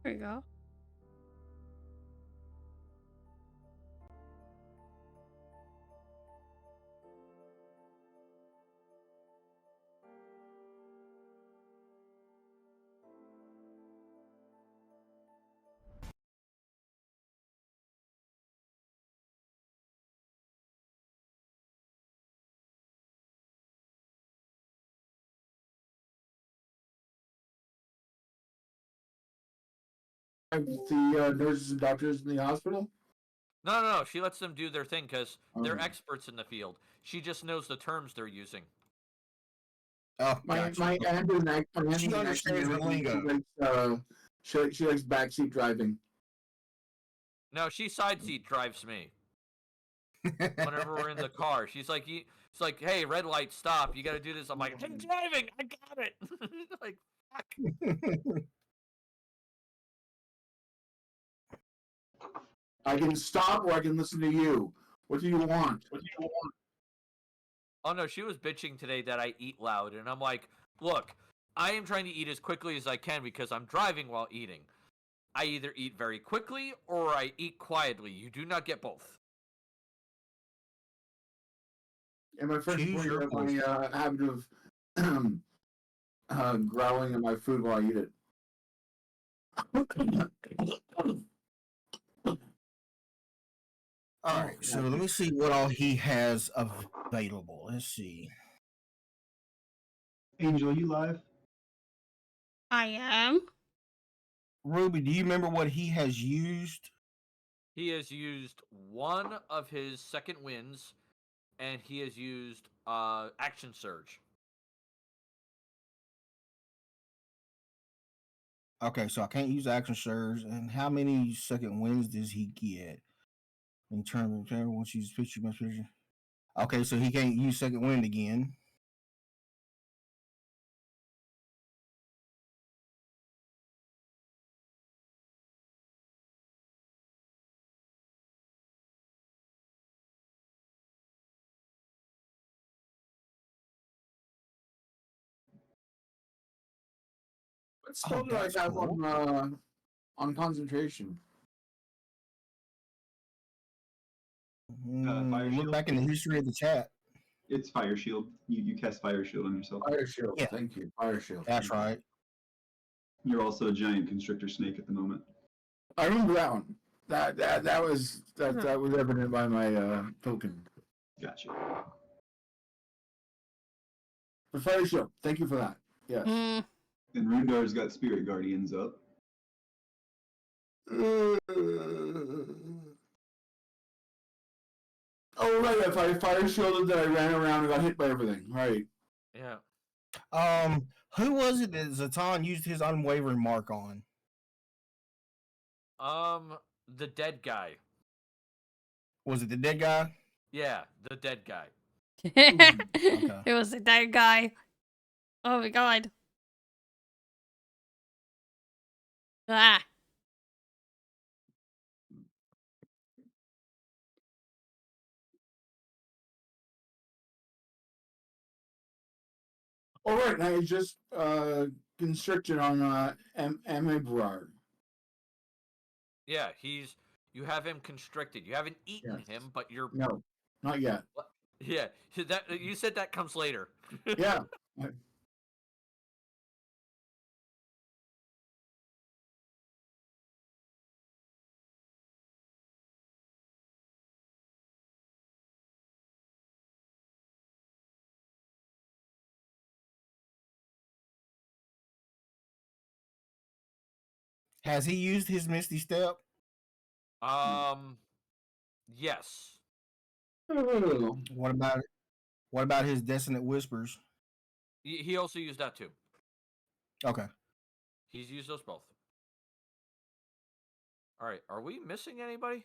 There you go. The nurses and doctors in the hospital? No. She lets them do their thing because they're experts in the field. She just knows the terms they're using. Oh, My gotcha. my aunt is an She understands the lingo. She likes backseat driving. No, she side seat drives me. Whenever we're in the car, she's like, it's like, hey, red light, stop. You got to do this. I'm like, I'm driving. I got it. Like, fuck. I can stop or I can listen to you. What do you want? Oh no, she was bitching today that I eat loud, and I'm like, look, I am trying to eat as quickly as I can because I'm driving while eating. I either eat very quickly or I eat quietly. You do not get both. And my friends point out my habit of growling at my food while I eat it. All right, so let me see what all he has available. Let's see. Angel, you live? I am. Ruby, do you remember what he has used? He has used one of his second wins, and he has used Action Surge. Okay, so I can't use Action Surge. And how many second wins does he get? In terms of once you use picture, picture. Okay, so he can't use second wind again. What spell do I have cool. On concentration? Look back in the history of the chat. It's Fire Shield. You cast Fire Shield on yourself. Fire Shield. Yeah. Thank you. Fire Shield. That's right. You're also a giant constrictor snake at the moment. I remember that one. That was evident by my token. Gotcha. The Fire Shield. Thank you for that. Yes. And Rundar's got Spirit Guardians up. Oh right, if I fire shielded, that I ran around and got hit by everything. Right. Yeah. Who was it that Zatan used his unwavering mark on? The dead guy. Was it the dead guy? Yeah, the dead guy. Okay. It was the dead guy. Oh my god. Ah. All right, now you just constricted on NvrNrml. Yeah, you have him constricted. You haven't eaten him, but you're no, not yet. Yeah, that you said that comes later. Yeah. Has he used his Misty Step? Yes. What about his Dissonant Whispers? He also used that too. Okay. He's used those both. All right, are we missing anybody?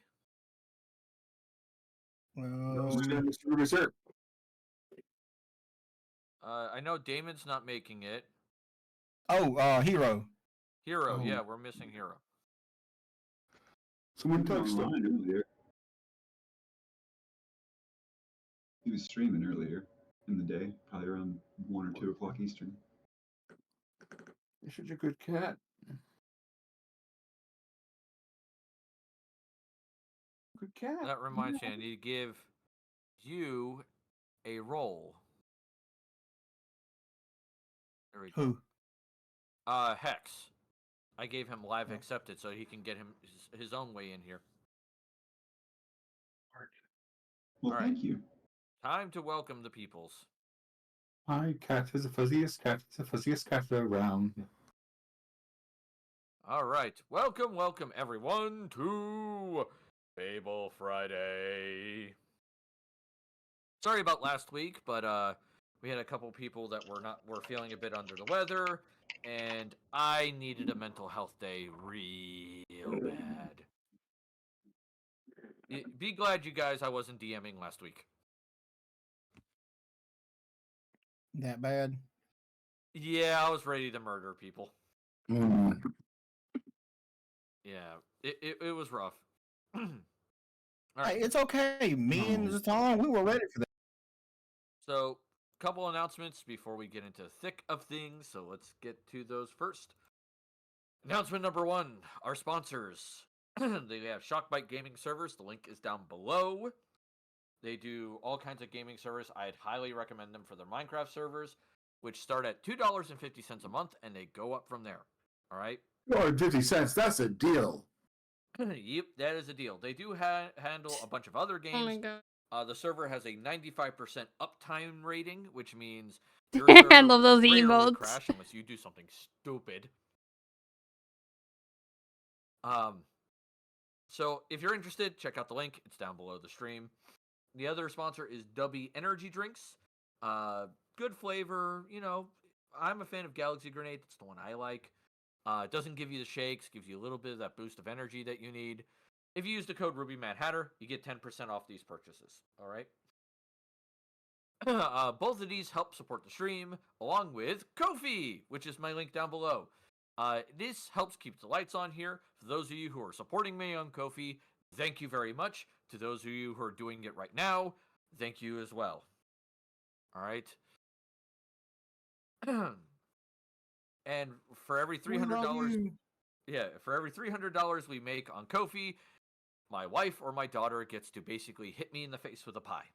I know Damon's not making it. Oh, Hero. Hero, yeah, we're missing Hero. Someone touched him earlier. He was streaming earlier in the day, probably around 1 or 2 o'clock Eastern. You're such a good cat. Good cat. That reminds me, I need to give you a roll. There we go. Who? Hex. I gave him live Oh. accepted so he can get his own way in here. Well, All right. thank you. Time to welcome the peoples. My cat is the fuzziest cat. It's the fuzziest cat around. All right. Welcome everyone to Fable Friday. Sorry about last week, but we had a couple people that were feeling a bit under the weather, and I needed a mental health day real bad. Be glad you guys I wasn't DMing last week. That bad? Yeah, I was ready to murder people. Mm. Yeah, it was rough. All Hey, right. it's okay. Me and Zaton, we were ready for that. So, couple announcements before we get into the thick of things. So let's get to those first. Announcement number 1: our sponsors. They have Shockbite Gaming servers. The link is down below. They do all kinds of gaming servers. I'd highly recommend them for their Minecraft servers, which start at $2.50 a month, and they go up from there. All right. $2.50. That's a deal. Yep, that is a deal. They do handle a bunch of other Oh my games. god. The server has a 95% uptime rating, which means I your server love those will rarely emotes. crash unless you do something stupid. So if you're interested, check out the link. It's down below the stream. The other sponsor is Dubby Energy Drinks. Good flavor. You know, I'm a fan of Galaxy Grenade. That's the one I like. It doesn't give you the shakes. Gives you a little bit of that boost of energy that you need. If you use the code Rubymadhatter, you get 10% off these purchases. All right. Both of these help support the stream, along with Ko-fi, which is my link down below. This helps keep the lights on here. For those of you who are supporting me on Ko-fi, thank you very much. To those of you who are doing it right now, thank you as well. All right. And for every $300, for every $300 we make on Ko-fi, my wife or my daughter gets to basically hit me in the face with a pie.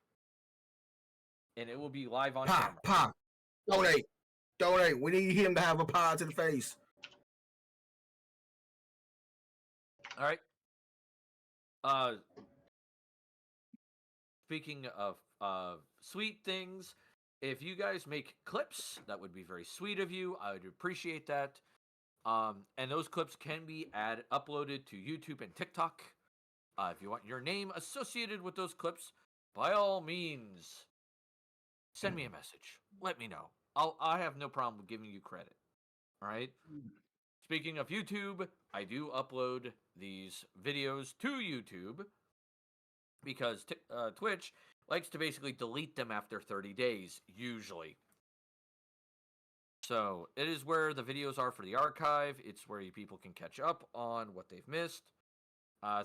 And it will be live on camera. Pop. Donate. We need him to have a pie to the face. All right. Speaking of sweet things, if you guys make clips, that would be very sweet of you. I would appreciate that. And those clips can be uploaded to YouTube and TikTok. If you want your name associated with those clips, by all means, send me a message. Let me know. I have no problem with giving you credit. All right. Speaking of YouTube, I do upload these videos to YouTube because Twitch likes to basically delete them after 30 days, usually. So it is where the videos are for the archive. It's where people can catch up on what they've missed,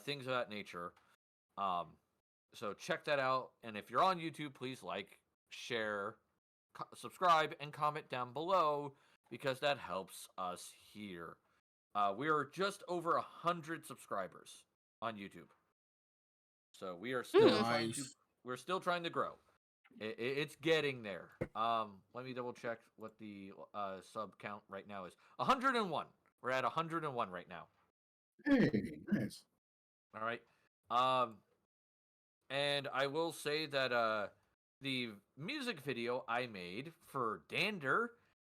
things of that nature. So check that out. And if you're on YouTube, please like, share, subscribe, and comment down below because that helps us here. We are just over 100 subscribers on YouTube. So we are still trying to grow. It's getting there. Let me double check what the sub count right now is. 101. We're at 101 right now. Hey, nice. All right. And I will say that the music video I made for Dander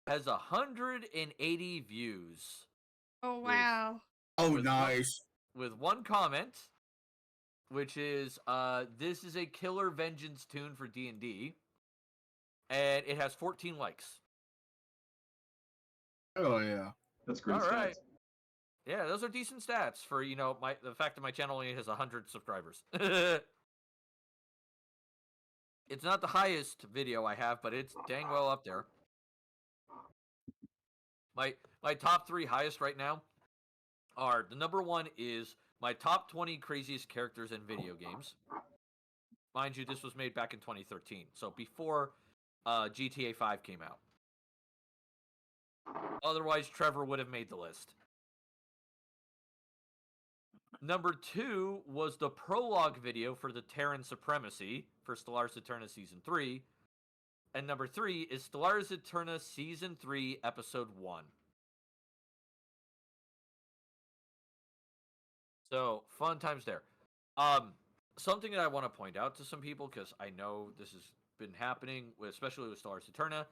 has 180 views. Oh wow. Nice. With one comment, which is this is a killer vengeance tune for D&D, and it has 14 likes. Oh yeah, That's great. All right. Stats. Yeah, those are decent stats for the fact that my channel only has 100 subscribers. It's not the highest video I have, but it's dang well up there. My top 3 highest right now are, the number 1 is my top 20 craziest characters in video games. Mind you, this was made back in 2013, so before GTA 5 came out. Otherwise, Trevor would have made the list. Number 2 was the prologue video for the Terran Supremacy for Stellaris Eterna Season 3. And number 3 is Stellaris Eterna Season 3, Episode 1. So, fun times there. Something that I want to point out to some people, because I know this has been happening, especially with Stellaris Eterna.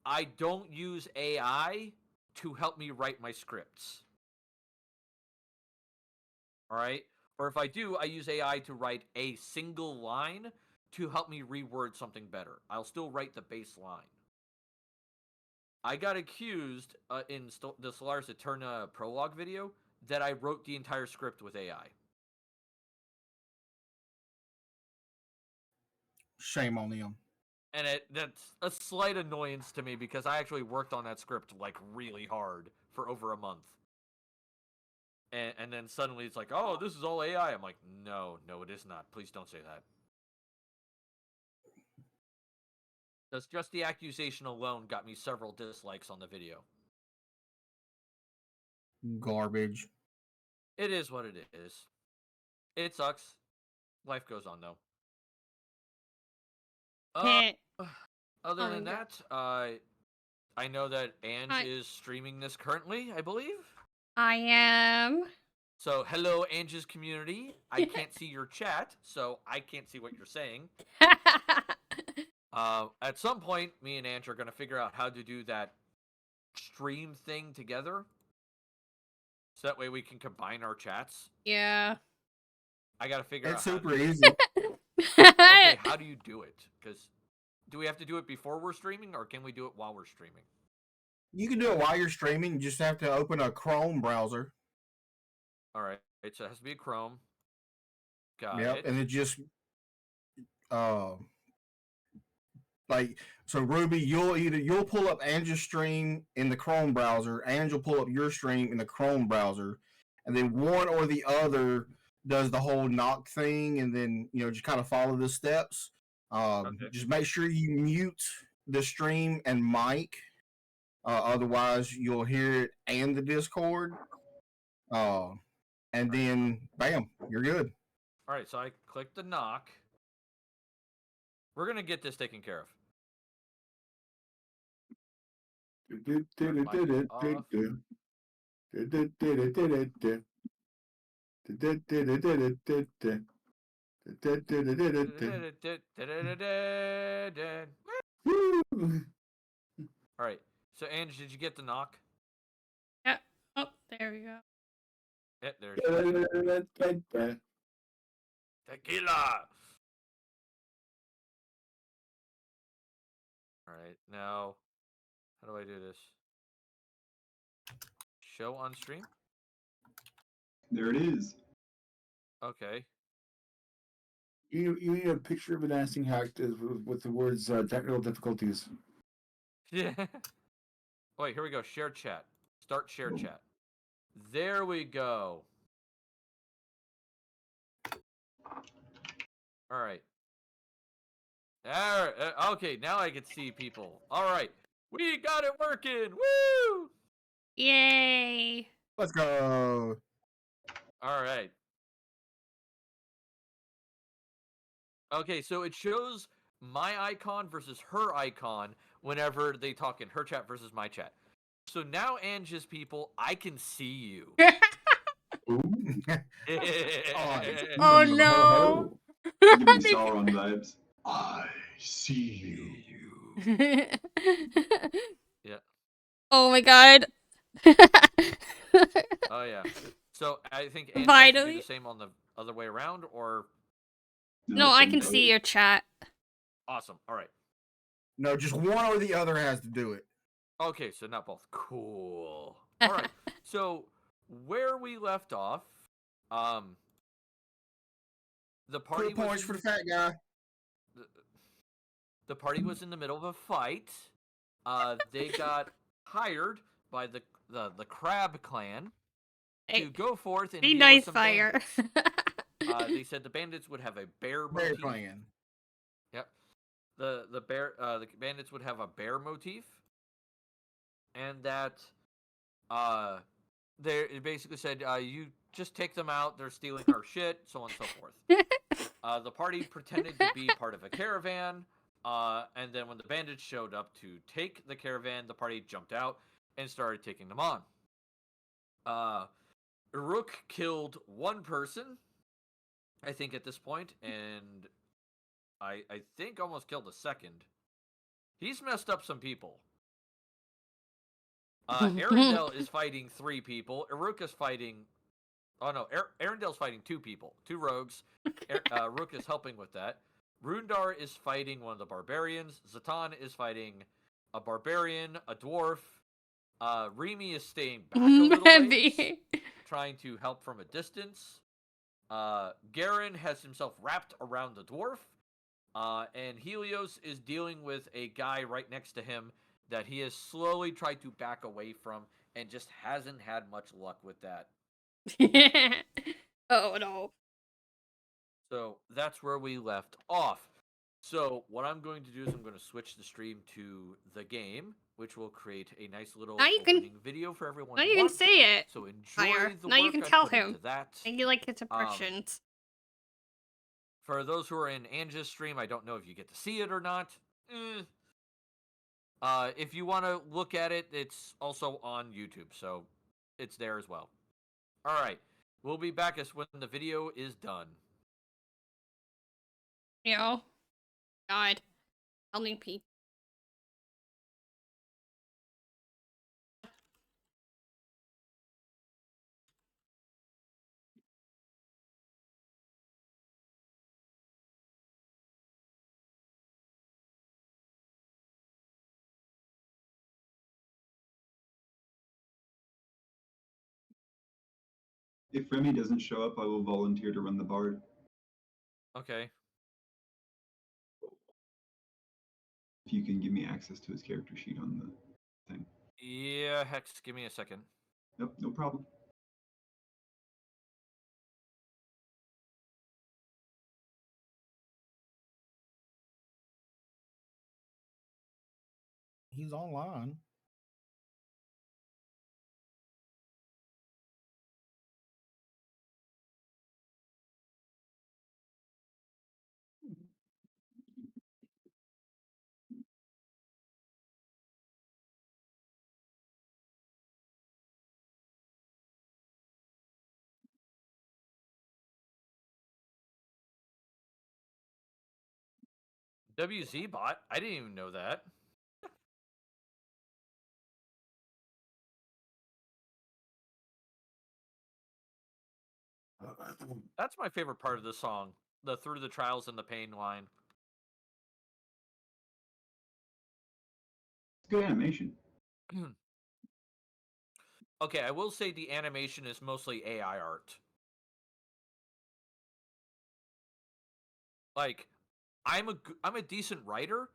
I don't use AI to help me write my scripts. Alright? Or if I do, I use AI to write a single line to help me reword something better. I'll still write the base line. I got accused in the Stellaris Eterna prologue video that I wrote the entire script with AI. Shame on them. And that's a slight annoyance to me because I actually worked on that script like really hard for over a month. And then suddenly it's like, oh, this is all AI. I'm like, no, it is not. Please don't say that. Because just the accusation alone got me several dislikes on the video. Garbage. It is what it is. It sucks. Life goes on, though. Other than that, I know that Ange is streaming this currently, I believe. I am. So, hello, Ange's community. I can't see your chat, so I can't see what you're saying. At some point, me and Ange are going to figure out how to do that stream thing together. So that way we can combine our chats. Yeah. I got to figure out It's how super to easy. Okay, how do you do it? Because do we have to do it before we're streaming, or can we do it while we're streaming? You can do it while you're streaming. You just have to open a Chrome browser. All right, so it has to be a Chrome. Got Yep, it. and it just like so Ruby, you'll pull up Angel's stream in the Chrome browser, Angel pull up your stream in the Chrome browser, and then one or the other does the whole knock thing, and then just kind of follow the steps. Just make sure you mute the stream and mic, otherwise you'll hear it and the Discord. And then bam, you're good. All right, so I click the knock. We're gonna get this taken care of. All right, so Ange, did you get the knock? Yeah. Oh, there we go. Yeah, there's tequila. All right, now how do I do this? Show on stream. There it is. Okay. You need a picture of an dancing hack with the words technical difficulties. Yeah. Wait, here we go. Share chat. Start share chat. There we go. All right. Okay, now I can see people. All right. We got it working. Woo! Yay. Let's go. All right. Okay, so it shows my icon versus her icon whenever they talk in her chat versus my chat. So now, Ange's people, I can see you. Oh no. Give me Sauron vibes. I see you. Yeah. Oh my god. Oh yeah. So I think Ange has to do the same on the other way around, or no, I can see your chat. awesome. All right. No, just one or the other has to do it. Okay, so not both. Cool. All right. So where we left off, the party 2 points for the fat guy. The party was in the middle of a fight. They got hired by the Crab Clan to go forth and be deal nice, with some fire. they said the bandits would have a bear Bear motif. Clan. Yep. The bandits would have a bear motif, and that it basically said, you just take them out, they're stealing our shit, so on and so forth. The party pretended to be part of a caravan, and then when the bandits showed up to take the caravan, the party jumped out and started taking them on. Uruk killed one person, I think, at this point, and I think almost killed a second. He's messed up some people. Arendelle is fighting 3 people. Uruk is fighting... Oh, no. Arendelle's fighting 2 people. 2 rogues. Uruk is helping with that. Rundar is fighting one of the barbarians. Zatan is fighting a barbarian, a dwarf. Remy is staying back a little ways, trying to help from a distance. Garen has himself wrapped around the dwarf. And Helios is dealing with a guy right next to him that he has slowly tried to back away from and just hasn't had much luck with that. Oh no. So that's where we left off. So what I'm going to do is I'm going to switch the stream to the game, which will create a nice little opening video for everyone. Now you can say it. So enjoy Fire. the Now you work can I tell put into him. that. And you like his impressions. For those who are in Anja's stream, I don't know if you get to see it or not. If you want to look at it, it's also on YouTube, so it's there as well. All right, we'll be back as when the video is done. Yo. God. Helping people. If Remy doesn't show up, I will volunteer to run the bard. Okay. If you can give me access to his character sheet on the thing. Yeah, Hex, give me a second. Nope, no problem. He's online. WZ bot? I didn't even know that. That's my favorite part of the song. The Through the Trials and the Pain line. Good animation. Okay, I will say the animation is mostly AI art. Like, I'm a decent writer.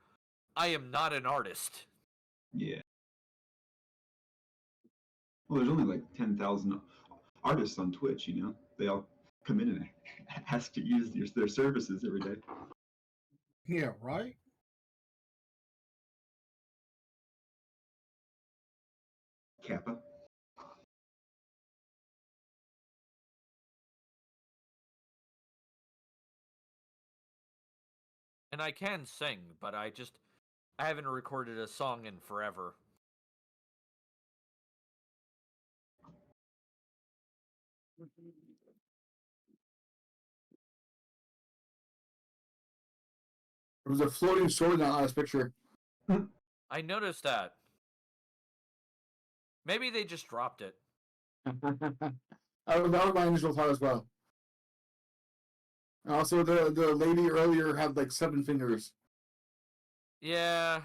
I am not an artist. Yeah. Well, there's only like 10,000 artists on Twitch, you know? They all come in and ask to use their services every day. Yeah, right? Kappa. And I can sing, but I haven't recorded a song in forever. There was a floating sword in that last picture. I noticed that. Maybe they just dropped it. That was my initial thought as well. And also, the lady earlier had like 7 fingers. Yeah,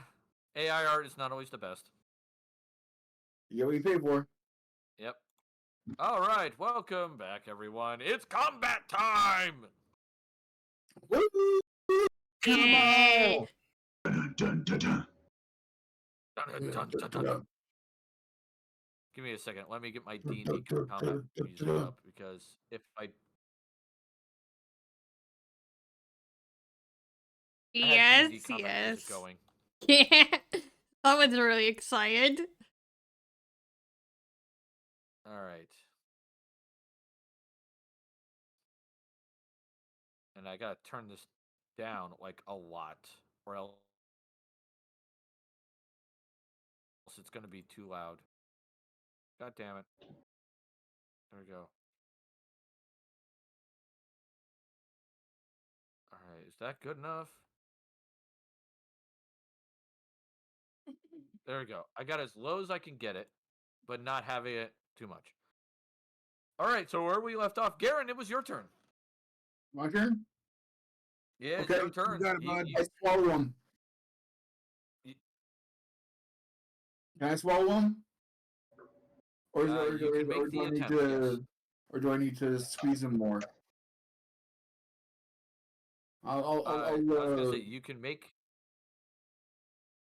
AI art is not always the best. You get what you pay for. Yep. All right, welcome back, everyone. It's combat time! Woo! Yay. Dun, dun, dun, dun. Dun, dun, dun, dun, dun. Give me a second. Let me get my D&D combat music up, because if I... I had D&D Yes, combat yes. music going. Yeah. That was really excited. All right. And I gotta turn this down like a lot, or else it's gonna be too loud. God damn it. There we go. All right, is that good enough? There we go. I got as low as I can get it, but not having it too much. All right, so where we left off, Garen, it was your turn. My turn? Yeah, it's Okay, your you turn. got it, bud. I swallow one. You- Can I swallow one? Or, you can make the attempt, yes. or do I need to squeeze them more? I was gonna say you can make.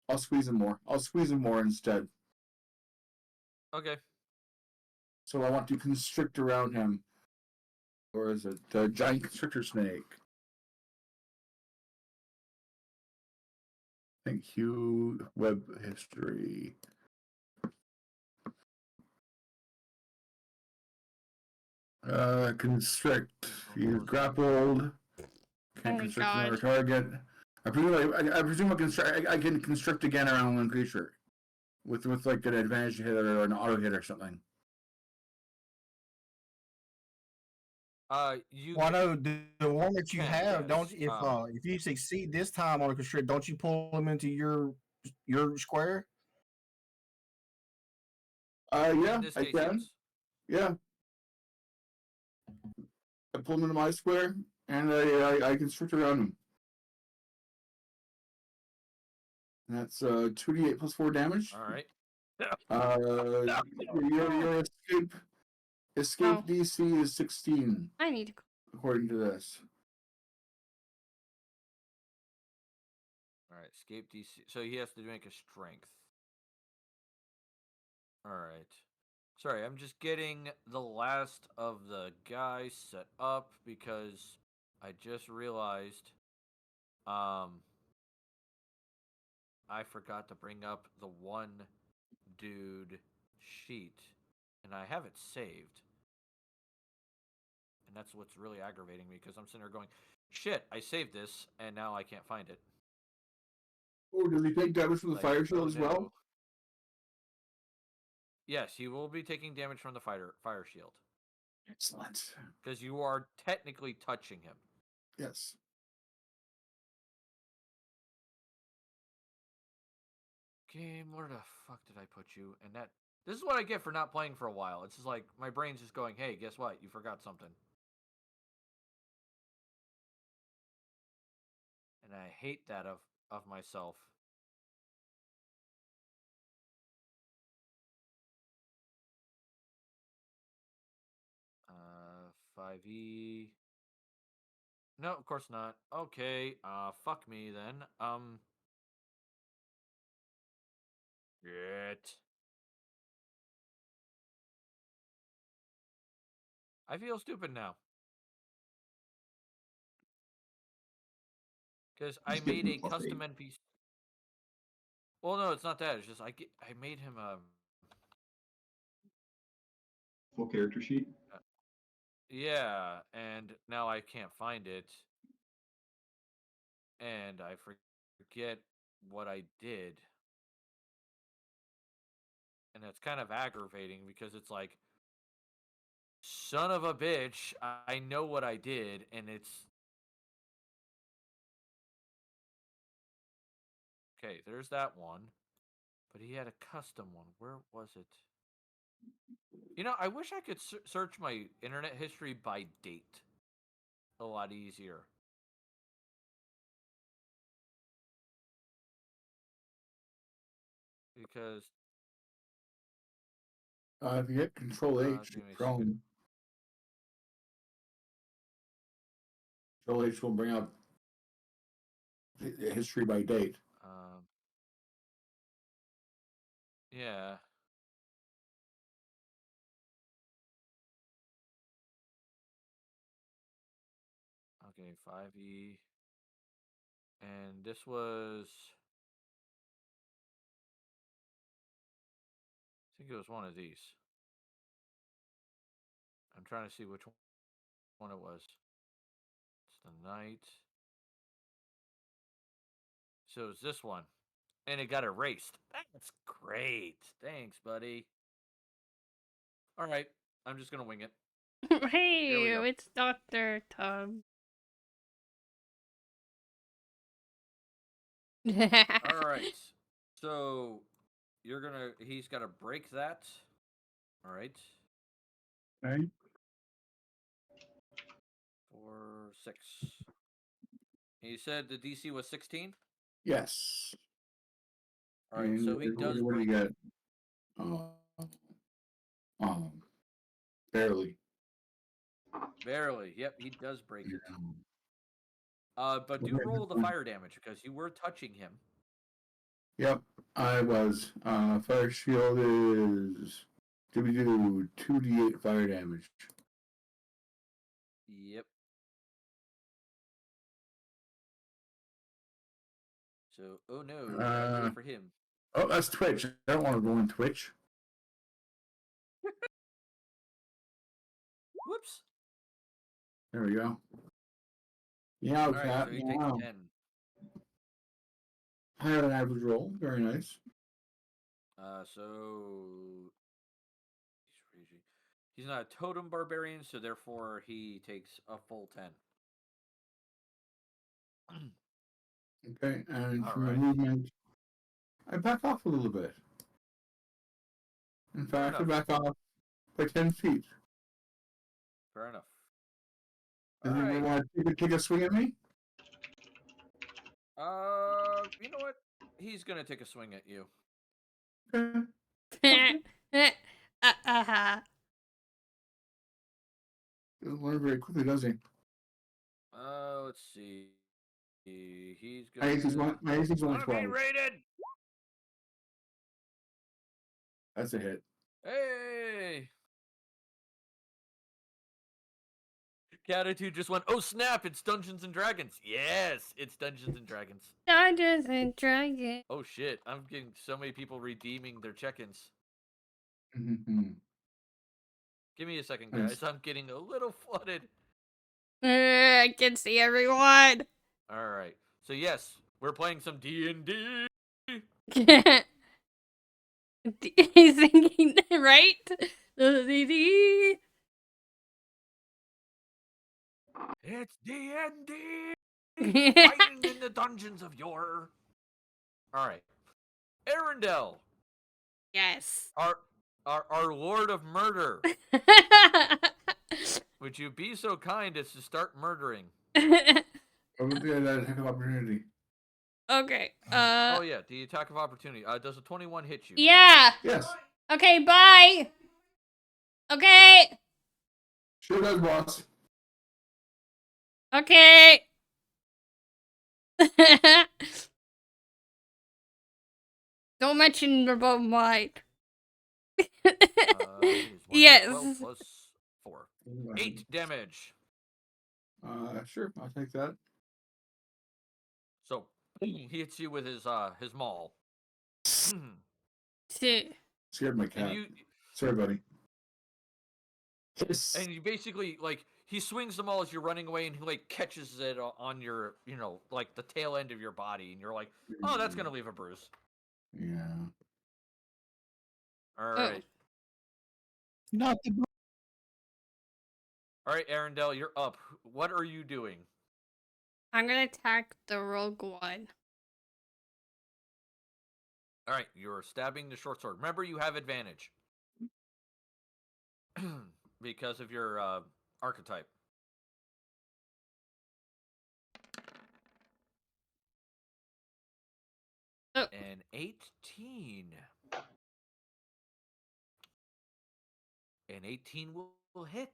I'll squeeze them more. I'll squeeze them more instead. Okay. So I want to constrict around him. Or is it the giant constrictor snake? Thank you. Web history. Constrict. He's grappled. Can't Oh, constrict another God. target. I presume I can constrict again around one creature with like an advantage hit or an auto hit or something. You. Well, I know the one that you can, have. yes. Don't if you succeed this time on a constrict, don't you pull them into your square? Yeah, In this I case, can. yes. Yeah. I pull him into my square and I constrict around him. And that's 2d8 plus 4 damage. All right. Your escape Oh. DC is 16 I need to. according to this. All right, escape DC. So he has to make a strength. All right. Sorry, I'm just getting the last of the guys set up because I just realized I forgot to bring up the one dude sheet and I have it saved. And that's what's really aggravating me because I'm sitting there going, shit, I saved this and now I can't find it. Oh, does he take damage from the Like, fire shield oh, as well? no. Yes, he will be taking damage from the fire shield. Excellent. Because you are technically touching him. Yes. Game, where the fuck did I put you? And this is what I get for not playing for a while. It's just like my brain's just going, hey, guess what? You forgot something. And I hate that of myself. Uh, 5e. No, of course not. Okay, fuck me then. Shit. I feel stupid now. Because I made a custom NPC. Well, no, it's not that. It's just I made him Full character sheet. yeah, and now I can't find it. And I forget what I did. And that's kind of aggravating because it's like, son of a bitch, I know what I did, and it's... Okay, there's that one. But he had a custom one. Where was it? You know, I wish I could search my internet history by date. A lot easier. Because... If you hit Control H, give me a Chrome. Control H will bring up history by date. Yeah. Okay, 5e. And this was... I think it was one of these. trying to see which one it was. It's the knight. So it's this one. And it got erased. That's great. Thanks, buddy. All right. I'm just going to wing it. Hey, go. it's Dr. Tom. All right. So he's got to break that. All right. Okay. 4, 6. He said the DC was 16? Yes. All right. And So he does what do break you it. get? Barely. Barely. Yep, he does break it. Yeah. But do roll the fire damage because you were touching him. Yep, I was. Fire shield is. Do we do 2d8 fire damage? Yep. So, oh no, bad day for him. Oh, that's Twitch. I don't want to go on Twitch. Whoops. There we go. Yeah, All right, cat. so he Wow. takes 10. I had an average roll. Very nice. So he's not a totem barbarian, so therefore he takes a full 10. Okay, and All for my right. movement, I back off a little bit. In Fair fact, I enough. back off by 10 feet. Fair enough. Does All anyone right. want to take a swing at me? You know what? He's gonna take a swing at you. Okay. Doesn't learn very quickly, does he? Let's see. He's My AC's gonna. my AC's only Wanna be 12. rated? That's a hit. Hey! Catitude just went, oh snap, it's Dungeons and Dragons. Yes, it's Dungeons and Dragons. Dungeons and Dragons. Oh shit, I'm getting so many people redeeming their check-ins. Mm-hmm. Give me a second, Nice. guys. I'm getting a little flooded. I can see everyone. All right. So yes, we're playing some D&D. He's thinking, right? D&D. It's D&D. Fighting in the dungeons of yore. All right. Arendelle, Yes. our Lord of Murder. Would you be so kind as to start murdering? What would be that heck of opportunity? Okay. Oh yeah, the attack of opportunity. Does a 21 hit you? Yeah. Yes. Okay, bye. Okay. Sure does, boss. Okay. Don't mention remote mic. Yes. 12 plus 4. 8 damage. Sure, I'll take that. So he hits you with his maul. Scared my cat. And you, Sorry, buddy. and you basically like he swings the maul as you're running away, and he like catches it on your, like the tail end of your body, and you're like, oh, that's gonna leave a bruise. Yeah. All right. Not the. All right, Arendelle, you're up. What are you doing? I'm gonna attack the rogue one. All right, you're stabbing the short sword. Remember, you have advantage because of your archetype. Oh. An 18. An 18 will hit.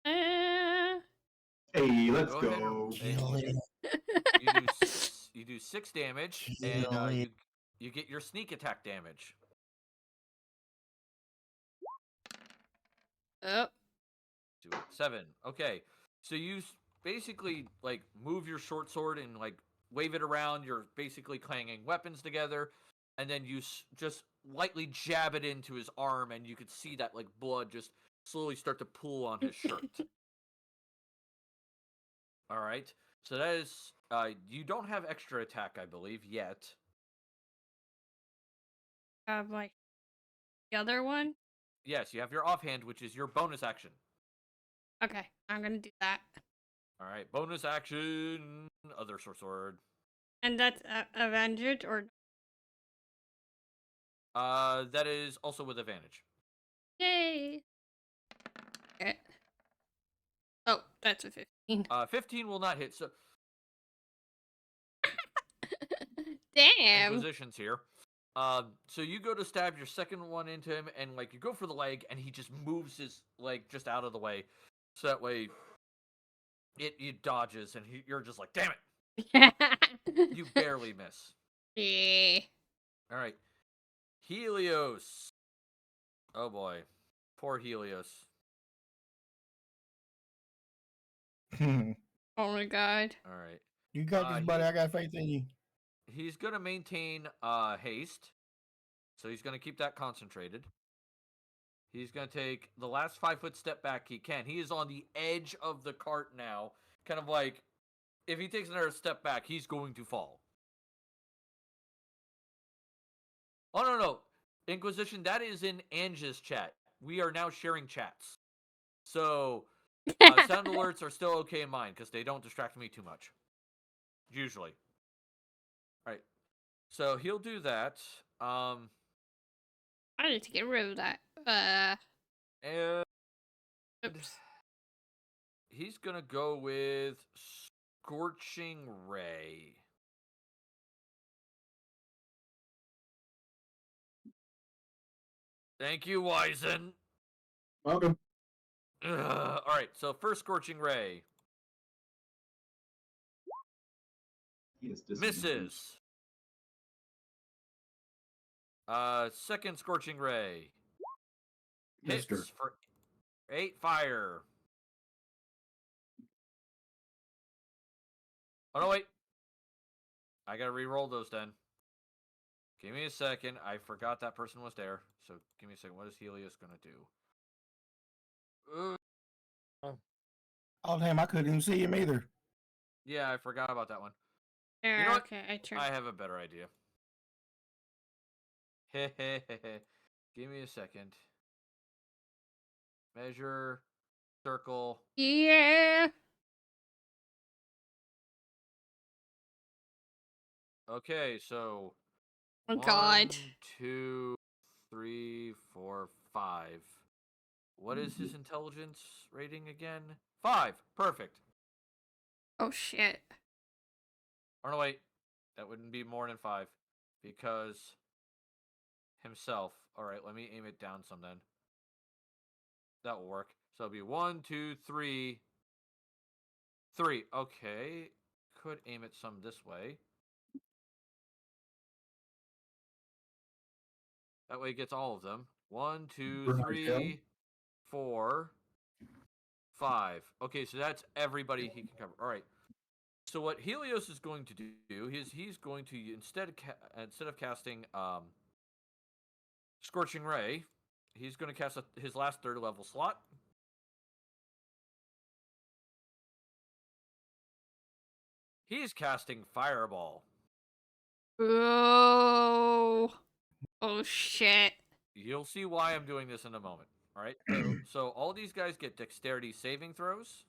Hey, let's Go go. ahead. You do 6 damage, and you get your sneak attack damage. Oh. Do it. 7. Okay, so you basically like move your short sword and like wave it around. You're basically clanging weapons together, and then you just lightly jab it into his arm, and you could see that like blood just slowly start to pull on his shirt. All right. So that is. You don't have extra attack, I believe, yet. Like the other one. Yes, you have your offhand, which is your bonus action. Okay, I'm gonna do that. All right, bonus action. Other sword. And that's Avenged or That is also with advantage. yay! Okay. Oh, that's a 15. 15 will not hit. So Damn. Inquisition's here. So you go to stab your second one into him, and like you go for the leg, and he just moves his leg just out of the way, so that way it dodges, and you're just like, damn it, you barely miss. Yeah. All right, Helios. Oh boy, poor Helios. Oh my god. All right, You got this, buddy. I got faith in you. he's gonna maintain haste, so he's gonna keep that concentrated. He's going to take the last 5-foot step back he can. He is on the edge of the cart now. Kind of like, if he takes another step back, he's going to fall. Oh, no. Inquisition, that is in Ange's chat. We are now sharing chats. So, sound alerts are still okay in mine, because they don't distract me too much. Usually. Alright. So, he'll do that. I need to get rid of that. And Oops. he's going to go with Scorching Ray. Thank you, Wizen. Welcome. All right, so first Scorching Ray. He has disadvantage. Misses. Second Scorching Ray. Hits Mister. for 8 fire. Oh, no, wait. I gotta re-roll those then. Give me a second. I forgot that person was there. So give me a second. What is Helios gonna do? Oh damn! I couldn't even see him either. Yeah, I forgot about that one. There, You know what? okay, I turned. I have a better idea. Give me a second. Measure. Circle. Yeah. Okay, so Oh 1, god. 2, 3, 4, 5. What is his intelligence rating again? 5. Perfect. Oh shit. Or no, wait. That wouldn't be more than 5. Because himself. Alright, let me aim it down some then. That will work. So it'll be 1, 2, 3. 3. Okay. Could aim it some this way. That way it gets all of them. 1, 2, 3, 4, 5. Okay, so that's everybody he can cover. All right. So what Helios is going to do is he's going to instead of casting Scorching Ray, he's going to cast his last 3rd level slot. He's casting Fireball. Oh. Oh shit. You'll see why I'm doing this in a moment. All right. So all these guys get dexterity saving throws.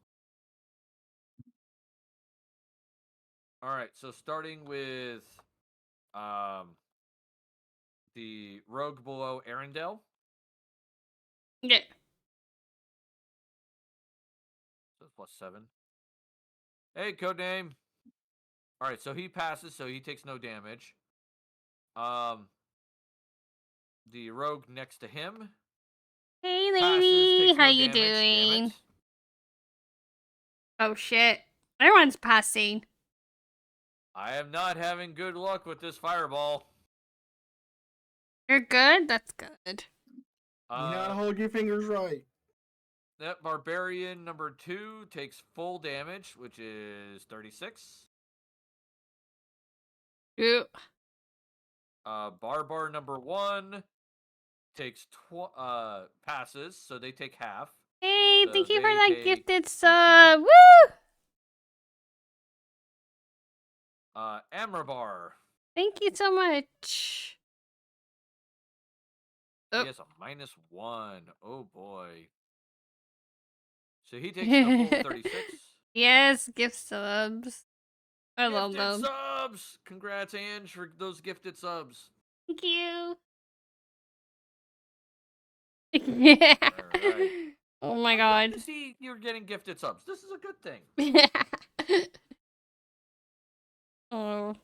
All right. So starting with the rogue below Arendelle. Yeah. So it's +7. Hey, codename. All right, so he passes, so he takes no damage. The rogue next to him. Hey Passes, lady, takes how no you damage. Damn doing? it. Oh shit. Everyone's passing. I am not having good luck with this fireball. You're good? That's good. You gotta hold your fingers right. That barbarian number 2 takes full damage, which is 36. Ew. Barbar number 1 takes passes, so they take half. Hey, So thank you for they that take gifted 18. sub. Woo! Amrabar. Thank you so much. He Oh. has a -1. Oh boy. So he takes a full 36. Yes, gift subs. I love Gifted them. subs! Congrats, Ange, for those gifted subs. Thank you. Yeah. Alright. Oh my I'm glad god. to see you're getting gifted subs. This is a good thing. Oh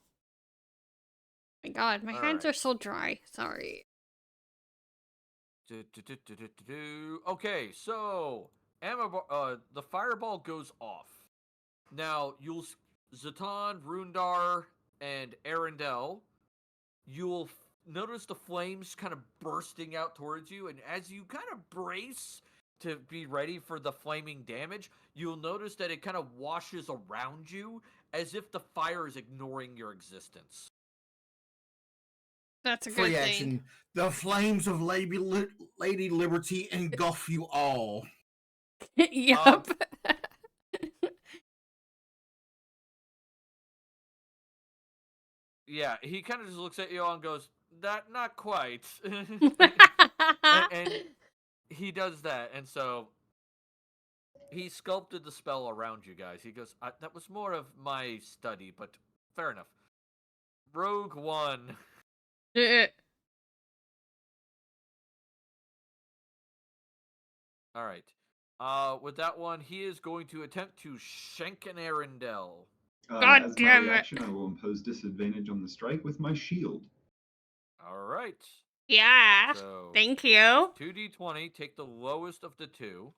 my god, my hands are Alright. so dry. Sorry. Okay, so the fireball goes off. Now you'll Zatan, Rundar, and Arendelle. You'll notice the flames kind of bursting out towards you, and as you kind of brace to be ready for the flaming damage, you'll notice that it kind of washes around you as if the fire is ignoring your existence. That's a good Free thing. action. The flames of Lady Liberty engulf you all. Yup. Yeah, he kind of just looks at you all and goes, "That not quite." and he does that, and so he sculpted the spell around you guys. He goes, "That was more of my study, but fair enough." Rogue 1. All right. With that one, he is going to attempt to shank an Arendelle. God As my damn it. reaction, I will impose disadvantage on the strike with my shield. All right. Yeah. So Thank you. 2d20. Take the lowest of the two.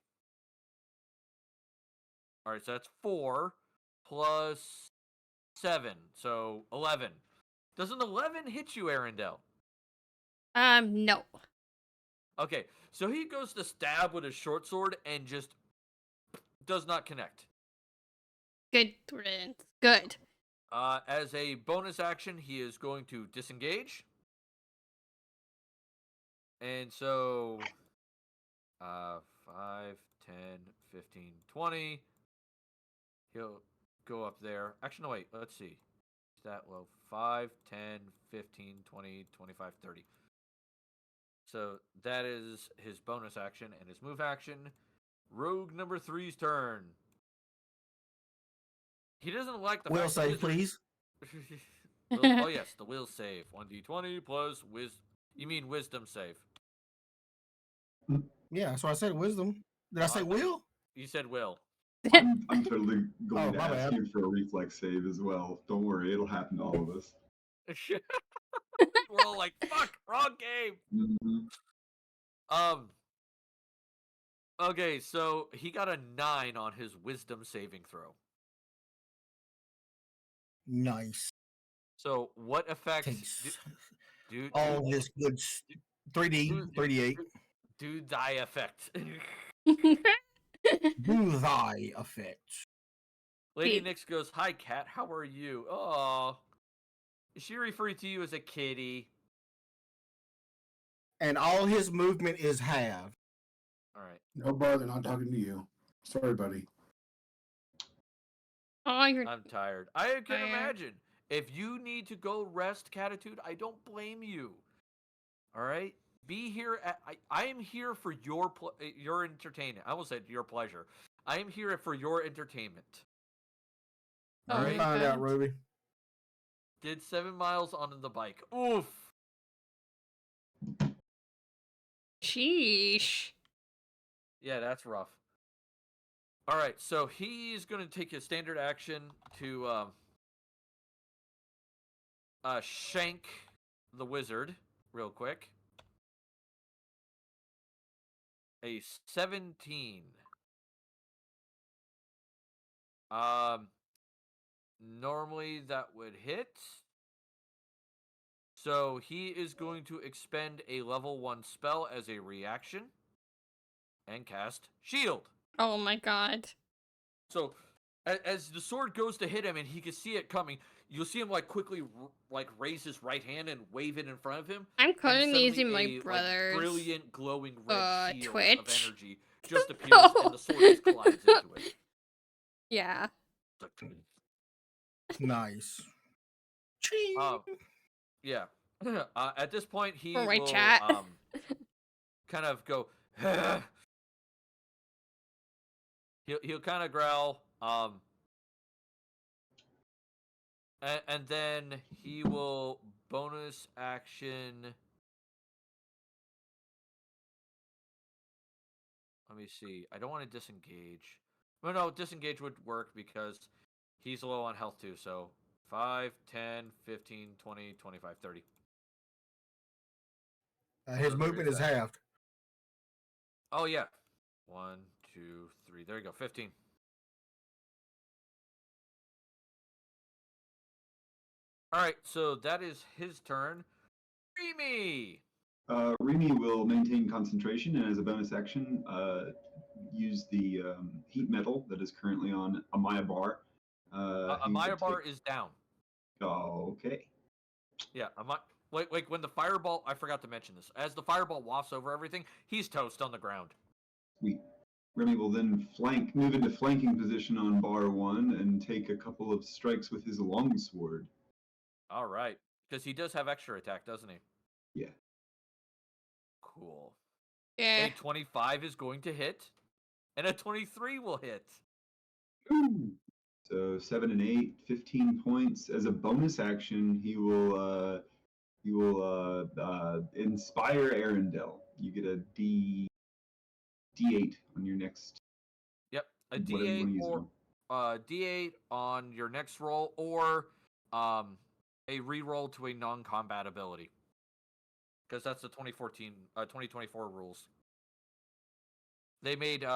All right, so that's 4 plus 7, so 11. Does an 11 hit you, Arendelle? No. Okay, so he goes to stab with his short sword and just does not connect. Good riddance. Good. As a bonus action, he is going to disengage. And so, 5, 10, 15, 20. He'll go up there. Actually, no, wait, let's see. Stat low. 5, 10, 15, 20, 25, 30. So that is his bonus action and his move action. Rogue number 3's turn. He doesn't like the Will fact save, please. Oh yes, the will save. 1d20 plus You mean wisdom save? Yeah, that's what I said. Wisdom. Did I say will? You said will. I'm totally going to my ask bad. you for a reflex save as well. Don't worry, it'll happen to all of us. We're all like, fuck, wrong game. Mm-hmm. Okay, so he got a 9 on his wisdom saving throw. Nice. So what effect? Dude, all this good 3D8. Do thy effect. Do thy effect. Lady Nyx goes, "Hi, cat. How are you?" Oh, she referred to you as a kitty. And all his movement is half. All right. No bother, not talking to you. Sorry, buddy. Oh, I'm tired. I can imagine. If you need to go rest, Catitude, I don't blame you. All right? Be here. I am here for your entertainment. I almost said your pleasure. I am here for your entertainment. All right. Find out, Ruby. Did 7 miles on the bike. Oof. Sheesh. Yeah, that's rough. All right, so he's going to take his standard action to shank the wizard real quick. A 17. Normally that would hit. So he is going to expend a level 1 spell as a reaction and cast Shield. Oh my god. So as the sword goes to hit him and he can see it coming, you'll see him like quickly like raise his right hand and wave it in front of him. I'm And currently using suddenly my a brother's brilliant glowing red shield of Twitch. energy just appears and the sword just collides into it. Yeah. Nice. Yeah. At this point, he For my will chat. kind of go. He'll kind of growl. And then he will bonus action. Let me see. I don't want to disengage. Well, no, disengage would work because he's low on health too. So 5, 10, 15, 20, 25, 30. His movement is halved. Oh, yeah. 1, 2, 3. There you go. 15. All right. So that is his turn. Remy! Remy will maintain concentration and as a bonus action, use the heat metal that is currently on Amaya Bar. Amaya Bar is down. Oh, okay. Yeah, wait, when the fireball, I forgot to mention this. As the fireball wafts over everything, he's toast on the ground. Sweet. Remy will then move into flanking position on Bar 1 and take a couple of strikes with his longsword. All right. Because he does have extra attack, doesn't he? Yeah. Cool. Yeah. A 25 is going to hit, and a 23 will hit. Ooh. So 7 and 8, 15 points. As a bonus action, he will inspire Arendelle. You get a D8 on your next. Yep, a whatever you D8 want to use it or on. D8 on your next roll, or a reroll to a non-combat ability. Because that's the 2024 rules. They made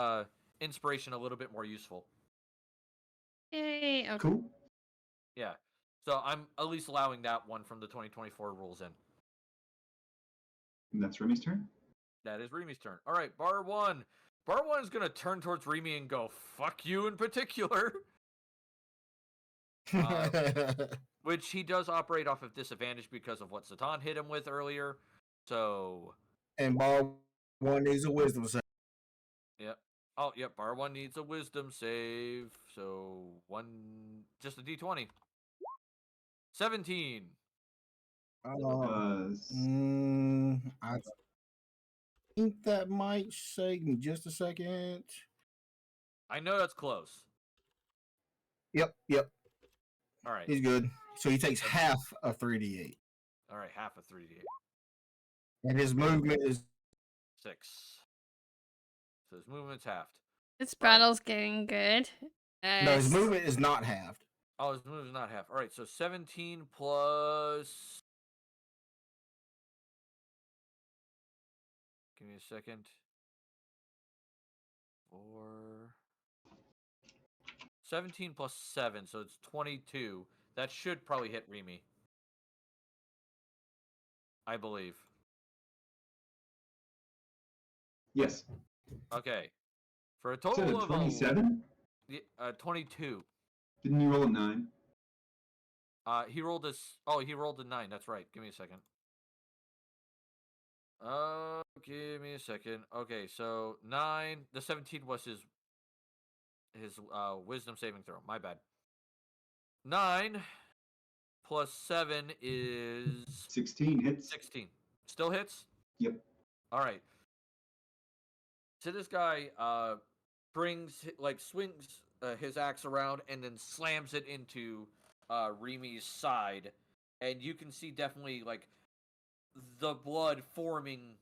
inspiration a little bit more useful. Yay. Okay. Cool. Yeah. So I'm at least allowing that one from the 2024 rules in. And that's Remy's turn. That is Remy's turn. All right, Bar 1. Bar 1 is going to turn towards Remy and go, fuck you in particular. Which he does operate off of disadvantage because of what Satan hit him with earlier. So. And Bar 1 needs a wisdom save. Yep. Oh, yep. Bar 1 needs a wisdom save. So just a D20. 17. I think that might save me just a second. I know that's close. Yep. All right. He's good. So he takes half of 3d8. All right, half of 3d8. And his movement is 6. So his movement's halved. This battle's getting good. no, his movement is not halved. Oh, his movement's not half. All right, so 17 plus. Give me a second. 4. 17 plus 7, so it's 22. That should probably hit Remy. I believe. Yes. Okay. For a Is that total a of 27? 22. Didn't you roll a 9? He rolled a 9. That's right. Give me a second. Give me a second. Okay, so 9. The 17 was his wisdom saving throw. My bad. 9 plus 7 is 16 hits. 16. Still hits? Yep. All right. So this guy swings his axe around and then slams it into Remy's side, and you can see definitely the blood forming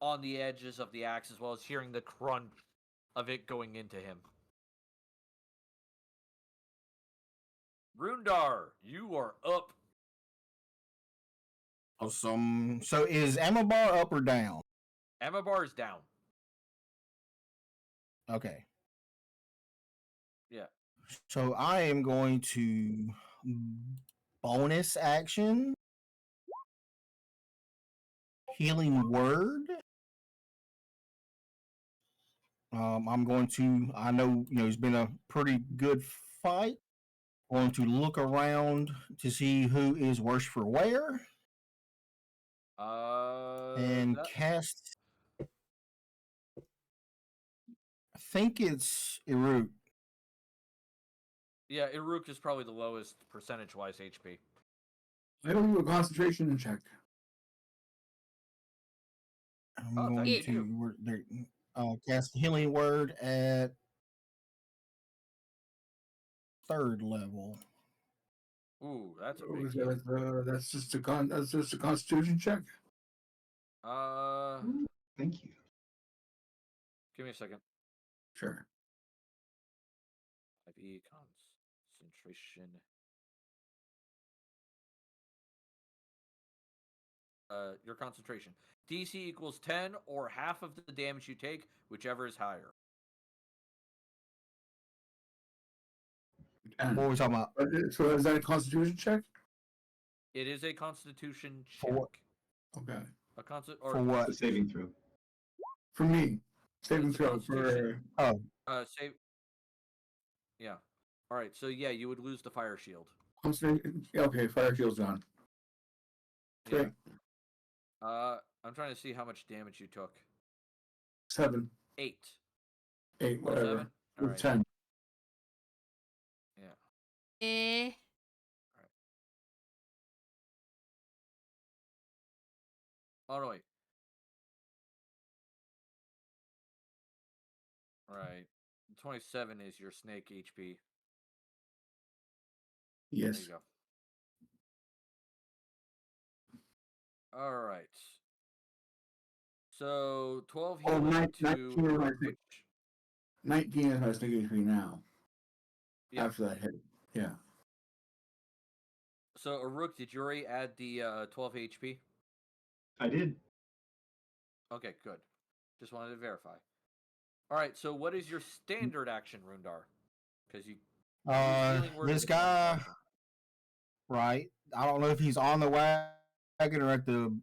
on the edges of the axe, as well as hearing the crunch of it going into him. Rundar, you are up. Awesome. So is Amabar up or down? Amabar is down. Okay. Yeah. So I am going to bonus action healing word. I'm going to. I know it's been a pretty good fight. Going to look around to see who is worse for wear and cast. I think it's Eruk. Yeah, Iruk is probably the lowest percentage-wise HP. I don't do a concentration check. I'm Oh, going thank you. to cast Healing Word at 3rd level. Ooh, that's a Oh, big deal. that's just a Constitution check. Thank you. Give me a second. Sure. 5e concentration. Your concentration. DC equals 10 or half of the damage you take, whichever is higher. And What are we talking about? so is that a Constitution check? It is a Constitution For check. what? Okay. For what? The saving throw. For me, saving It's a throw for. Oh, Save. Yeah. All right. So yeah, you would lose the fire shield. Okay, fire shield's on. Yeah. Great. I'm trying to see how much damage you took. 7, 8. 8, Or whatever. 7. All With right. 10. Yeah. Eh. Oh no, wait. Right. 27 is your snake HP. There Yes. you go. All right. So 12 Oh, healing to 19 is my Uruk, snake. which 19 is my snake HP now. yeah. After that hit. Yeah. So Uruk, did you already add the 12 HP? I did. Okay, good. Just wanted to verify. All right. So what is your standard action, Rundar? Because you use healing word this as a bonus guy, action. right? I don't know if he's on the wagon or at the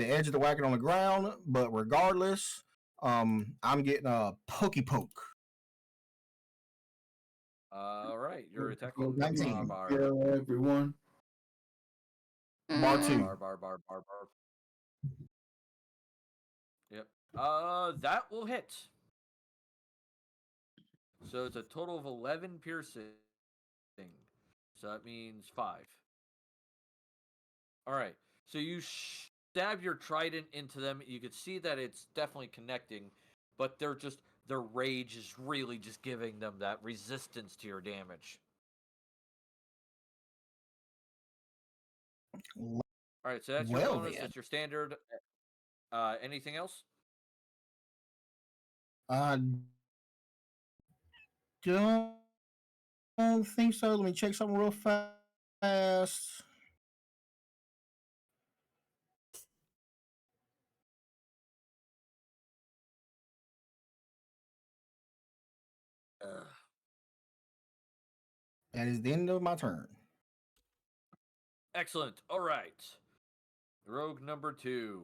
edge of the wagon on the ground, but regardless, I'm getting a pokey poke. All right, you're attacking the 19. bar. Yeah, everyone. Bar 2. Bar. Yep. That will hit. So it's a total of 11 piercing. So that means 5. All right. So you stab your trident into them. You can see that it's definitely connecting, but their rage is really just giving them that resistance to your damage. All right, so that's your Well, bonus. then. That's your standard. Anything else? I don't think so. Let me check something real fast. That is the end of my turn. Excellent. All right. Rogue number 2.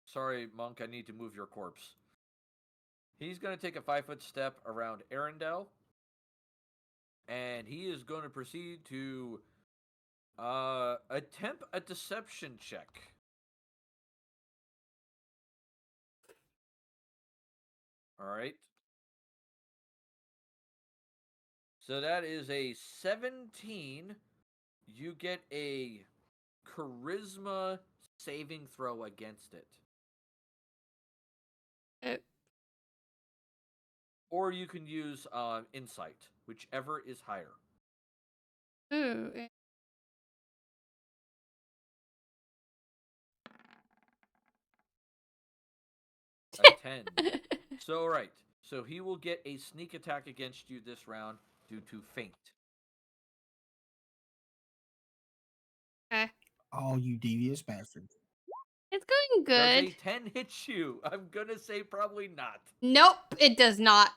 Sorry, Monk, I need to move your corpse. He's going to take a 5-foot step around Arendelle. And he is going to proceed to attempt a deception check. All right. So that is a 17. You get a charisma saving throw against it. Or you can use insight, whichever is higher. Ooh. A 10. So, all right. So he will get a sneak attack against you this round due to feint. Okay. Oh, you devious bastard. It's going good. Does a 10 hit you? I'm going to say probably not. Nope, it does not.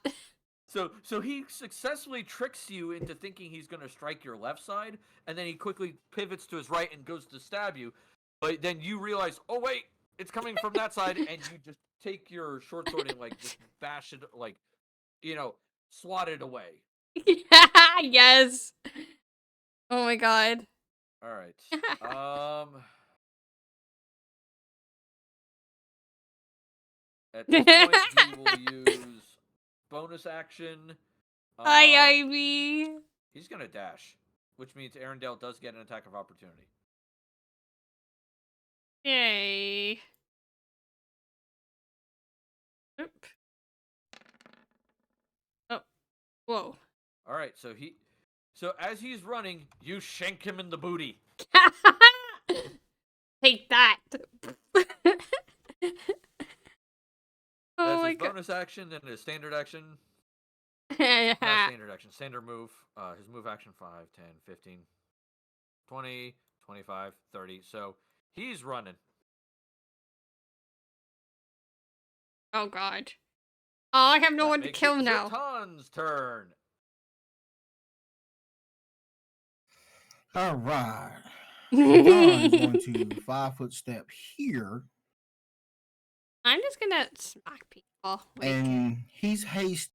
So he successfully tricks you into thinking he's going to strike your left side, and then he quickly pivots to his right and goes to stab you. But then you realize, oh wait, it's coming from that side, and you just take your short sword and like just bash it, like swatted away. Yes. Oh my god. All right. At this point, he will use bonus action. Hi, Ivy. He's gonna dash, which means Arendelle does get an attack of opportunity. Yay. Oop. Oh. Whoa. All right, so as he's running, you shank him in the booty. Take that. Oh That's my his god. bonus action and his standard action. Not standard action, standard move. His move action 5, 10, 15, 20, 25, 30. So he's running. Oh god. Oh, I have no That one to makes kill it now. Zatan's turn. All right. Zatan is going to 5-foot step here, I'm just gonna smack people. Like, and he's haste.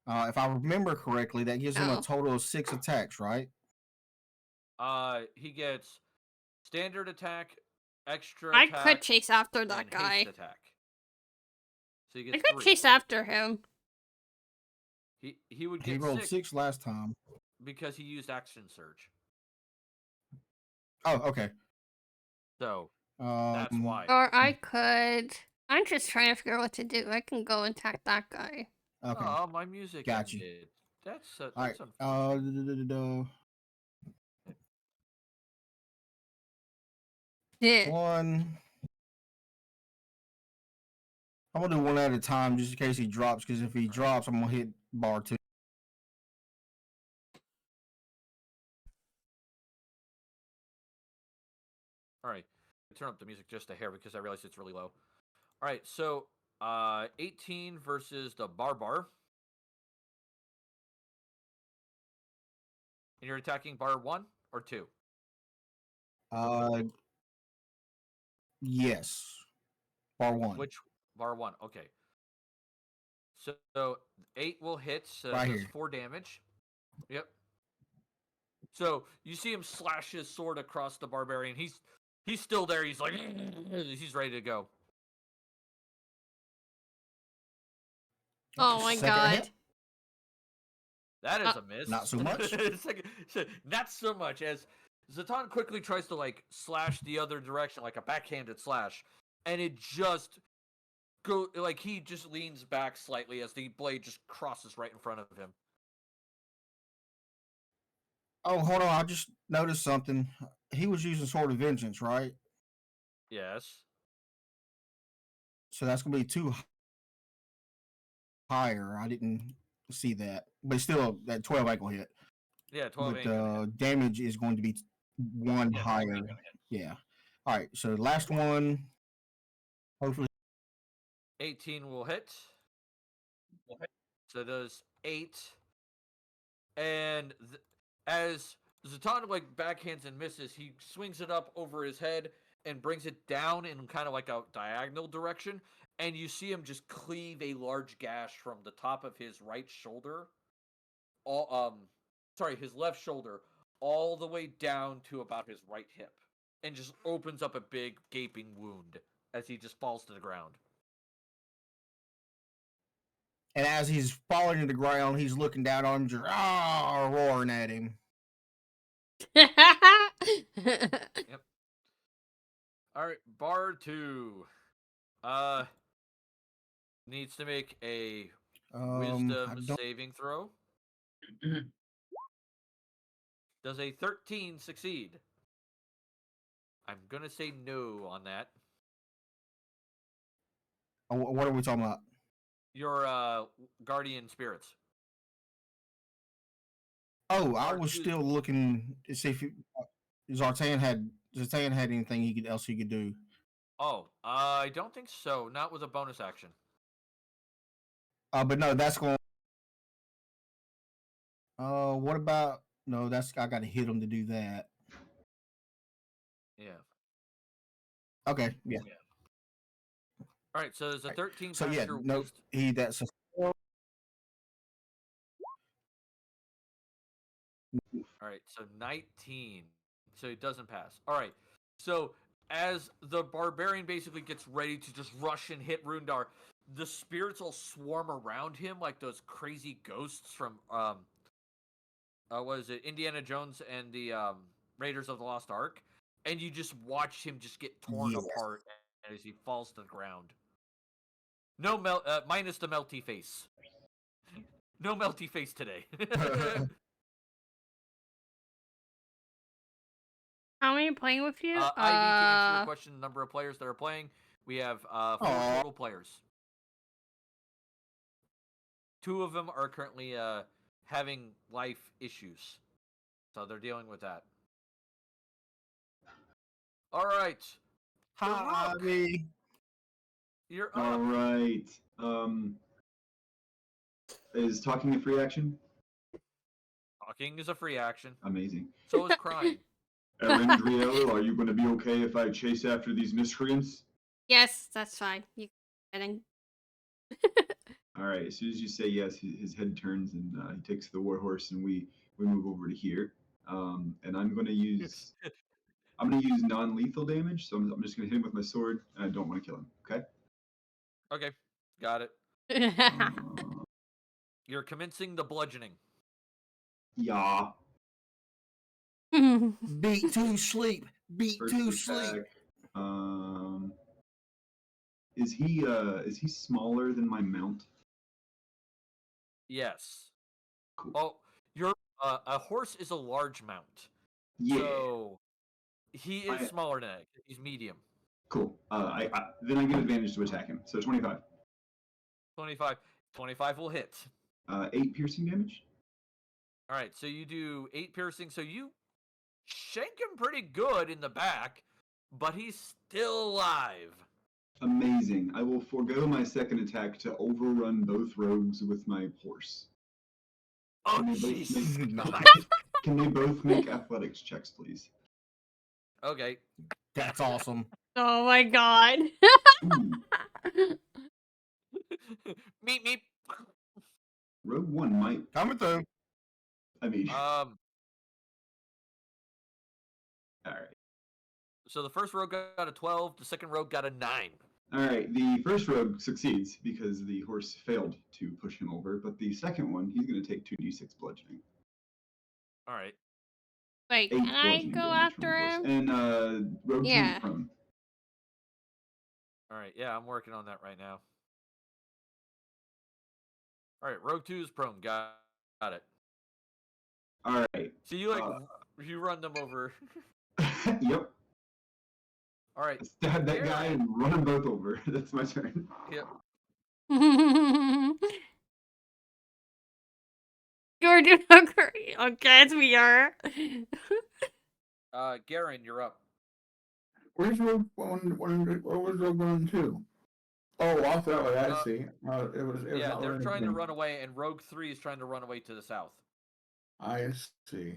If I remember correctly, that gives him Oh. a total of 6 attacks, right? He gets standard attack, extra I attack, could chase after that and guy. haste attack. So he I gets could 3. chase after him. He would He get rolled 6 6 last time. because he used action surge. Oh, okay. So that's why. Or I could. I'm just trying to figure out what to do. I can go and attack that guy. Okay. Oh, my music Got you. ended. That's All right. unfortunate. Yeah. One. I'm gonna do one at a time just in case he drops, because if he drops, I'm gonna hit bar 2. All right, turn up the music just a hair because I realize it's really low. All right, so 18 versus the Barbar. And you're attacking bar 1 or 2? Yes. Bar 1. Which bar 1? Okay. So 8 will hit, so Right that's here. 4 damage. Yep. So you see him slash his sword across the barbarian. He's still there. He's like, he's ready to go. Oh my Second god. hit. That is a miss. Not so much. Not so much, as Zatan quickly tries to slash the other direction, like a backhanded slash, and it just he just leans back slightly as the blade just crosses right in front of him. Oh, hold on. I just noticed something. He was using Sword of Vengeance, right? Yes. So that's gonna be 2 higher. I didn't see that, but still, that 12 ain't gonna hit. Yeah, 12 But ain't gonna hit. damage is going to be 1 higher. Yeah. All right. So last one. Hopefully. 18 will hit. So does 8. And as Zatan backhands and misses, he swings it up over his head and brings it down in kind of like a diagonal direction, and you see him just cleave a large gash from the top of his right shoulder, his left shoulder, all the way down to about his right hip, and just opens up a big gaping wound as he just falls to the ground. And as he's falling to the ground, he's looking down on him, just roaring at him. Yep. All right, bar 2. Needs to make a wisdom saving throw. Does a 13 succeed? I'm gonna say no on that. What are we talking about? Your guardian spirits. Oh, I was still looking to see if Zatan had anything else he could do. Oh, I don't think so. Not with a bonus action. But no, that's going. What about no? That's I got to hit him to do that. Yeah. Okay. Yeah. All right. So there's a 13. So yeah, your no, that's a 4. All right, so 19. So it doesn't pass. All right. So as the barbarian basically gets ready to just rush and hit Rundar, the spirits all swarm around him like those crazy ghosts from what is it, Indiana Jones and the Raiders of the Lost Ark, and you just watch him just get torn Yes. apart as he falls to the ground. No minus the melty face. No melty face today. How many playing with you? Ivy, to answer your question, the number of players that are playing, we have 4 total players. 2 of them are currently having life issues, so they're dealing with that. All right, Hobby. you're up. All right. Is talking a free action? Talking is a free action. Amazing. So is crying. NvrNrml, are you going to be okay if I chase after these miscreants? Yes, that's fine. You kidding? All right. As soon as you say yes, his head turns and he takes the warhorse, and we move over to here. And I'm going to use non-lethal damage, so I'm just going to hit him with my sword, and I don't want to kill him. Okay. Okay, got it. Uh, You're commencing the bludgeoning. yeah. Beat to sleep. Beat First to attack. sleep. Is he smaller than my mount? Yes. Cool. Oh, your a horse is a large mount. Yeah. So he is smaller than that. He's medium. Cool. Then I get advantage to attack him. So 25. 25. 25 will hit. 8 piercing damage. All right, so you do 8 piercing. So you shank him pretty good in the back, but he's still alive. Amazing. I will forego my second attack to overrun both rogues with my horse. Oh, Can they both jeez. Nice. Can they both make athletics checks, please? Okay. That's awesome. Oh my god. Ooh, Meep, meep. Rogue One might. Coming through. I mean, all right. So the first rogue got a 12, the second rogue got a 9. All right. The first rogue succeeds because the horse failed to push him over, but the second one, he's going to take 2d6 bludgeoning. All right. Wait, 8 can I bludgeoning go damage from after the horse. him? And rogue Yeah. prone. All right. Yeah, I'm working on that right now. All right, rogue 2 is prone. Got it. All right. So you you run them over. Yep. All right. Stab that guy and run them both over. That's my turn. Yep. You're doing great. Okay, we are. Garen, you're up. Where's Rogue One? Where was Rogue 1 and 2? Oh, off that way. I see. It was Yeah, not they're running trying to from- run away, and Rogue 3 is trying to run away to the south. I see.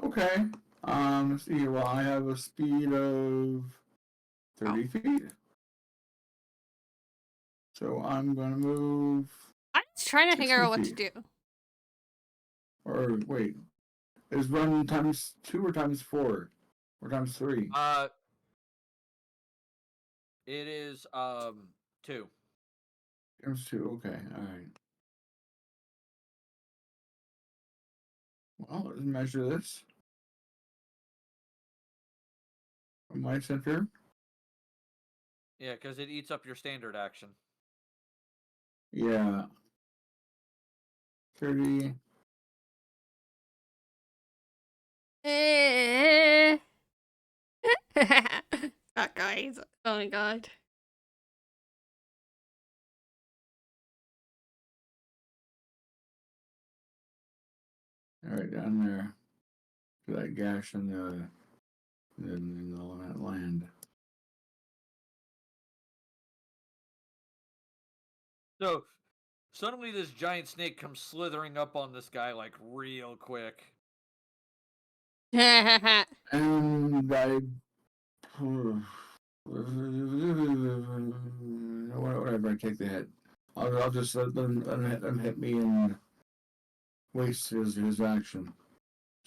Okay. Let's see. Well, I have a speed of 30 feet. So I'm gonna move. I'm just trying to figure out what to 60 do. Or wait, is run times 2 or times 4 or times 3? It is 2. Times 2. Okay. All right. Well, let's measure this. From my center. Yeah, because it eats up your standard action. Yeah. 30. That guy. Oh my god. All right, down there. To that gash in the land. So suddenly this giant snake comes slithering up on this guy like real quick. And I whatever, I take the hit. I'll just let them hit me and waste his action.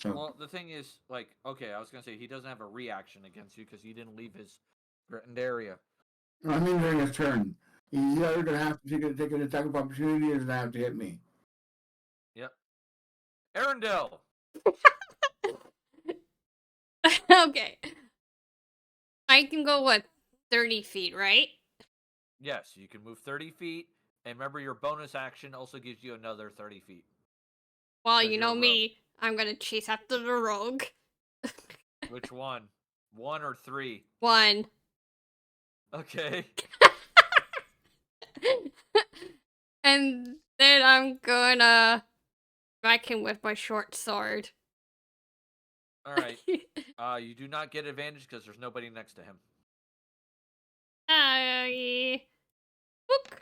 So Well, the thing is, like, okay, I was gonna say he doesn't have a reaction against you because he didn't leave his threatened area. I mean, during his turn, he's either gonna have to take an attack of opportunity, or he's gonna have to hit me. Yep. Arendelle. Okay. I can go, what, 30 feet, right? Yes, you can move 30 feet, and remember your bonus action also gives you another 30 feet. Well, Because you you're a know rogue. me. I'm gonna chase after the rogue. Which one? 1 or 3? 1. Okay. And then I'm gonna whack him with my short sword. All right. You do not get advantage because there's nobody next to him. Book.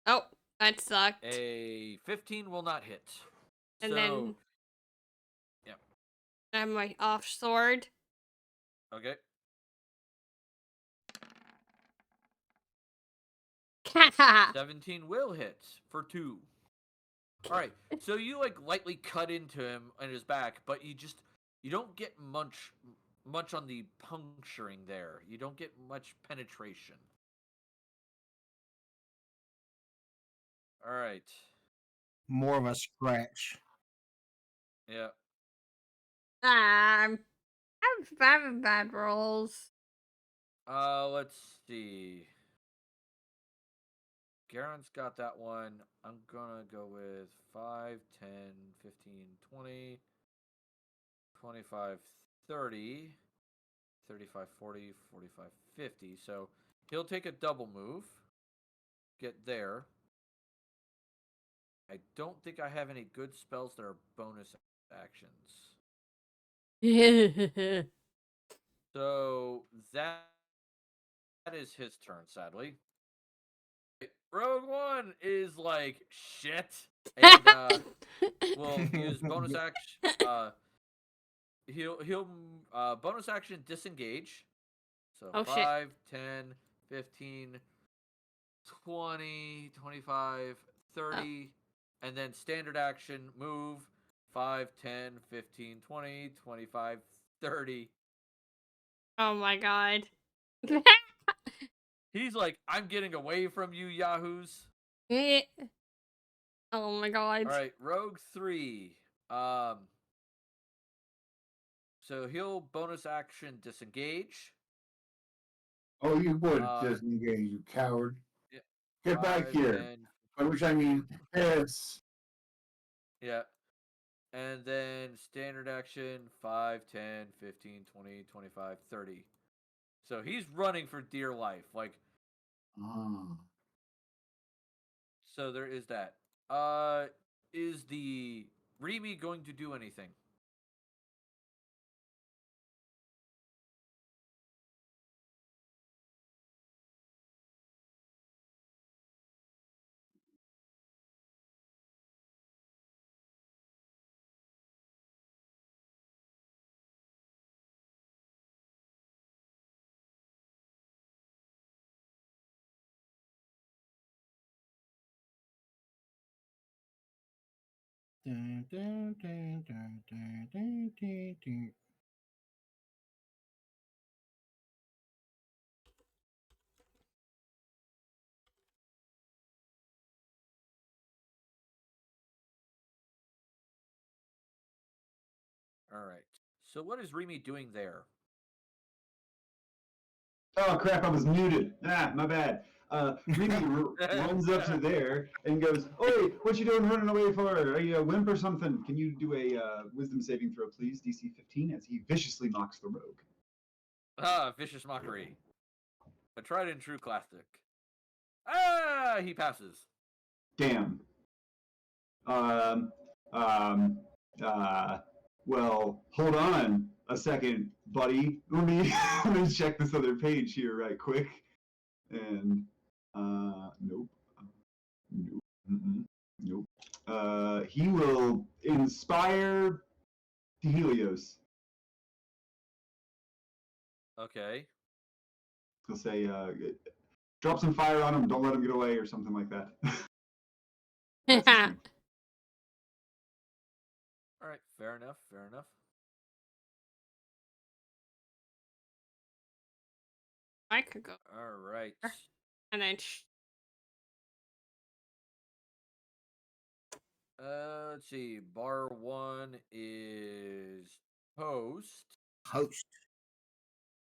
Oh, that sucked. A 15 will not hit. And so, then yeah. I have my off sword. Okay. Haha. 17 will hit for 2. All right. So you like lightly cut into him on his back, but you don't get much on the puncturing there. You don't get much penetration. All right. More of a scratch. Yeah. I'm having bad rolls. Let's see. Garen's got that one. I'm gonna go with 5, 10, 15, 20, 25, 30, 35, 40, 45, 50. So he'll take a double move. Get there. I don't think I have any good spells that are bonus actions. So that is his turn, sadly. Rogue One is like shit, and will use bonus action. He'll bonus action disengage. So Oh, shit. 5, 10, 15, 20, 25, 30, and then standard action move 5, 10, 15, 20, 25, 30. Oh my god. He's like, I'm getting away from you, yahoos. Oh my god. All right, Rogue 3. So he'll bonus action disengage. Oh, you would disengage, you coward! Yeah, Get back 5, here. 10, By which I mean, yes. yeah. And then standard action 5, 10, 15, 20, 25, 30. So he's running for dear life. Like, so there is that. Is the Remy going to do anything? Dun, dun, dun, dun, dun, dun, dun, dun. All right. So what is Remy doing there? Oh crap! I was muted. Ah, my bad. Remy runs up to there and goes, "Oi, what you doing running away for? Are you a wimp or something? Can you do a wisdom saving throw, please? DC 15." As he viciously mocks the rogue. Vicious mockery. A tried and true classic. Ah, he passes. Damn. Um. Um. Well, hold on a second, buddy. Let me let me check this other page here right quick. And nope, nope, nope. He will inspire Helios. Okay. He'll say, "Drop some fire on him. Don't let him get away," or something like that. That's his strength. All right, fair enough. Fair enough. I could go. All right. And then Let's see. Bar 1 is host. Host.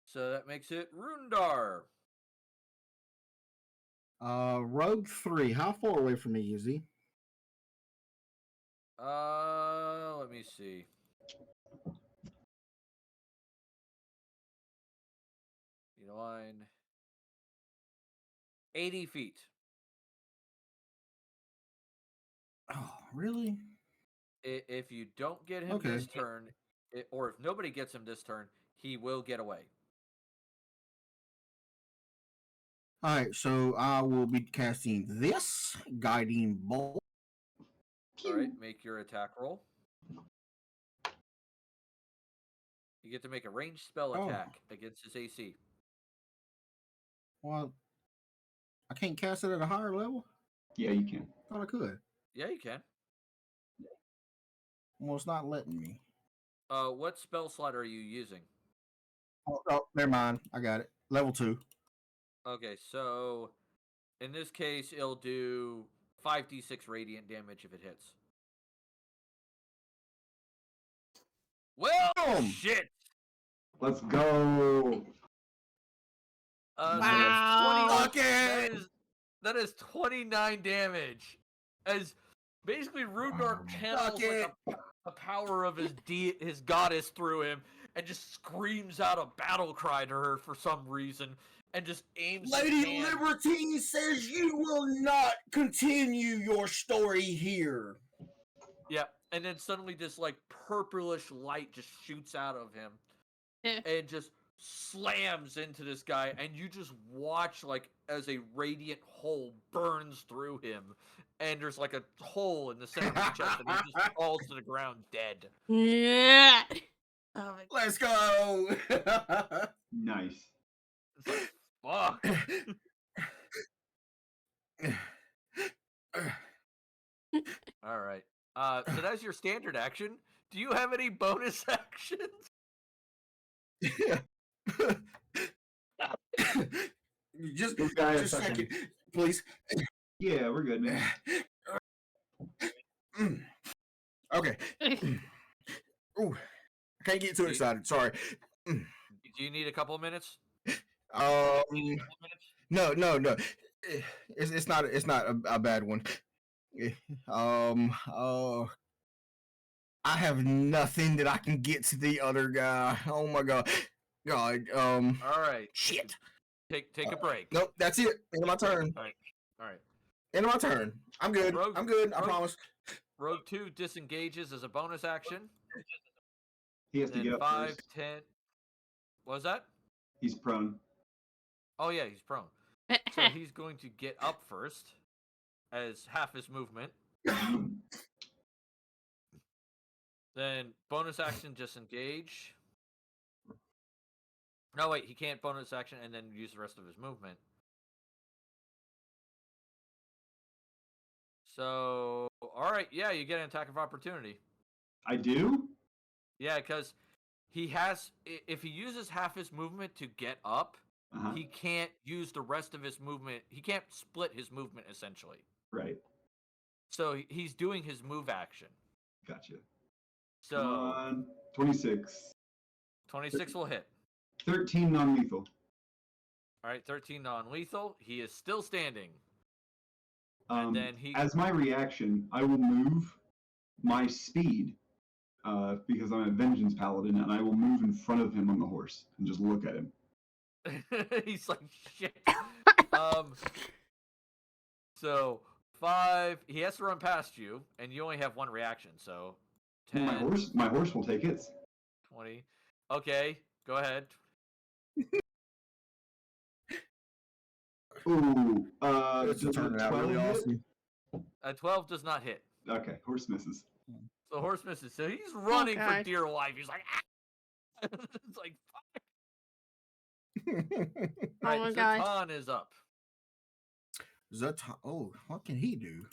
So that makes it Rundar. Rogue 3. How far away from me is he? Let me see. Line 80 feet. Oh, really? If you don't get him this turn, or if nobody gets him this turn, he will get away. All right, so I will be casting this guiding bolt. All right, make your attack roll. You get to make a ranged spell attack against his AC. Well, I can't cast it at a higher level? Yeah, you can. Thought I could. Yeah, you can. Well, it's not letting me. What spell slot are you using? Oh, never mind. I got it. Level 2. Okay, so in this case, it'll do 5d6 radiant damage if it hits. Well, shit! Let's go. Wow. That is 29 damage. As basically Rudar channels like the power of his goddess through him and just screams out a battle cry to her for some reason and just aims. Lady Libertine says you will not continue your story here. Yeah, and then suddenly this like purplish light just shoots out of him Yeah. and just slams into this guy, and you just watch like as a radiant hole burns through him, and there's like a hole in the center of his chest, and he just falls to the ground dead. Yeah. Oh my Let's go. Nice. It's like, fuck. All right. So that's your standard action. Do you have any bonus actions? just This guy just a second, please. Yeah, we're good, man. Okay. Ooh, I can't get too excited. Sorry. Do you need a couple of minutes? No. It's not a bad one. I have nothing that I can get to the other guy. Oh my god. All right. Shit. Take a break. Nope, that's it. End of my turn. All right. End of my turn. I'm good. I'm good. I Rogue- promise. Rogue 2 disengages as a bonus action. He has to Then get up 5, first. 10. What was that? He's prone. Oh yeah, he's prone. So he's going to get up first as half his movement. Then bonus action disengage. No, wait, he can't bonus action and then use the rest of his movement. So, alright, yeah, you get an attack of opportunity. I do? Yeah, because he has, if he uses half his movement to get up, he can't use the rest of his movement. He can't split his movement, essentially. Right. So he's doing his move action. Gotcha. So, Come on. 26. 26 will hit. 13 non-lethal. Alright, 13 non-lethal. He is still standing. And then he... As my reaction, I will move my speed, because I'm a Vengeance Paladin, and I will move in front of him on the horse and just look at him. He's like, shit. So 5, he has to run past you, and you only have one reaction, so 10. My horse will take it. 20. Okay, go ahead. Ooh, It's does turning a out 12 really hit? awesome. A 12 does not hit. Okay, horse misses. So horse misses. So he's running for God. dear life. He's like, ah! It's like, fuck. Oh All my right, god. Zatan is up. Oh, what can he do?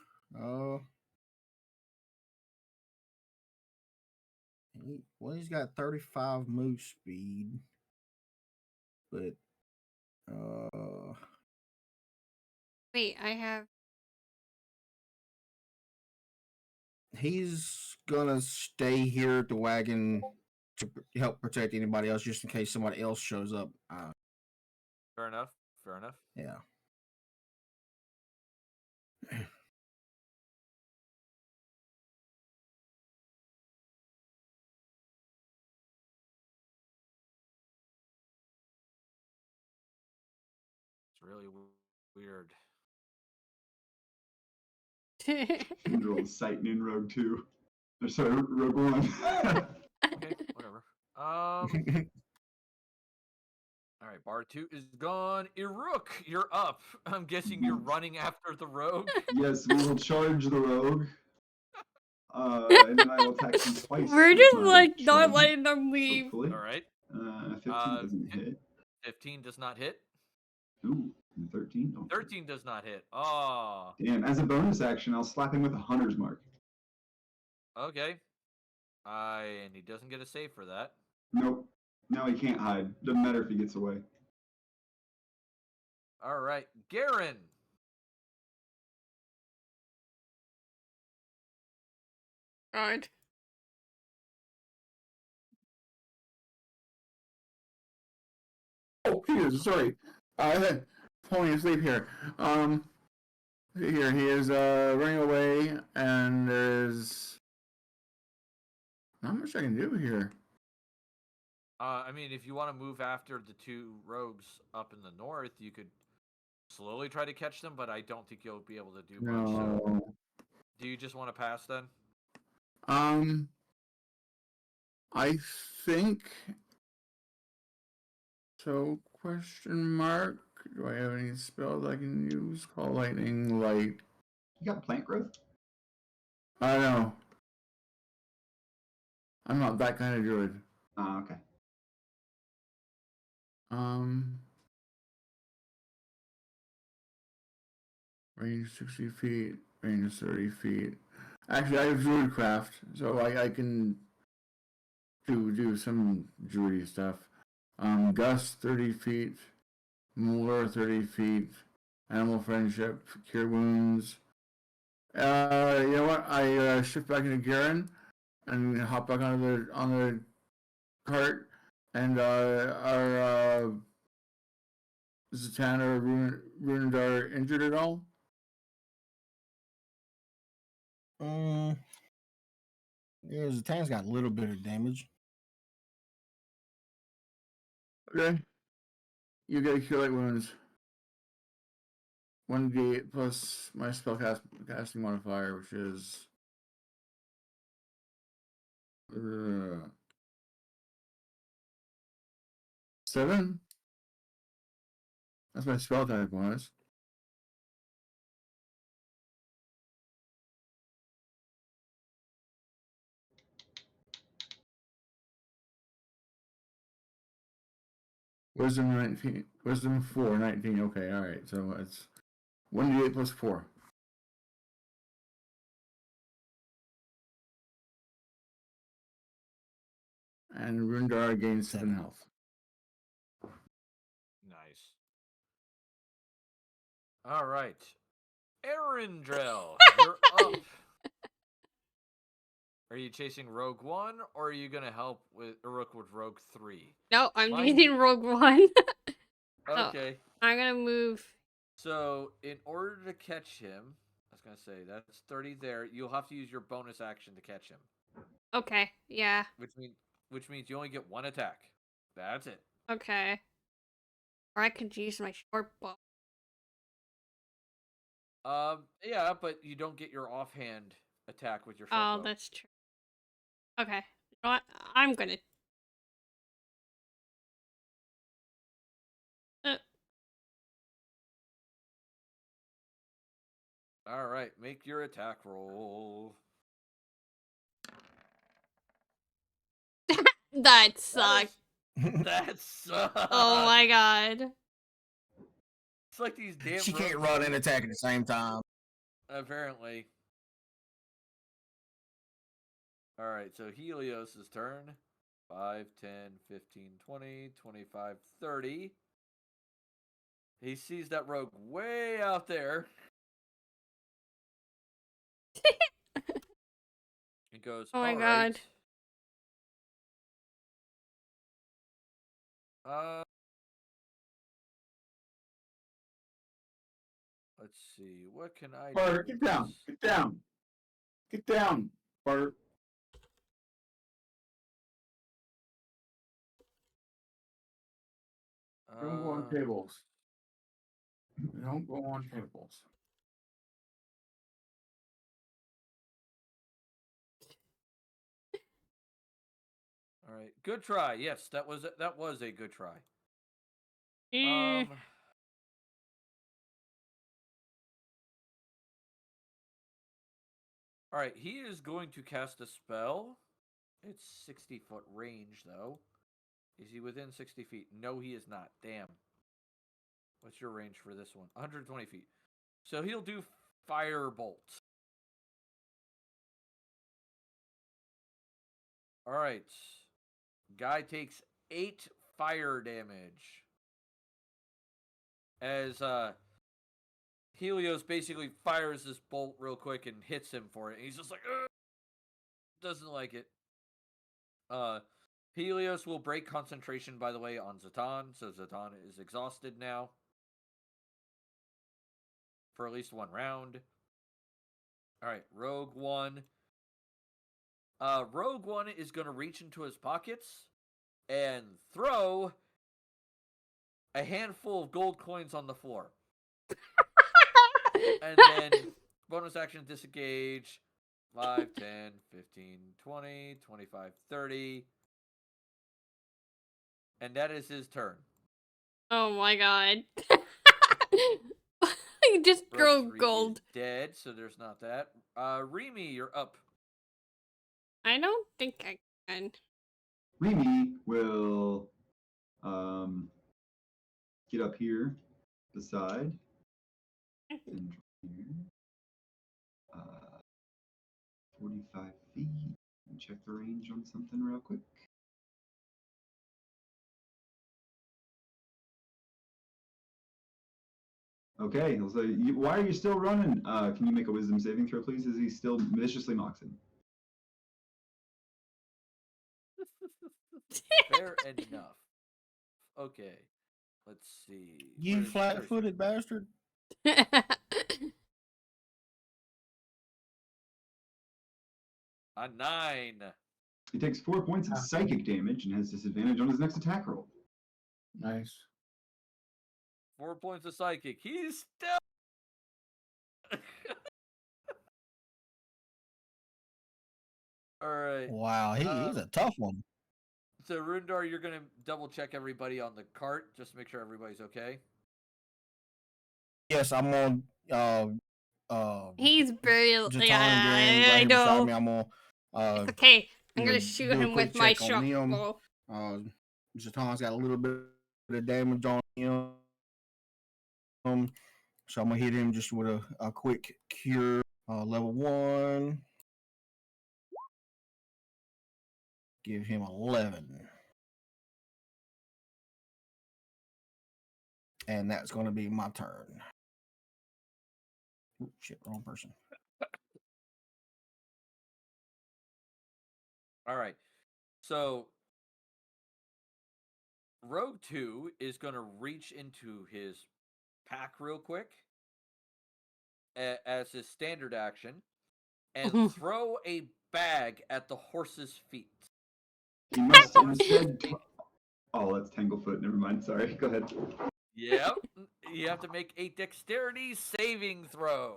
Well, he's got 35 move speed, but Wait, I have. he's gonna stay here at the wagon to help protect anybody else, just in case somebody else shows up. Fair enough. Fair enough. Yeah. It's really weird. Roll sight in Rogue 2. Or sorry, Rogue 1. Okay, whatever. All right, bar 2 is gone. Iruk, you're up. I'm guessing you're running after the rogue. Yes, we will charge the rogue. And then I will attack him twice. We're with just my like not trident, letting them leave. hopefully. All right. 15 doesn't hit. 15 does not hit. Ooh, and 13. Oh, 13 does not hit. Oh, damn. As a bonus action, I'll slap him with a hunter's mark. okay. And he doesn't get a save for that. Nope. No, he can't hide. Doesn't matter if he gets away. All right, Garen. God. Oh, he is. Sorry. I had falling asleep here. Here he is running away, and there's not much I can do here. I mean, if you want to move after the 2 rogues up in the north, you could slowly try to catch them, but I don't think you'll be able to do much. So, No. do you just want to pass then? I think so. Question mark. Do I have any spells I can use? Call lightning, light. You got plant growth? I don't know. I'm not that kind of druid. Ah, okay. Range 60 feet, range 30 feet. Actually, I have druidcraft, so I can do some druidy stuff. Gust 30 feet, Molar 30 feet, Animal Friendship, Cure Wounds. You know what? I shift back into Garen and hop back on the cart, and our Zatanna or Runadar injured at all? Yeah, Zatan's got a little bit of damage. Okay. You get a cure light wounds. 1d8 plus my casting modifier, which is 7. That's my spell type bonus. Wisdom 19. Wisdom 4, 19. Okay, alright. So it's 1d8 plus 4. And Rundar gains 7 health. Nice. All right. Erindrel, you're up. Are you chasing Rogue 1, or are you going to help with Uruk with Rogue 3? No, I'm Mine- using Rogue One. Okay. I'm gonna move. So, in order to catch him, I was going to say, that's 30 there. You'll have to use your bonus action to catch him. Okay, yeah. Which means you only get 1 attack. That's it. Okay. Or I could use my short bow. Yeah, but you don't get your offhand attack with your short Oh, bow. that's true. Okay. You know what? I'm gonna. All right, make your attack roll. That sucked. That sucks. Oh my god. It's like these damn. She can't rogues- run and attack at the same time. Apparently. All right, so Helios's turn. 5, 10, 15, 20, 25, 30. He sees that rogue way out there. He goes, Oh my all right. god. Let's see. What can I Bart, do get with down. this? Get down. Get down, Bart. Don't go on tables. Don't go on tables. All right. Good try. Yes, that was a good try. Eh. All right, he is going to cast a spell. It's 60-foot range, though. Is he within 60 feet? No, he is not. Damn. What's your range for this one? 120 feet. So he'll do Firebolt. All right. Guy takes 8 fire damage. As Helios basically fires this bolt real quick and hits him for it. And he's just like, ugh! Doesn't like it. Helios will break concentration, by the way, on Zatan. So Zatan is exhausted now. For at least one round. Alright, Rogue One. Rogue One is going to reach into his pockets and throw a handful of gold coins on the floor. And then bonus action disengage. 5, 10, 15, 20, 25, 30. And that is his turn. Oh my god. You just Rogue throw 3 gold. is dead, so there's not that. Remy, you're up. I don't think I can. Remy will get up here beside and here. 45 feet. Check the range on something real quick. Okay, so why are you still running? Can you make a wisdom saving throw, please? As he still viciously mocks him. Fair enough. Okay. Let's see. You Where's flat-footed your- bastard. A 9. He takes 4 points of psychic damage and has disadvantage on his next attack roll. Nice. 4 points of psychic. He's still. All right. Wow, he's a tough one. So Rundar, you're gonna double check everybody on the cart, just to make sure everybody's okay. Yes, I'm on. He's very. Jatan Yeah, and Glenn I right here beside know. me. I'm on. It's okay. I'm you know, gonna shoot do a him quick with my check on them. shotbow. Jatan's got a little bit of damage on him. So I'm gonna hit him just with a quick cure. Level 1. Give him 11. And that's going to be my turn. Ooh, shit, wrong person. All right. So Rogue 2 is gonna reach into his pack real quick as his standard action and throw a bag at the horse's feet. He must instead. Oh, that's Tanglefoot. Never mind. Sorry. Go ahead. Yep. You have to make a dexterity saving throw.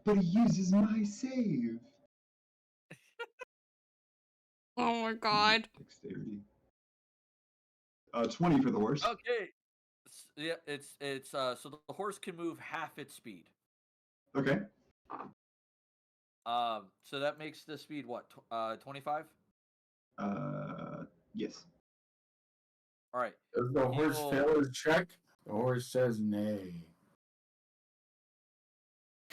But he uses my save. Oh my god. Dexterity. 20 for the horse. Okay. Yeah, it's so the horse can move half its speed. Okay. So that makes the speed what? 25? Yes. All right. Does the horse will- fail his check? The horse says nay.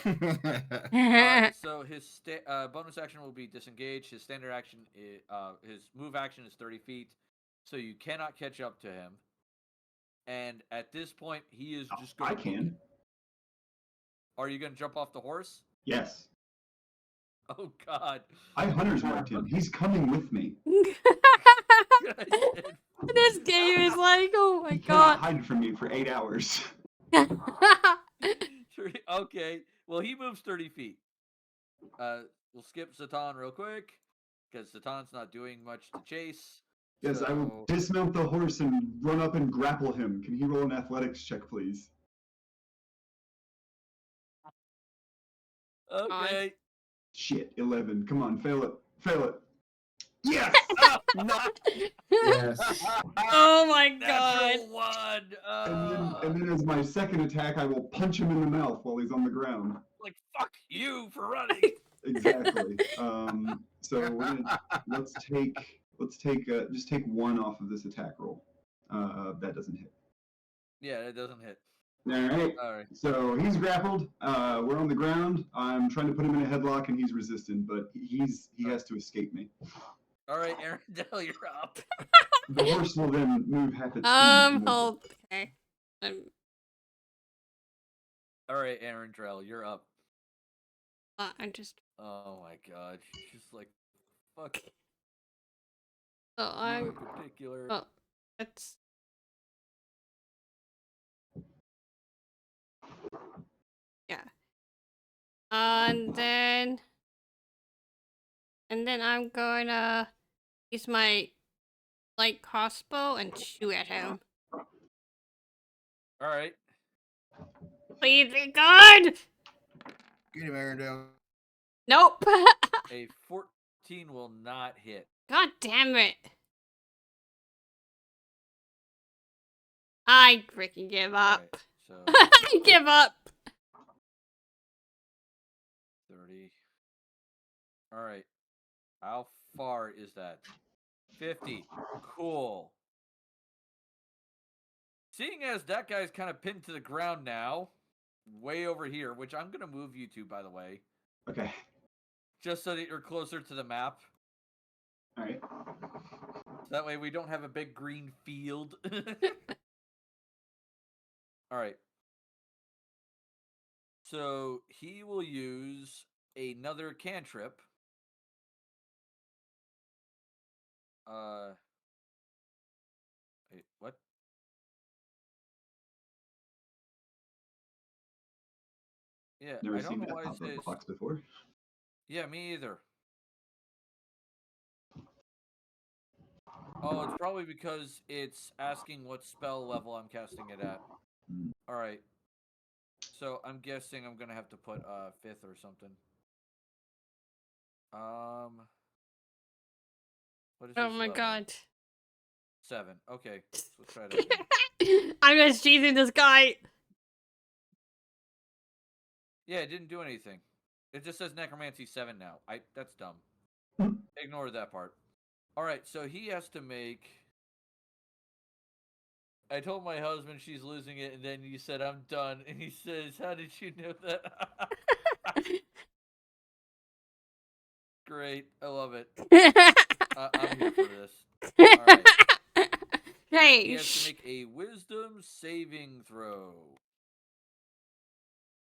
So his bonus action will be disengage. His standard action, his move action is 30 feet, so you cannot catch up to him. And at this point, he is just going. I can. Are you going to jump off the horse? Yes. Oh God! I hunter's marked him. He's coming with me. This game is like, oh my He cannot god. hide from me for 8 hours. Okay. Well, he moves 30 feet. We'll skip Zatan real quick because Zatan's not doing much to chase. Yes, I will dismount the horse and run up and grapple him. Can he roll an athletics check, please? Okay. Shit, 11. Come on, fail it. Fail it. Yes! Yes. Oh my god. Natural one. And then as my second attack, I will punch him in the mouth while he's on the ground. Like fuck you for running. Exactly. So we're gonna, let's take just take 1 off of this attack roll. That doesn't hit. Yeah, it doesn't hit. All right. So he's grappled. We're on the ground. I'm trying to put him in a headlock, and he's resistant, but he has to escape me. All right, Arendelle, you're up. The horse will then move half its speed. Hold. Okay. All right, Arendelle, you're up. I'm just. Oh my God, she's just like, fuck. So I'm. In particular. Oh, that's. Yeah. And then I'm gonna use my light crossbow and shoot at him. All right. Please be good. Get him, Arendelle. Nope. A 14 will not hit. God damn it. I freaking give up. Right, so I give up. 30. All right. How far is that? 50. Cool. Seeing as that guy's kind of pinned to the ground now, way over here, which I'm going to move you to, by the way. Okay. Just so that you're closer to the map. All right. That way we don't have a big green field. All right. So he will use another cantrip. Wait, what? Yeah, Never I don't seen know that why it pop says. up box before. Yeah, me either. Oh, it's probably because it's asking what spell level I'm casting it at. All right. So I'm guessing I'm gonna have to put 5th or something. What is Oh this my level? god. 7. Okay, let's try that again. I'm just cheesing this guy. Yeah, it didn't do anything. It just says Necromancy 7 now. That's dumb. Ignore that part. All right, so he has to make. I told my husband she's losing it, and then you said I'm done, and he says, "How did you know that?" Great, I love it. I'm here for this. All right. Hey. He has to make a Wisdom saving throw.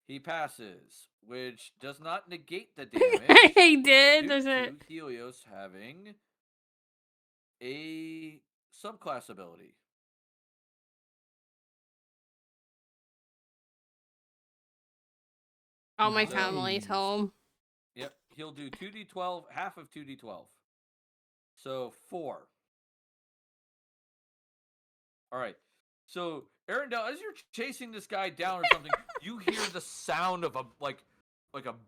He passes, which does not negate the damage. He did, due does to it? Helios having a subclass ability. All my family's home. Yep, he'll do 2d12, half of 2d12. So 4. All right. So Arendelle, as you're chasing this guy down or something, you hear the sound of a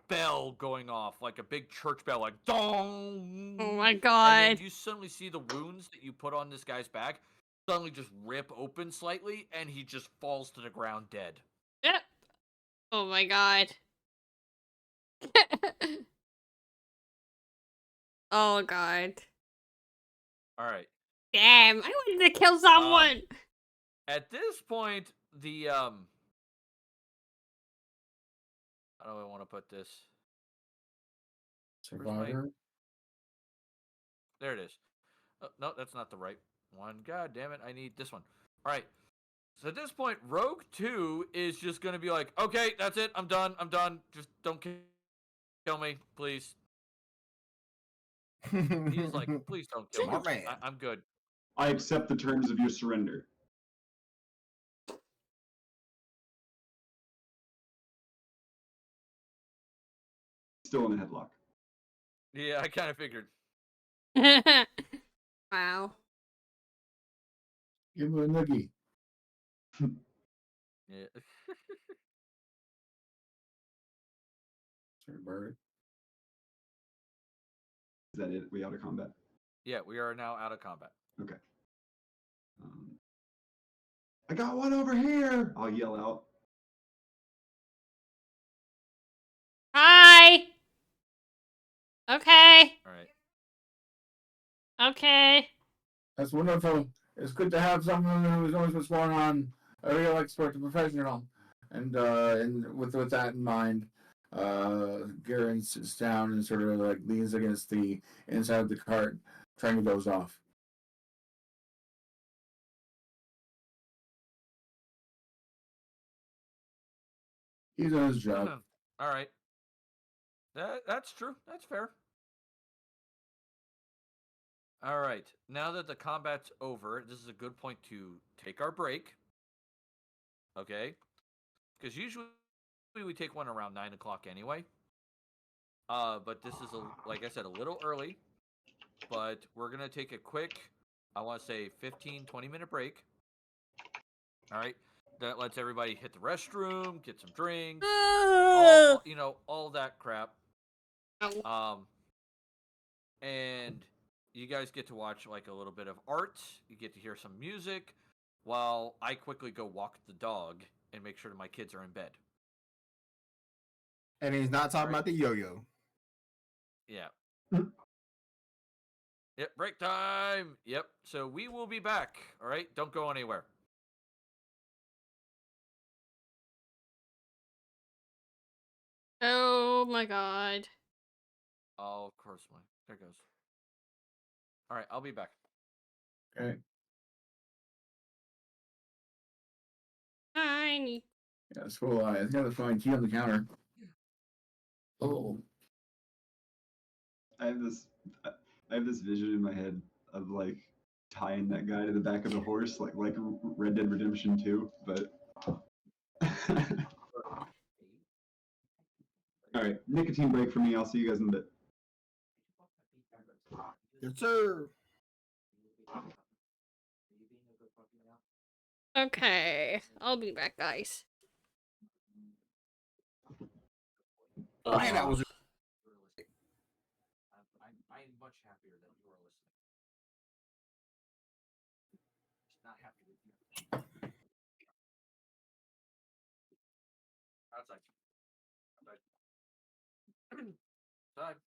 bell going off, like a big church bell, like dong. Oh my And god. then you suddenly see the wounds that you put on this guy's back suddenly just rip open slightly, and he just falls to the ground dead. Yep. Oh my god. Oh god. All right. Damn, I wanted to kill someone. At this point, the How do I want to put this? Survivor. There it is. Oh, no, that's not the right one. God damn it. I need this one. All right. So at this point, Rogue 2 is just going to be like, okay, that's it. I'm done. I'm done. Just don't kill me, please. He's like, please don't kill me. My man. I'm good. I accept the terms of your surrender. Still in a headlock. Yeah, I kind of figured. Wow. Give him a noogie. Yeah. Sorry, bird. Is that it? We out of combat? Yeah, we are now out of combat. Okay. I got one over here! I'll yell out. Hi. Okay. All right. Okay. That's wonderful. It's good to have someone who knows what's going on, a real expert, a professional. And with that in mind, Garen sits down and sort of like leans against the inside of the cart, trying to doze off. He's on his job. All right. That's true. That's fair. All right. Now that the combat's over, this is a good point to take our break. Okay? Because usually we take one around 9 o'clock anyway. But this is, like I said, a little early. But we're going to take a quick, I want to say 15, 20-minute break. All right? That lets everybody hit the restroom, get some drinks, all that crap. And you guys get to watch like a little bit of art. You get to hear some music while I quickly go walk the dog and make sure that my kids are in bed. And he's not talking Right. about the yo-yo. Yeah. Yep, break time. Yep. So we will be back. All right. Don't go anywhere. Oh my god. Oh, of course. There it goes. All right. I'll be back. Okay. Tiny. Yeah, it's full. I think I find key on the counter. Oh. I have this vision in my head of like tying that guy to the back of the horse, like Red Dead Redemption 2, but. All right, nicotine break for me. I'll see you guys in a bit. Yes, sir. Okay. I'll be back, guys. Man, that was I'm much happier that you are listening. Just not happy with you. Outside. Outside. Outside.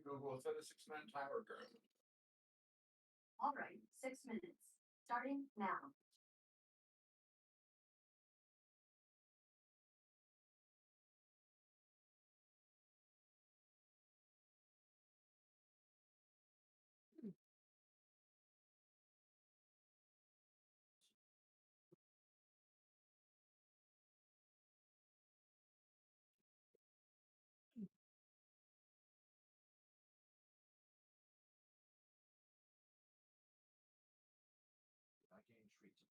Google, set a 6-minute timer, girl. All right, 6 minutes. Starting now. I gain treats.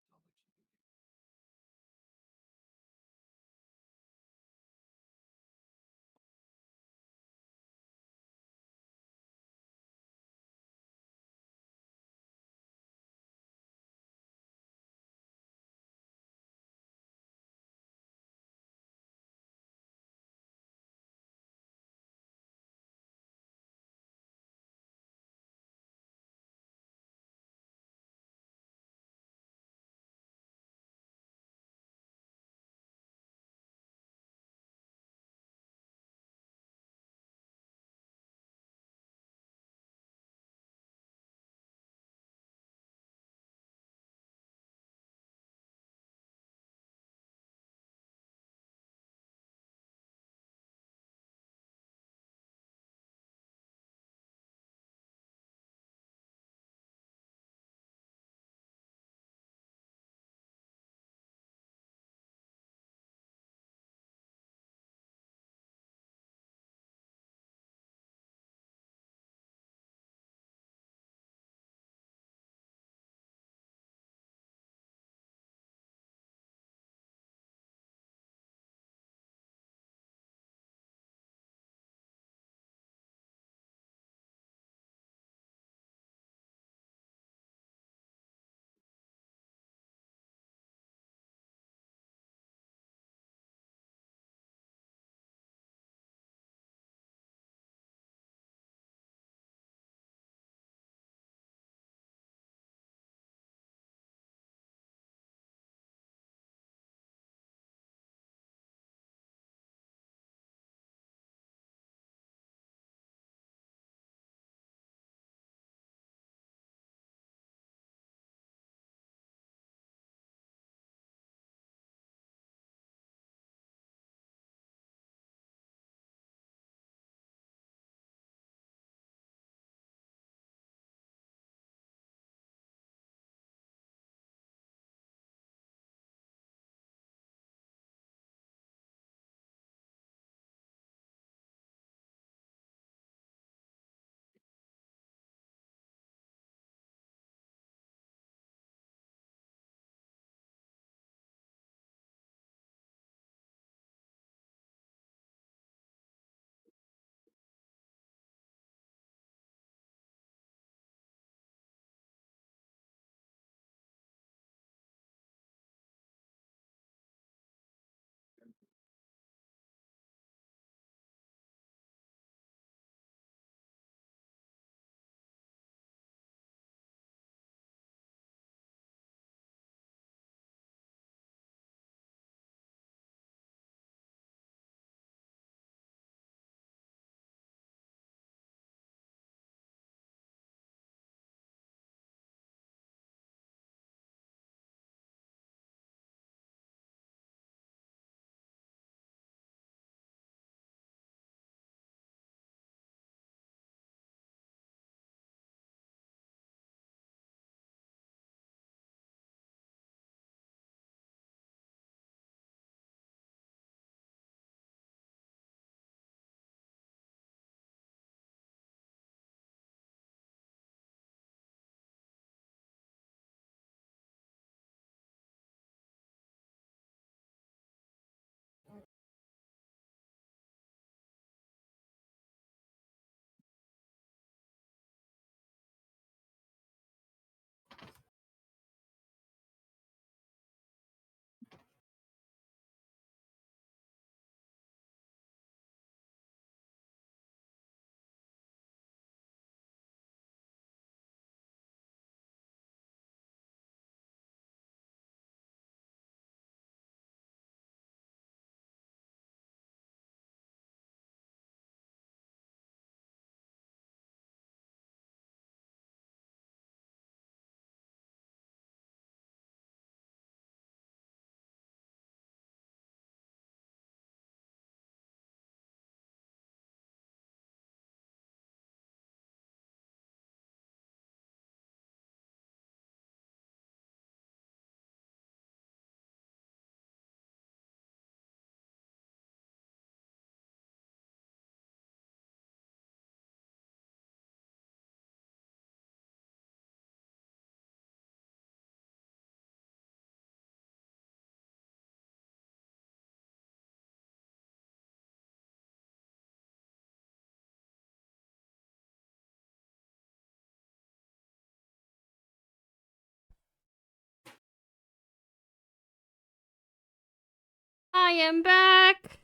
I am back.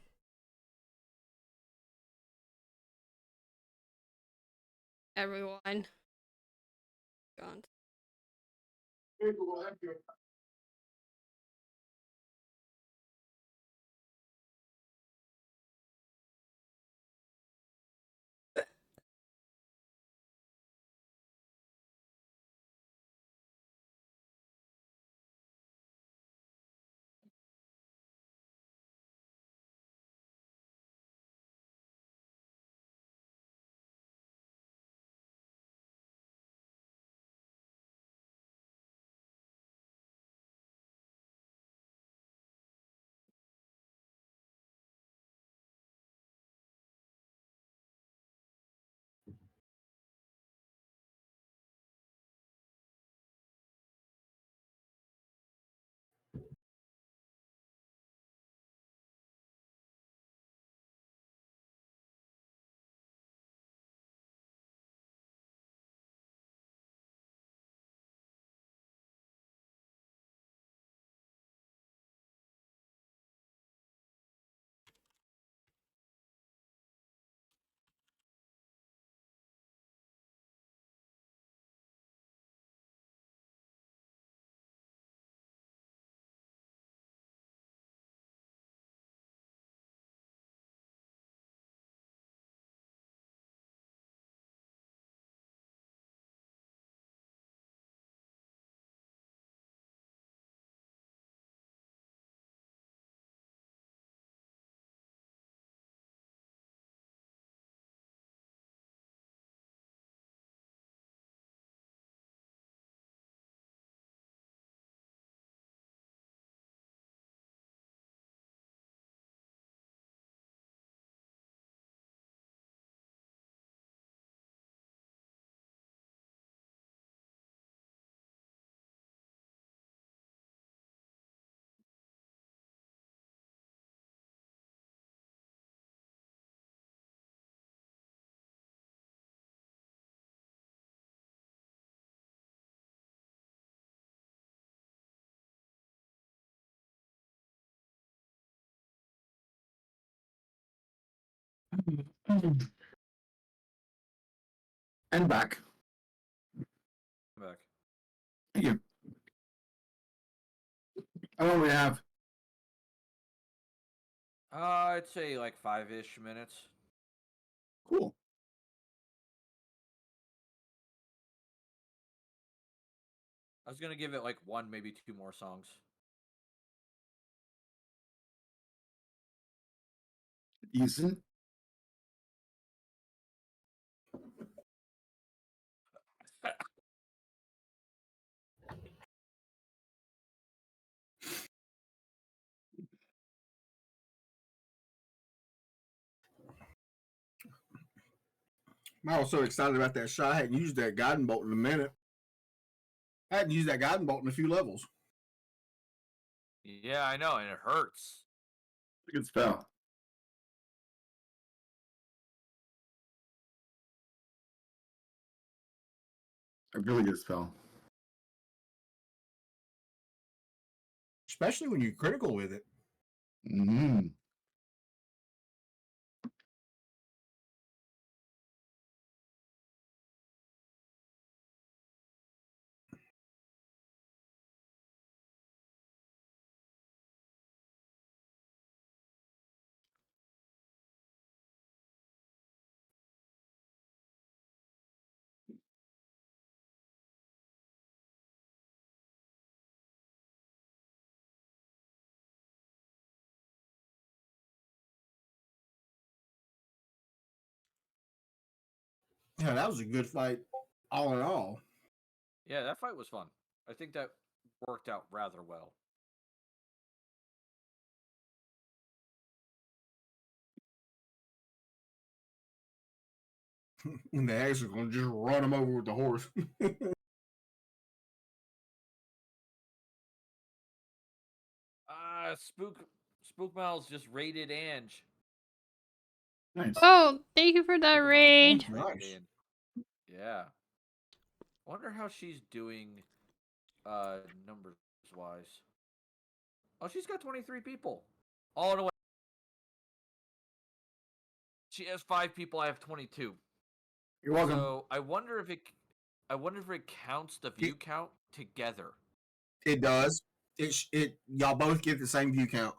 Everyone. Gone. And back. I'm back. Thank you. How long do we have? I'd say like 5-ish minutes. Cool. I was gonna give it like 1, maybe 2 more songs. Ethan? I was so excited about that shot. I hadn't used that guiding bolt in a minute. I hadn't used that guiding bolt in a few levels. Yeah, I know, and it hurts. It's a good spell. A really good spell. Especially when you're critical with it. Mm-hmm. Yeah, that was a good fight, all in all. Yeah, that fight was fun. I think that worked out rather well. And the Axe are going to just run him over with the horse. Spookmal's just raided Ange. Nice. Oh, thank you for that Spookmal's raid. just raided Nice. Ange. Yeah. Wonder how she's doing numbers wise. Oh, she's got 23 people. All the way. She has 5 people. I have 22. You're welcome. So I wonder if it counts the view count together. It does. Y'all both get the same view count.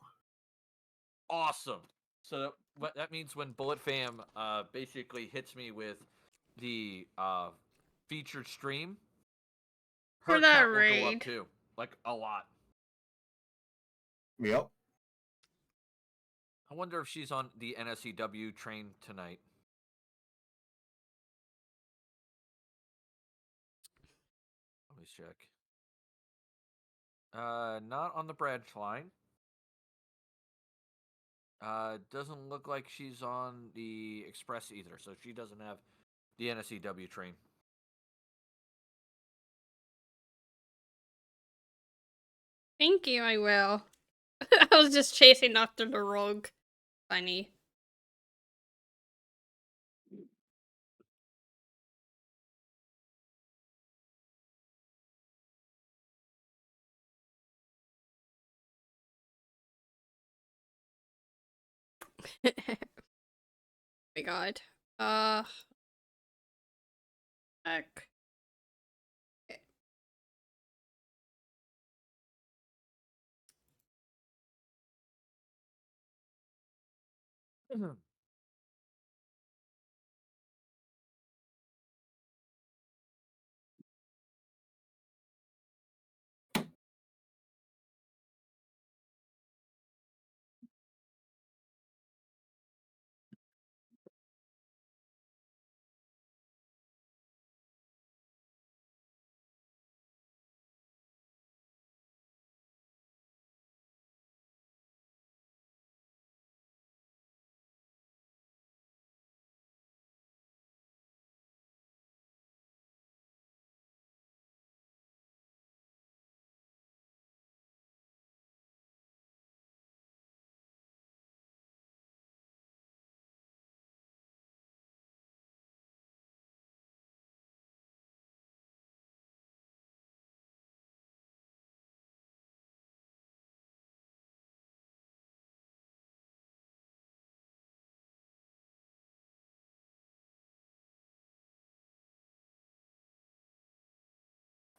Awesome. So that means when Bullet Fam basically hits me with the featured stream, For her that count will go up raid. too, like a lot. Yep. I wonder if she's on the NSCW train tonight. Let me check. Not on the branch line. Doesn't look like she's on the express either, so she doesn't have the NSCW train. Thank you, I will. I was just chasing after the rogue. Funny. My god. Heck.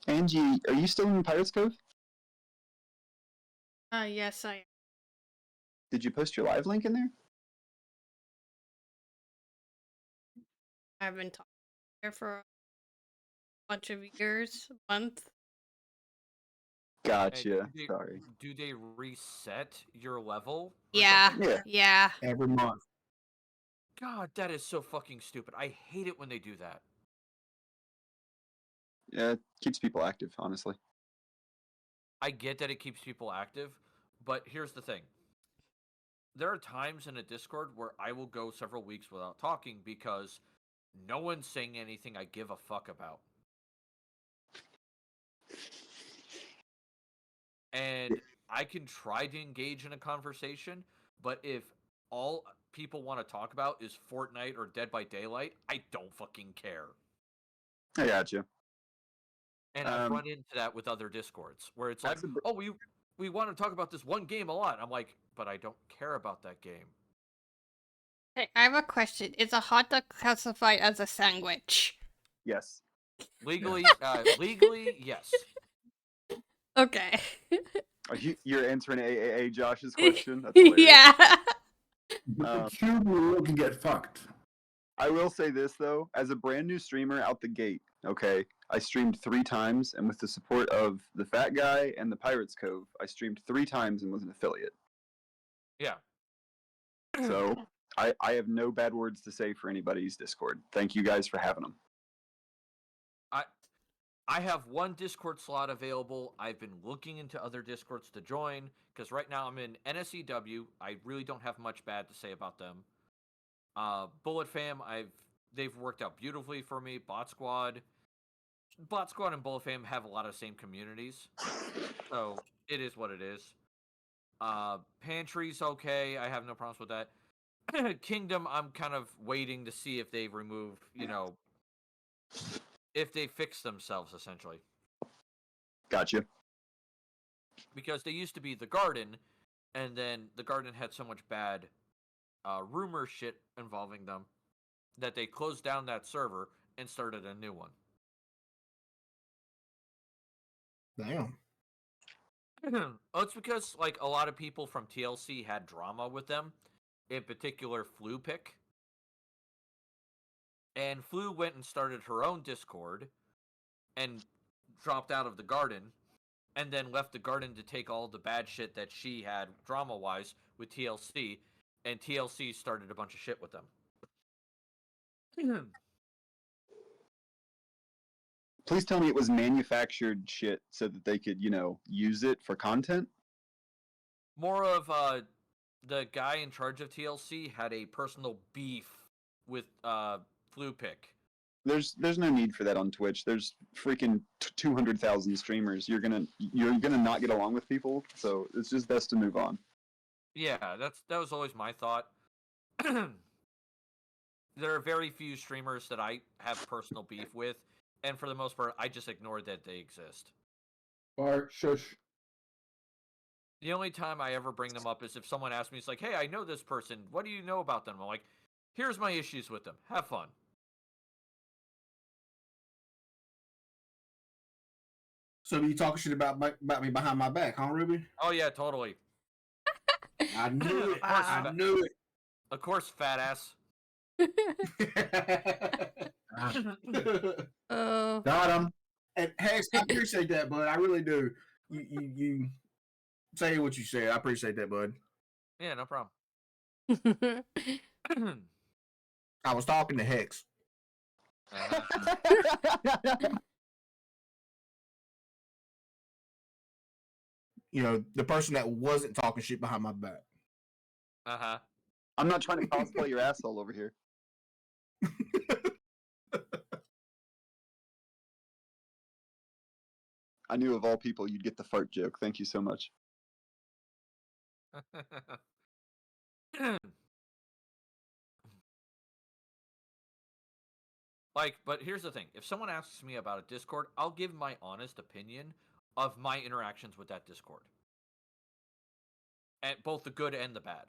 Angie, are you still in Pirates Cove? Yes, I Did you post your live link in there? have been talking here for a bunch of years, a month. Hey, Gotcha. Sorry. do they reset your level? Or Yeah, something? Yeah. yeah. Every month. God, that is so fucking stupid. I hate it when they do that. Yeah, it keeps people active, honestly. I get that it keeps people active, but here's the thing. There are times in a Discord where I will go several weeks without talking because no one's saying anything I give a fuck about. And I can try to engage in a conversation, but if all people want to talk about is Fortnite or Dead by Daylight, I don't fucking care. I gotcha. And I've run into that with other Discords where it's like, As a oh, we want to talk about this one game a lot. I'm like, but I don't care about that game. Hey, I have a question. Is a hot dog classified as a sandwich? yes. Legally, yes. Okay. You're answering AAA Josh's question. That's hilarious. Yeah. The cube will can get fucked. I will say this though, as a brand new streamer out the gate, okay, I streamed 3 times, and with the support of the Fat Guy and the Pirates Cove, I streamed 3 times and was an affiliate. Yeah. So I have no bad words to say for anybody's Discord. Thank you guys for having them. I have one Discord slot available. I've been looking into other Discords to join because right now I'm in NSCW. I really don't have much bad to say about them. Bullet Fam, they've worked out beautifully for me. Bot Squad and Bullet Fam have a lot of same communities, so it is what it is. Pantry's okay. I have no problems with that. Kingdom, I'm kind of waiting to see if they remove, if they fix themselves essentially. Gotcha. Because they used to be the Garden, and then the garden had so much bad rumor shit involving them that they closed down that server and started a new one. Damn. Oh, it's because like a lot of people from TLC had drama with them, in particular Flu Pick. And Flu went and started her own Discord and dropped out of the garden and then left the garden to take all the bad shit that she had drama wise with TLC, and TLC started a bunch of shit with them. Please tell me it was manufactured shit so that they could, use it for content. More of the guy in charge of TLC had a personal beef with Flu Pick. There's no need for that on Twitch. There's freaking 200,000 streamers. You're gonna not get along with people, so it's just best to move on. Yeah, that was always my thought. There are very few streamers that I have personal beef with, and for the most part, I just ignore that they exist. Bart, shush. The only time I ever bring them up is if someone asks me, it's like, hey, I know this person. What do you know about them? I'm like, here's my issues with them. Have fun. So you talking shit about me behind my back, huh, Ruby? Oh, yeah, totally. I knew it. Wow. I knew Of course, fat ass. it. Oh. Got him. And Hex, I appreciate that, bud. I really do. You say what you said. I appreciate that, bud. Yeah, no problem. I was talking to Hex. You know, the person that wasn't talking shit behind my back. Uh-huh. I'm not trying to cosplay your asshole over here. I knew of all people you'd get the fart joke. Thank you so much. But here's the thing. If someone asks me about a Discord, I'll give my honest opinion of my interactions with that Discord. And both the good and the bad.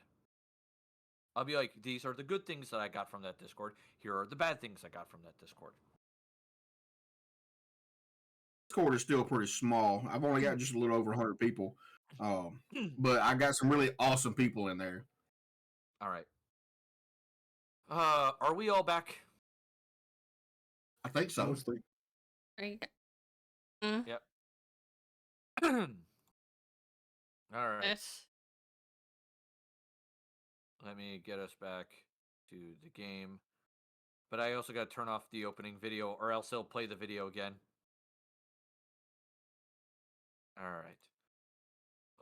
I'll be like, these are the good things that I got from that Discord. Here are the bad things I got from that Discord. Discord is still pretty small. I've only got just a little over 100 people. But I got some really awesome people in there. All right. Are we all back? I think so. Mostly. Yep. All right. Yes. Let me get us back to the game. But I also got to turn off the opening video, or else it'll play the video again. All right.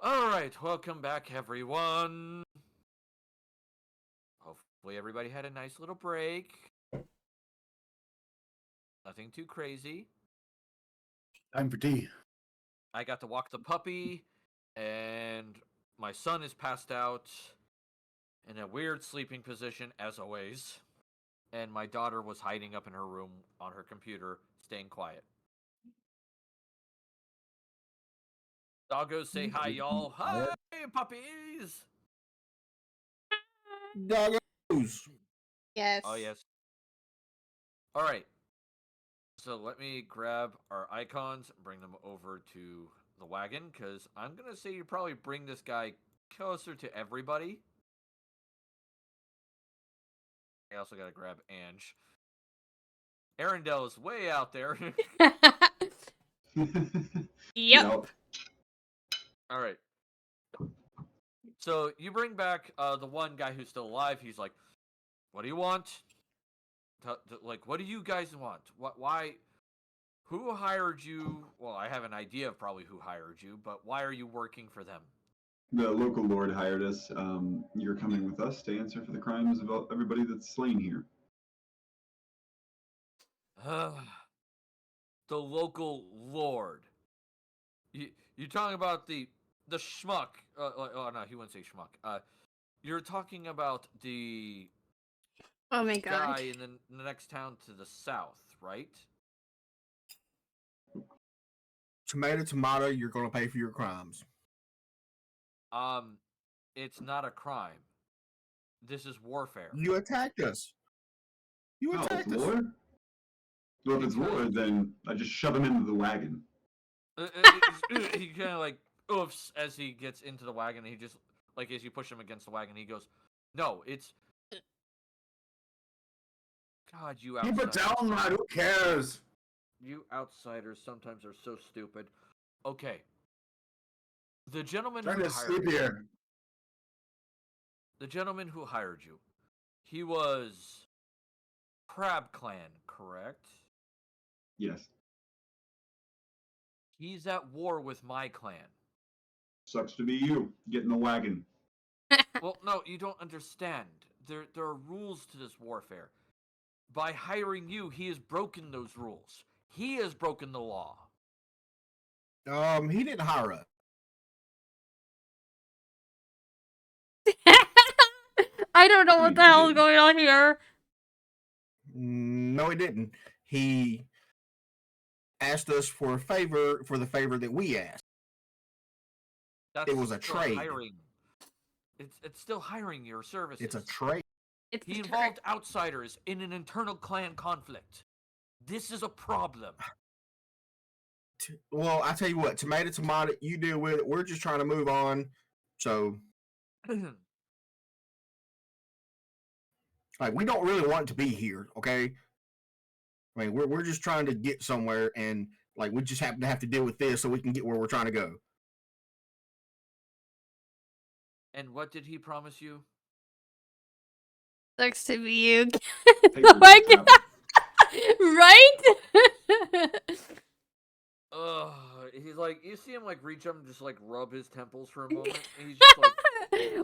All right. Welcome back, everyone. Hopefully everybody had a nice little break. Nothing too crazy. Time for tea. I got to walk the puppy, and my son is passed out in a weird sleeping position, as always. And my daughter was hiding up in her room on her computer, staying quiet. Doggos say hi, y'all. Hi, puppies! Doggos. Yes. Oh, yes. All right. So let me grab our icons and bring them over to the wagon, because I'm going to say you probably bring this guy closer to everybody. I also got to grab Ange. Arendelle is way out there. Yep. All right. So you bring back the one guy who's still alive. He's like, what do you want? What do you guys want? Why? Who hired you? Well, I have an idea of probably who hired you, but why are you working for them? The local lord hired us. You're coming with us to answer for the crimes of everybody that's slain here. The local lord. You're talking about the schmuck. Oh no, he wouldn't say schmuck. You're talking about the Oh my god. guy in the next town to the south, right? Tomato, tomato, you're going to pay for your crimes. It's not a crime. This is warfare. You attacked us. You Oh, it's attacked us. war? Well, if it's war, then I just shove him into the wagon. He kind of like oofs as he gets into the wagon. He just like as you push him against the wagon, he goes, "No, it's God, you Keep it outsiders. down, lad. Who cares? You outsiders sometimes are so stupid." Okay. The gentleman Trying who to hired sleep you. here. The gentleman who hired you. He was Crab Clan, correct? Yes. He's at war with my clan. Sucks to be you. Get in the wagon. Well, no, you don't understand. There are rules to this warfare. By hiring you, he has broken those rules. He has broken the law. He didn't hire us. I don't know I what mean, the he hell is did. going on here. No, he didn't. He asked us for a favor for the favor that we asked. That's It was a still trade. Hiring. It's still hiring your services. It's a trade. It's He the involved outsiders in an internal clan conflict. This is a problem. Well, I tell you what, tomato, tomato, you deal with it. We're just trying to move on. So, like, we don't really want to be here, okay? I mean, we're just trying to get somewhere, and like, we just happen to have to deal with this so we can get where we're trying to go. And what did he promise you? Sucks to be you. Papers Like, to travel. right? Ugh. He's like, you see him like reach up and just like rub his temples for a moment. And he's just like,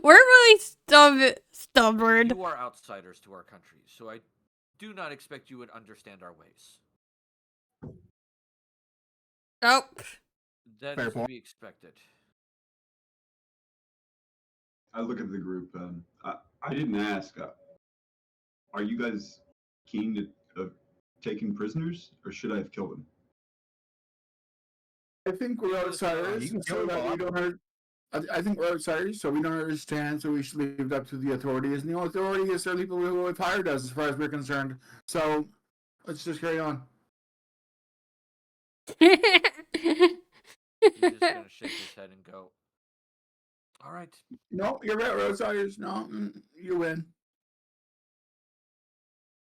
We're really stubborn. you are outsiders to our country, so I do not expect you would understand our ways. Nope. That Fair is to point. be expected. I look at the group. I didn't ask. Are you guys keen to taking prisoners, or should I have killed them? I think we're outsiders, You can so kill that we Bob. don't. I think we're outsiders, so we don't understand. So we should leave it up to the authorities, and the authorities are the people who have hired us, as far as we're concerned. So let's just carry on. He's just gonna shake his head and go, all right. No, you're right. We're outsiders. No, you win.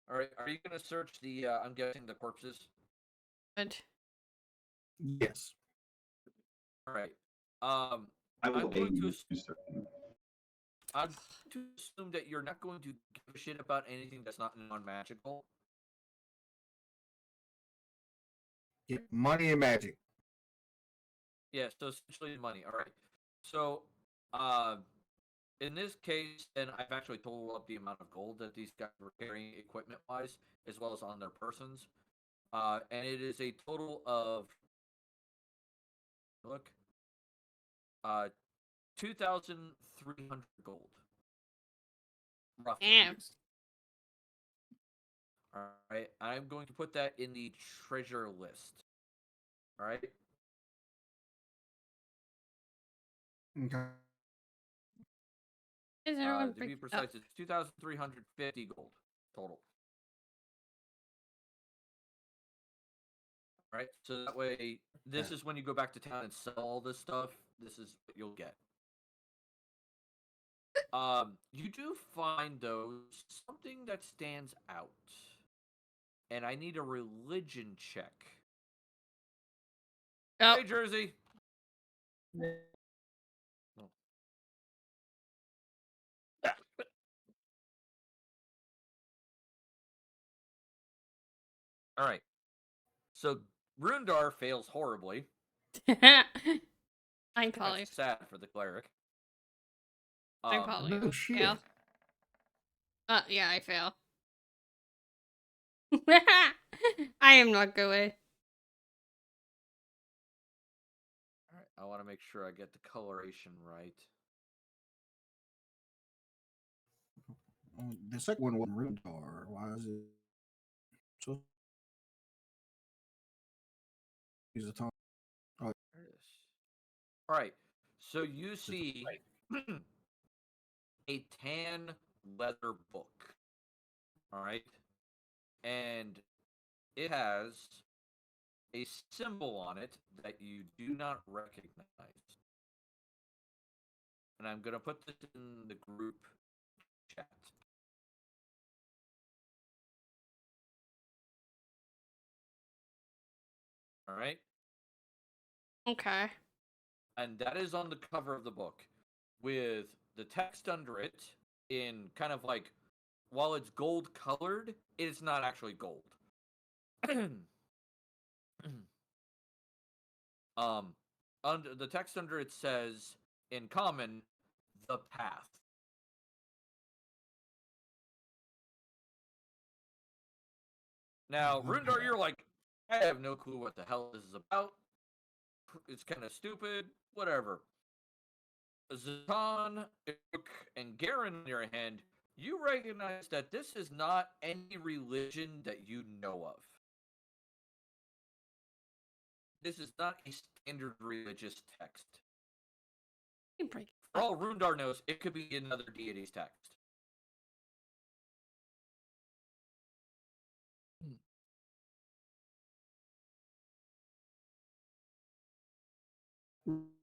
All right. Are you gonna search the? I'm guessing the corpses. Good. Yes. All right. I I'm will going aid to. you. Certain. I'm going to assume that you're not going to give a shit about anything that's not non-magical. Yeah, money and magic. Yeah. So essentially, money. All right. So, in this case, then I've actually totaled up the amount of gold that these guys were carrying equipment-wise, as well as on their persons. And it is a total of 2,300 gold. Roughly. Damn. All right. I'm going to put that in the treasure list. All right. Okay. Is everyone To be breaking precise, up? it's 2,350 gold total. All right. So that way, this is when you go back to town and sell all this stuff. This is what you'll get. You do find though something that stands out, and I need a religion check. Oh. Hey, Jersey. Oh. All right. So Rundar fails horribly. I'm probably. That's sad for the cleric. I probably No will shit. fail. Yeah, I fail. I am not good. All right. I want to make sure I get the coloration right. The second one wasn't Rundar. Why is it? So he's a ton. There it is. All right. So you see a tan leather book. All right. And it has a symbol on it that you do not recognize. And I'm going to put this in the group chat. All right. Okay. And that is on the cover of the book with the text under it in kind of like, while it's gold colored, it's not actually gold. Under the text under it says in common, the path. Now, Rundar, you're like, I have no clue what the hell this is about. It's kind of stupid. Whatever. Zatan, and Garen, on your hand, you recognize that this is not any religion that you know of. This is not a standard religious text. For all Rundar knows, it could be another deity's text.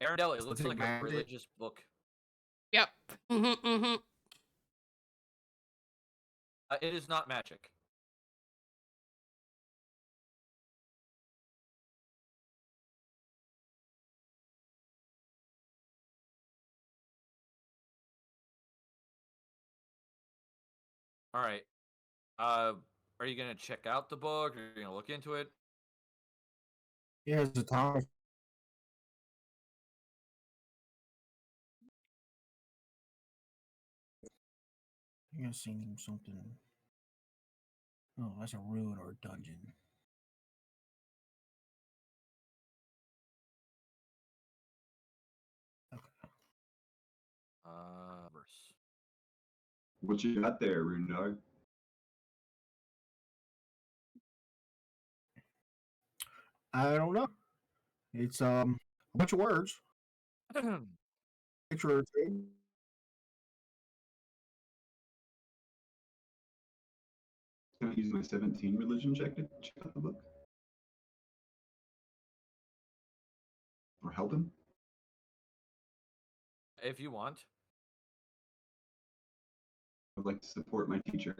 Arendelle, it looks like a religious book. Yep. Mm-hmm. It is not magic. All right. Are you gonna check out the book? Or are you gonna look into it? Yeah, it's a time. I think I seen something. Oh, that's a ruin or a dungeon. Verse. What you got there, Rune Dog? I don't know. It's a bunch of words. Picture or two. Can I use my 17 religion check to check out the book? Or help him? If you want. I'd like to support my teacher.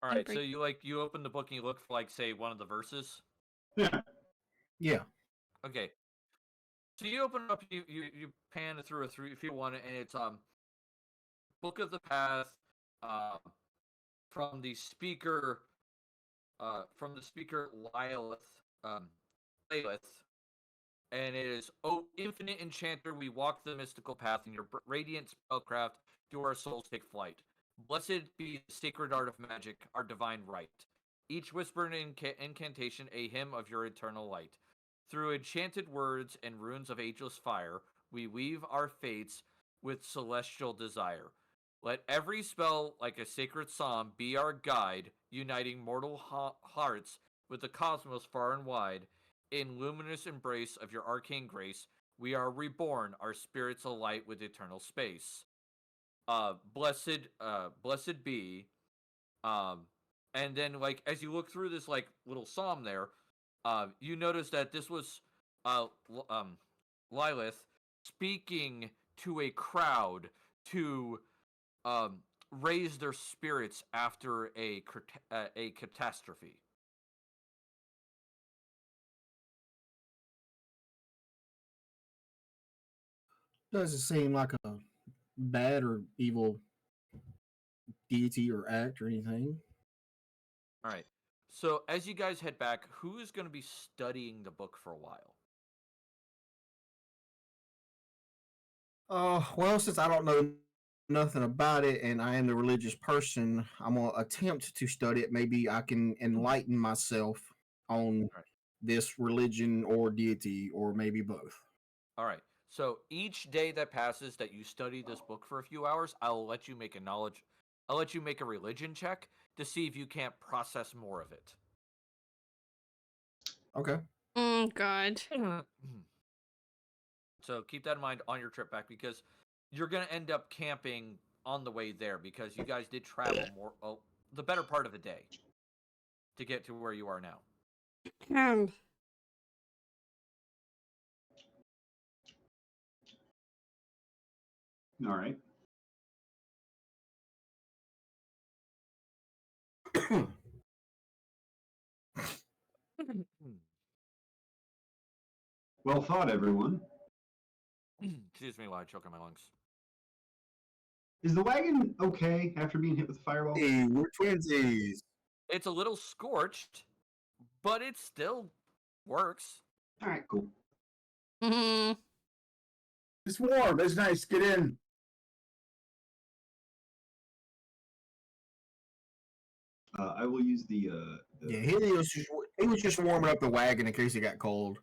All right, so you open the book and you look for, like, say, one of the verses. Yeah. Yeah. Okay. So you open it up, you pan it through if you want it, and it's Book of the Path, from the speaker Lilith, and it is, "Oh, infinite enchanter, we walk the mystical path, in your radiant spellcraft do our souls take flight. Blessed be the sacred art of magic, our divine right. Each whispered incantation, a hymn of your eternal light. Through enchanted words and runes of ageless fire, we weave our fates with celestial desire. Let every spell, like a sacred psalm, be our guide, uniting mortal hearts with the cosmos far and wide. In luminous embrace of your arcane grace, we are reborn, our spirits alight with eternal space. Blessed be." And then, like, as you look through this, like, little psalm there, you notice that this was Lilith speaking to a crowd to raise their spirits after a catastrophe. Doesn't seem like a bad or evil deity or act or anything. All right. So as you guys head back, who is going to be studying the book for a while? Well, since I don't know nothing about it and I am the religious person, I'm gonna attempt to study it. Maybe I can enlighten myself on Right. this religion or deity, or maybe both. All right. So each day that passes that you study this book for a few hours, I'll let you make a religion check to see if you can't process more of it. Okay. God. So keep that in mind on your trip back, because you're going to end up camping on the way there, because you guys did travel the better part of a day to get to where you are now. All right. Well thought, everyone. Excuse me while I choke on my lungs. Is the wagon okay after being hit with a fireball? Hey, we're twinsies. It's a little scorched, but it still works. All right, cool. It's warm. It's nice. Get in. I will use the Yeah, he was just warming up the wagon in case it got cold.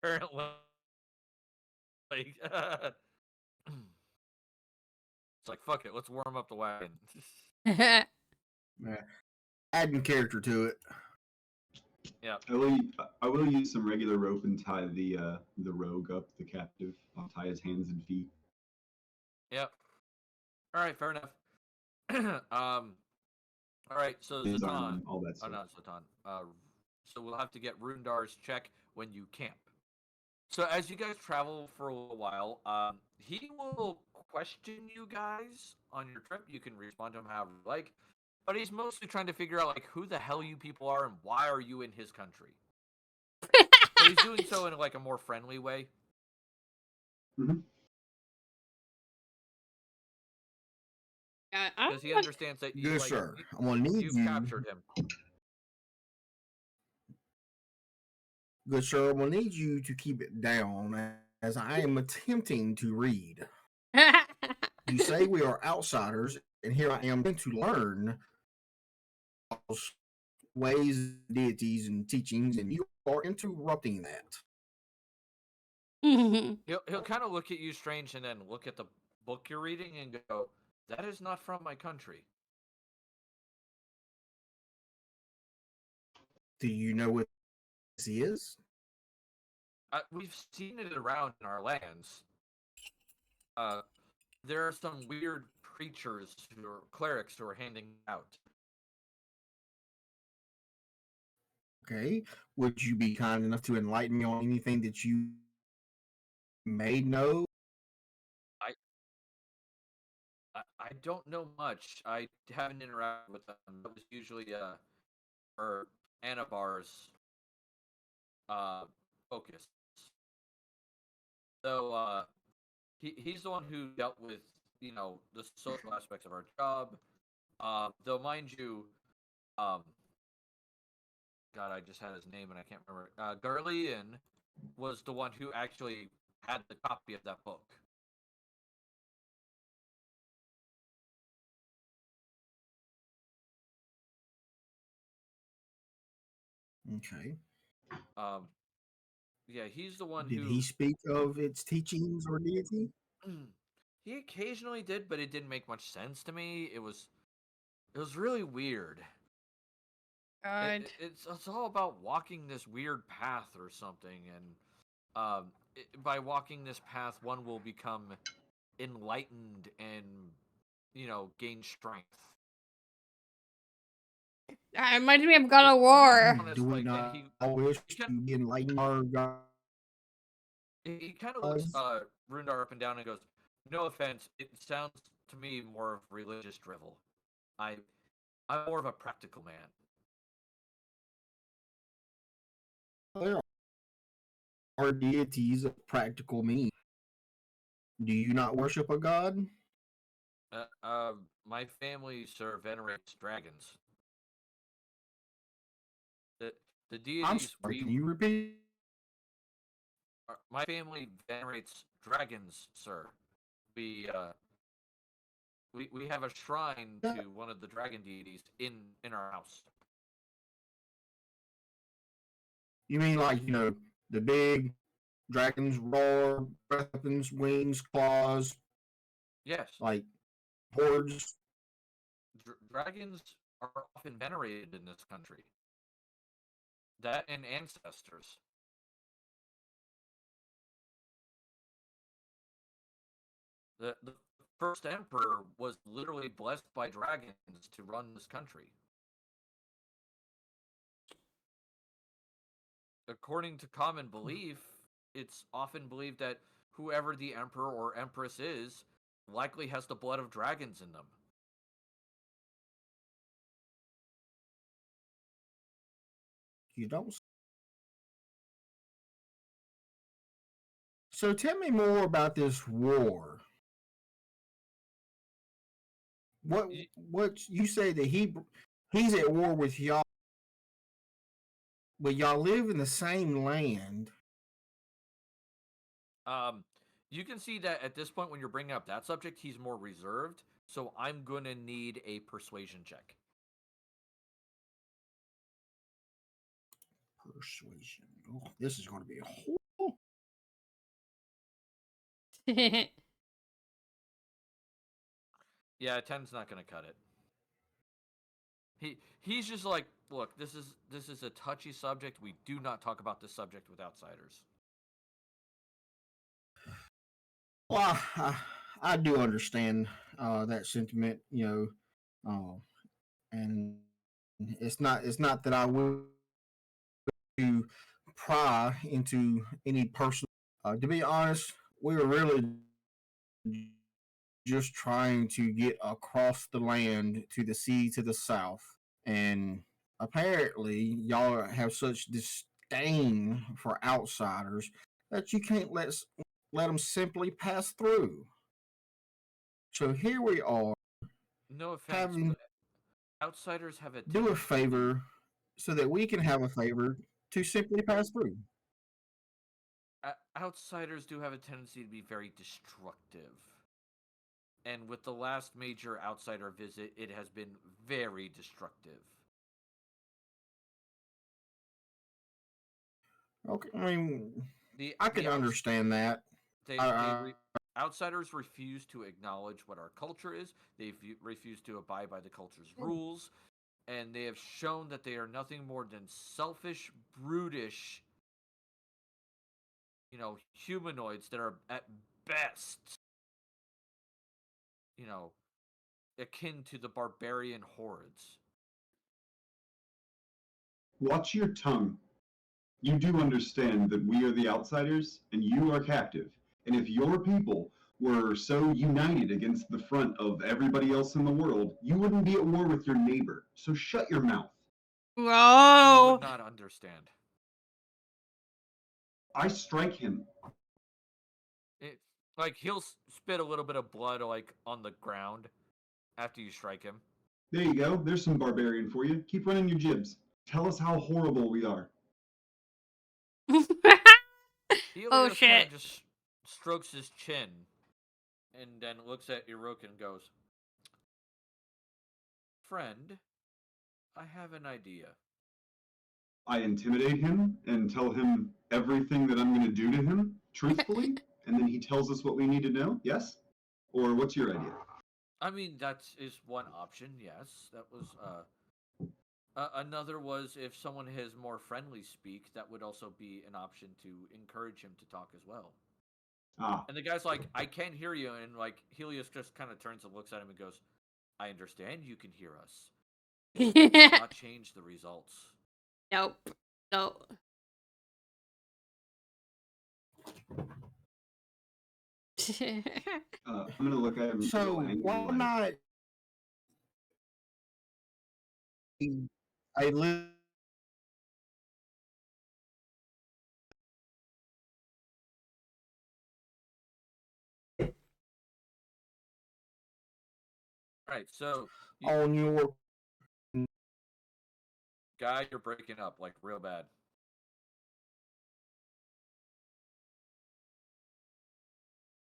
Apparently. Like, it's like, fuck it, let's warm up the wagon. Yeah. Adding character to it. Yeah. I will use some regular rope and tie the rogue up, the captive. I'll tie his hands and feet. Yep. All right, fair enough. All right, so His Zatan. arm, all that Oh, stuff. not Zatan. So we'll have to get Rundar's check when you camp. So as you guys travel for a little while, he will question you guys on your trip. You can respond to him however you like, but he's mostly trying to figure out like who the hell you people are and why are you in his country. But he's doing so in like a more friendly way. Mhm. Because he understands that Good sir. I'm gonna need you've you. captured him. Good sir, I'm gonna need you to keep it down as I am attempting to read. You say we are outsiders, and here I am to learn ways, deities, and teachings, and you are interrupting that. He'll kind of look at you strange and then look at the book you're reading and go, "That is not from my country." Do you know what this is? We've seen it around in our lands. There are some weird creatures or clerics who are handing out. Okay. Would you be kind enough to enlighten me on anything that you may know? I don't know much. I haven't interacted with them. That was usually or Anabar's focus. So he's the one who dealt with the social aspects of our job. Though mind you, God, I just had his name and I can't remember. Garlean was the one who actually had the copy of that book. Okay. Yeah, he's the one Did who he speak of its teachings or deity? he occasionally did, but it didn't make much sense to me. It was really weird. God. It's all about walking this weird path or something, and by walking this path, one will become enlightened and gain strength. It reminds me of God of War. Honest, Do we like, and not he wish he to kind, be enlightened our God? he kind of looks Rundar up and down and goes, "No offense, it sounds to me more of religious drivel. I'm more of a practical man." There are deities of practical means. Do you not worship a god? My family, sir, venerates dragons. The I'm deities sorry, can you repeat? my family venerates dragons, sir. We we have a shrine to one of the dragon deities in our house. You mean like, the big dragons roar, weapons, wings, claws, Yes, like hordes? dragons are often venerated in this country. That and ancestors. The first emperor was literally blessed by dragons to run this country. According to common belief, it's often believed that whoever the emperor or empress is likely has the blood of dragons in them. You don't. So tell me more about this war. What Y- what you say that he's at war with y'all, but y'all live in the same land. You can see that at this point when you're bringing up that subject, he's more reserved. So I'm gonna need a persuasion check. Persuasion. Oh, this is going to be a whole. Yeah, 10's not gonna cut it. He's just like, look, this is a touchy subject. We do not talk about this subject with outsiders. Well, I do understand that sentiment, and it's not that I will to pry into any personal. To be honest, we were really just trying to get across the land to the sea to the south, and apparently y'all have such disdain for outsiders that you can't let them simply pass through. So here we are No offense, having but outsiders have a do a tendency to be favor so that we can have a favor to simply pass through. outsiders do have a tendency to be very destructive. And with the last major outsider visit, it has been very destructive. Okay, I mean, The I the can outs understand that. they they I, re, outsiders refuse to acknowledge what our culture is. They refuse to abide by the culture's rules, and they have shown that they are nothing more than selfish, brutish, humanoids that are at best, you know, akin to the barbarian hordes. Watch your tongue. You do understand that we are the outsiders and you are captive. And if your people were so united against the front of everybody else in the world, you wouldn't be at war with your neighbor. So shut your mouth. You Bro. would not understand. I strike him. It, like he'll spit a little bit of blood like on the ground after you strike him. There you go. There's some barbarian for you. Keep running your jibs. Tell us how horrible we are. Oh Helios kind shit. of just strokes his chin and then looks at Irok and goes, "Friend, I have an idea." I intimidate him and tell him everything that I'm going to do to him, truthfully, and then he tells us what we need to know, yes? Or what's your idea? I mean, that is one option. Yes, that was. Another was if someone has more friendly speak, that would also be an option to encourage him to talk as well. Ah, And the guy's like, "I can't hear you," and like Helios just kind of turns and looks at him and goes, "I understand you can hear us. It does not change the results." Nope. No. I'm going to look at him so real angry. why Like, not a little? All right, so On your guy, you're breaking up like real bad.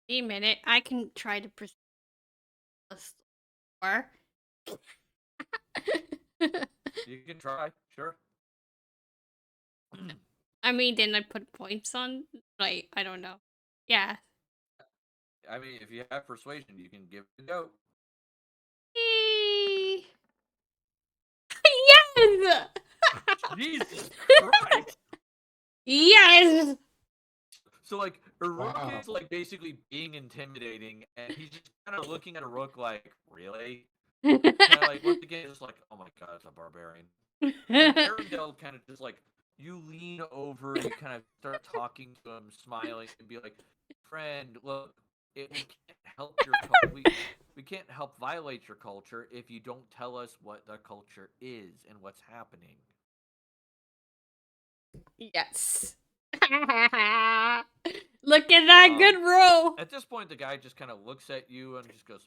Wait a minute. I can try to proceed a store. You can try, sure. I mean, then I put points on. Like, I don't know. Yeah. I mean, if you have persuasion, you can give it a go. Yes! Jesus Christ! Yes! So like Uruk Wow. is like basically being intimidating, and he's just kind of looking at Uruk like, really? Kind of like once again, just like, oh my god, it's a barbarian. And Arendelle kind of just like, you lean over, you kind of start talking to him, smiling, and be like, friend, look, we can't help your we can't help violate your culture if you don't tell us what the culture is and what's happening. Yes. Look at that good roll. At this point, the guy just kind of looks at you and just goes,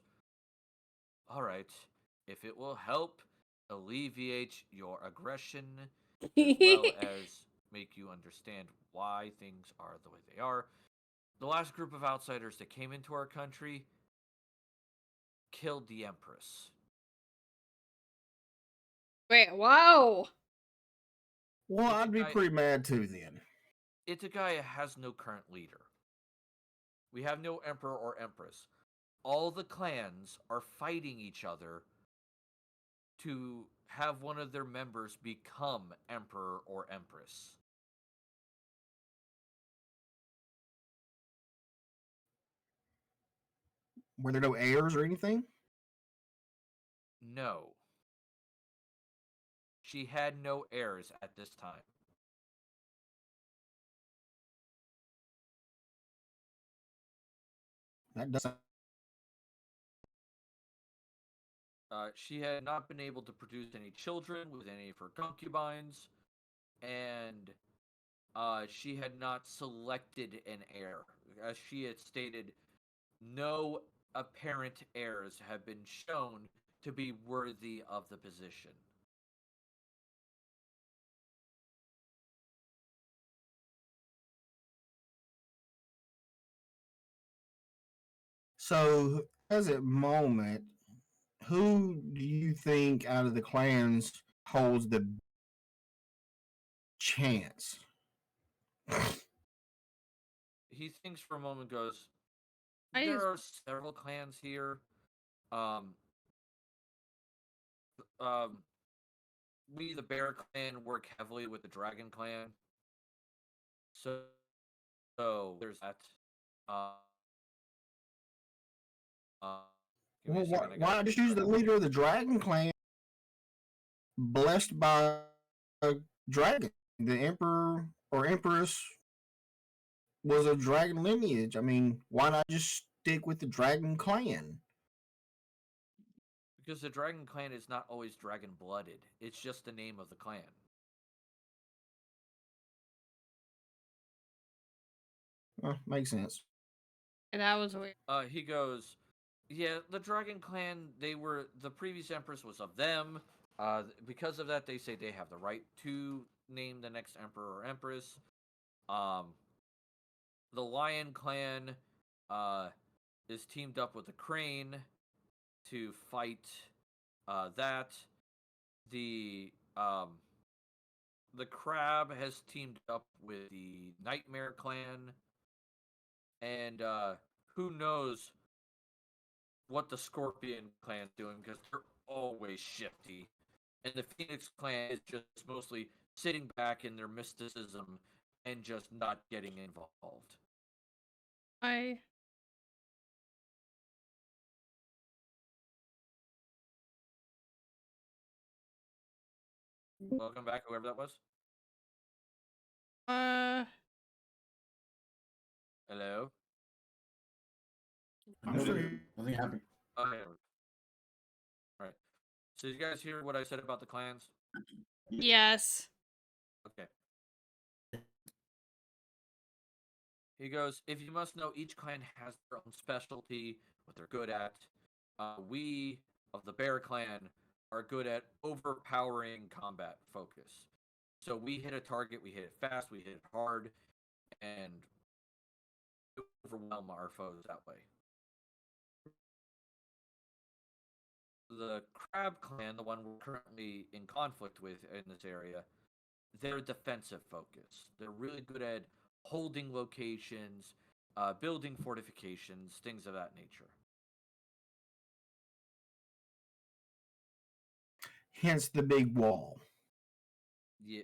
all right, if it will help alleviate your aggression as well as make you understand why things are the way they are, the last group of outsiders that came into our country killed the Empress. Wait, whoa. Well, I'd be Guy- pretty mad too then. Itagaya has no current leader. We have no emperor or empress. All the clans are fighting each other to have one of their members become emperor or empress. Were there no heirs or anything? No. She had no heirs at this time. That doesn't. She had not been able to produce any children with any of her concubines, and she had not selected an heir. As she had stated, no apparent heirs have been shown to be worthy of the position. So, as at moment, who do you think out of the clans holds the chance? He thinks for a moment, goes, I there just- are several clans here. Um, we, the Bear Clan, work heavily with the Dragon Clan. So there's that. Give me a Well, second, I why gotta not just think use the about it. leader of the Dragon Clan, blessed by a dragon? The Emperor or Empress was a dragon lineage. I mean, why not just stick with the Dragon Clan? Because the Dragon Clan is not always dragon-blooded. It's just the name of the clan. Makes sense. And that was weird. He goes, yeah, the Dragon Clan, the previous Empress was of them. Because of that, they say they have the right to name the next Emperor or Empress. The Lion Clan, is teamed up with the Crane to fight, that. The Crab has teamed up with the Nightmare Clan, and who knows what the Scorpion Clan's doing, because they're always shifty. And the Phoenix Clan is just mostly sitting back in their mysticism and just not getting involved. Welcome back, whoever that was. Hello? Nothing happened. Oh, yeah. Alright. So you guys hear what I said about the clans? Yes. Okay. He goes, if you must know, each clan has their own specialty, what they're good at. We, of the Bear Clan, are good at overpowering combat focus. So we hit a target, we hit it fast, we hit it hard, and overwhelm our foes that way. The Crab Clan, the one we're currently in conflict with in this area, they're defensive focus. They're really good at holding locations, building fortifications, things of that nature. Hence the big wall. Yeah,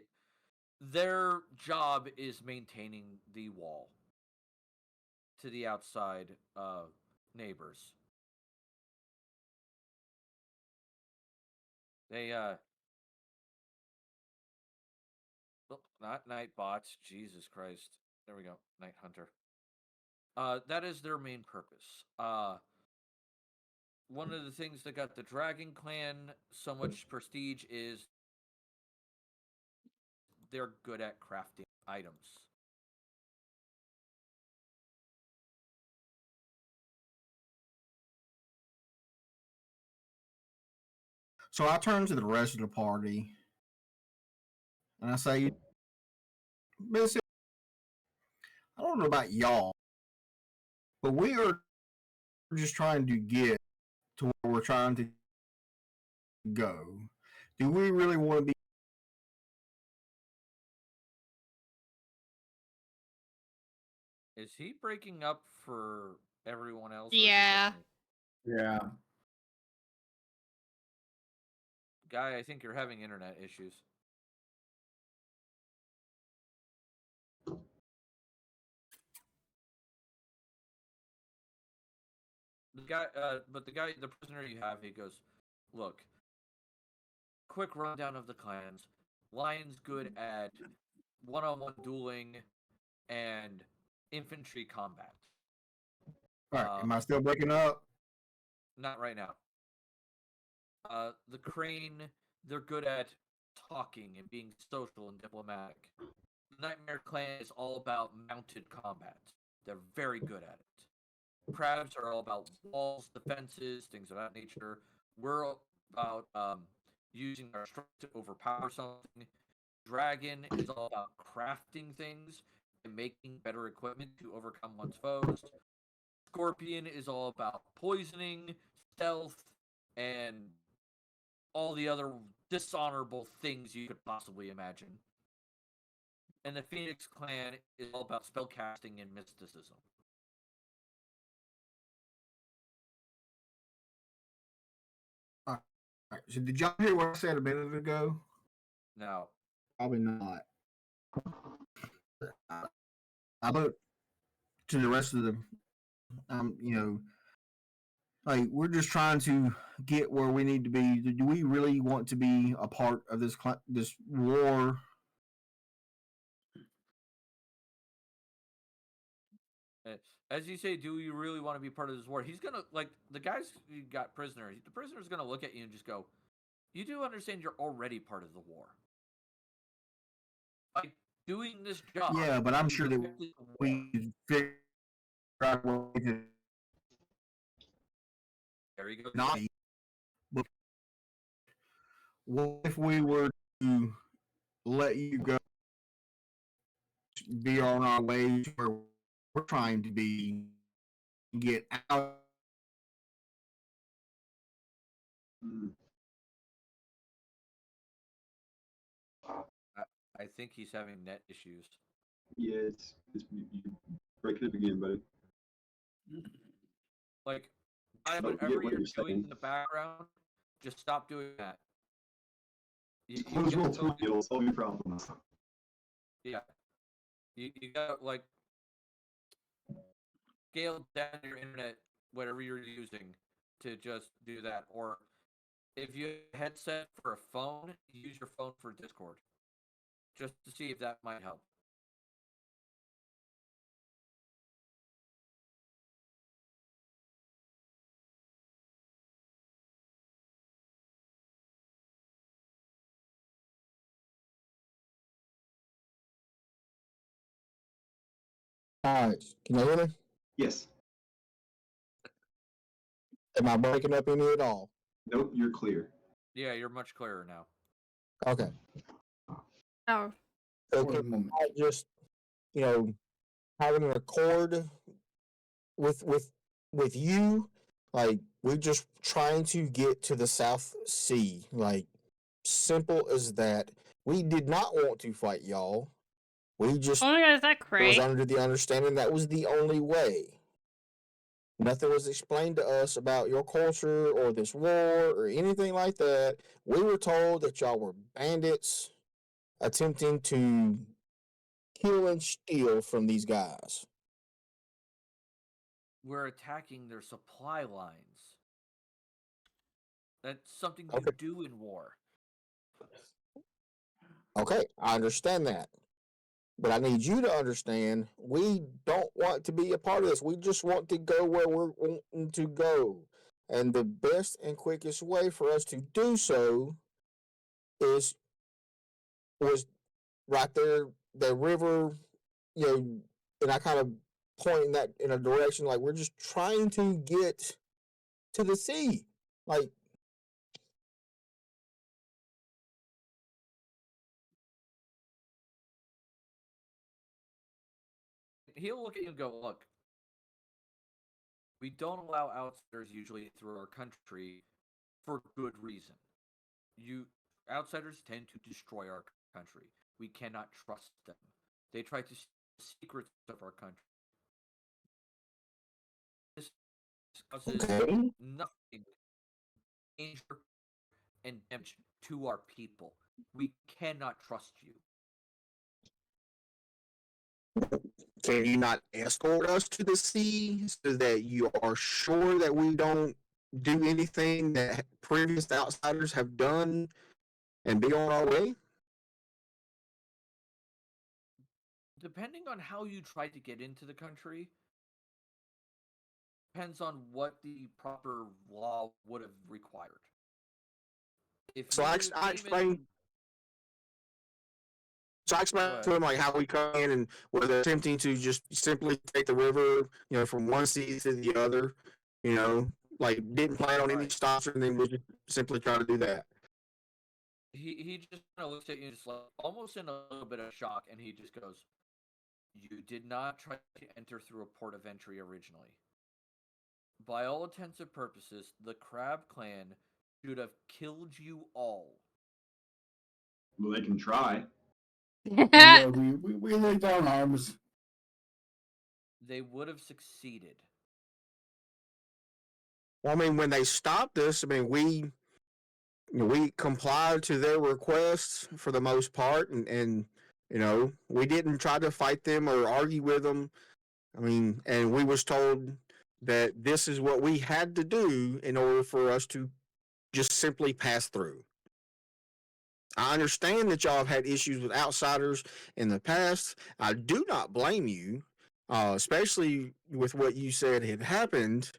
their job is maintaining the wall to the outside neighbors. They not night bots. Jesus Christ. There we go. Night hunter. That is their main purpose. One of the things that got the Dragon Clan so much prestige is they're good at crafting items. So I turn to the rest of the party and I say, "Listen, I don't know about y'all, but we are just trying to get to where we're trying to go. Do we really want to be?" Is he breaking up for everyone else? Or Yeah. is it just me? Yeah. Guy, I think you're having internet issues. The prisoner you have, he goes, look, quick rundown of the clans. Lion's good at one-on-one dueling and infantry combat. All right, am I still breaking up? Not right now. The Crane, they're good at talking and being social and diplomatic. The Nightmare Clan is all about mounted combat. They're very good at it. Crabs are all about walls, defenses, things of that nature. We're about using our strength to overpower something. Dragon is all about crafting things and making better equipment to overcome one's foes. Scorpion is all about poisoning, stealth, and all the other dishonorable things you could possibly imagine. And the Phoenix Clan is all about spellcasting and mysticism. All right, so did y'all hear what I said a minute ago? Now, Probably not. I vote to the rest of the, like we're just trying to get where we need to be. Do we really want to be a part of this war? as you say, do you really want to be part of this war? He's gonna, like, the guys who got prisoner. The prisoner's gonna look at you and just go, "You do understand you're already part of the war. Like doing this job." Yeah, but I'm sure that directly to war. we figure out a way to There you go. not. But what if we were to let you go, be on our way to where we're trying to be, get out? Mm. I think he's having net issues. Yeah, it's you breaking up again, buddy. Like, I don't whatever get what you're you're doing saying. in the background, just stop doing that. Just close roll 20, it'll solve your problems. Yeah. You gotta, like, scale down your internet, whatever you're using, to just do that. Or if you have a headset for a phone, use your phone for Discord. Just to see if that might help. All right, can you hear me? Yes. Am I breaking up any at all? Nope, you're clear. Yeah, you're much clearer now. Okay. Oh. For Okay. the moment. I just, having an accord with you, like we're just trying to get to the South Sea, like simple as that. We did not want to fight y'all. We just Oh my god, is that was Cray? under the understanding that was the only way. Nothing was explained to us about your culture or this war or anything like that. We were told that y'all were bandits, attempting to kill and steal from these guys? We're attacking their supply lines. That's something you Okay. do in war. Okay, I understand that. But I need you to understand we don't want to be a part of this. We just want to go where we're wanting to go. And the best and quickest way for us to do so was right there, the river, and I kind of point in that in a direction like we're just trying to get to the sea. Like, He'll look at you and go, look, we don't allow outsiders usually through our country for good reason. Outsiders tend to destroy our country. We cannot trust them. They try to steal secrets of our country. This causes okay, nothing danger and damage to our people. We cannot trust you. can you not escort us to the sea so that you are sure that we don't do anything that previous outsiders have done and be on our way? Depending on how you try to get into the country, depends on what the proper law would have required. If So you I came explained. in, So I Go explained ahead. to him like how we come in and was attempting to just simply take the river, from one sea to the other, like didn't plan on any Right. stops or anything. We just simply try to do that. He just kind of looks at you just like almost in a little bit of shock, and he just goes, "You did not try to enter through a port of entry originally. By all intents and purposes, the Crab Clan should have killed you all. Well, they can try. Yeah, we lay down arms. They would have succeeded." Well, I mean, when they stopped us, I mean, we complied to their requests for the most part, and we didn't try to fight them or argue with them. I mean, and we was told that this is what we had to do in order for us to just simply pass through. I understand that y'all have had issues with outsiders in the past. I do not blame you, especially with what you said had happened.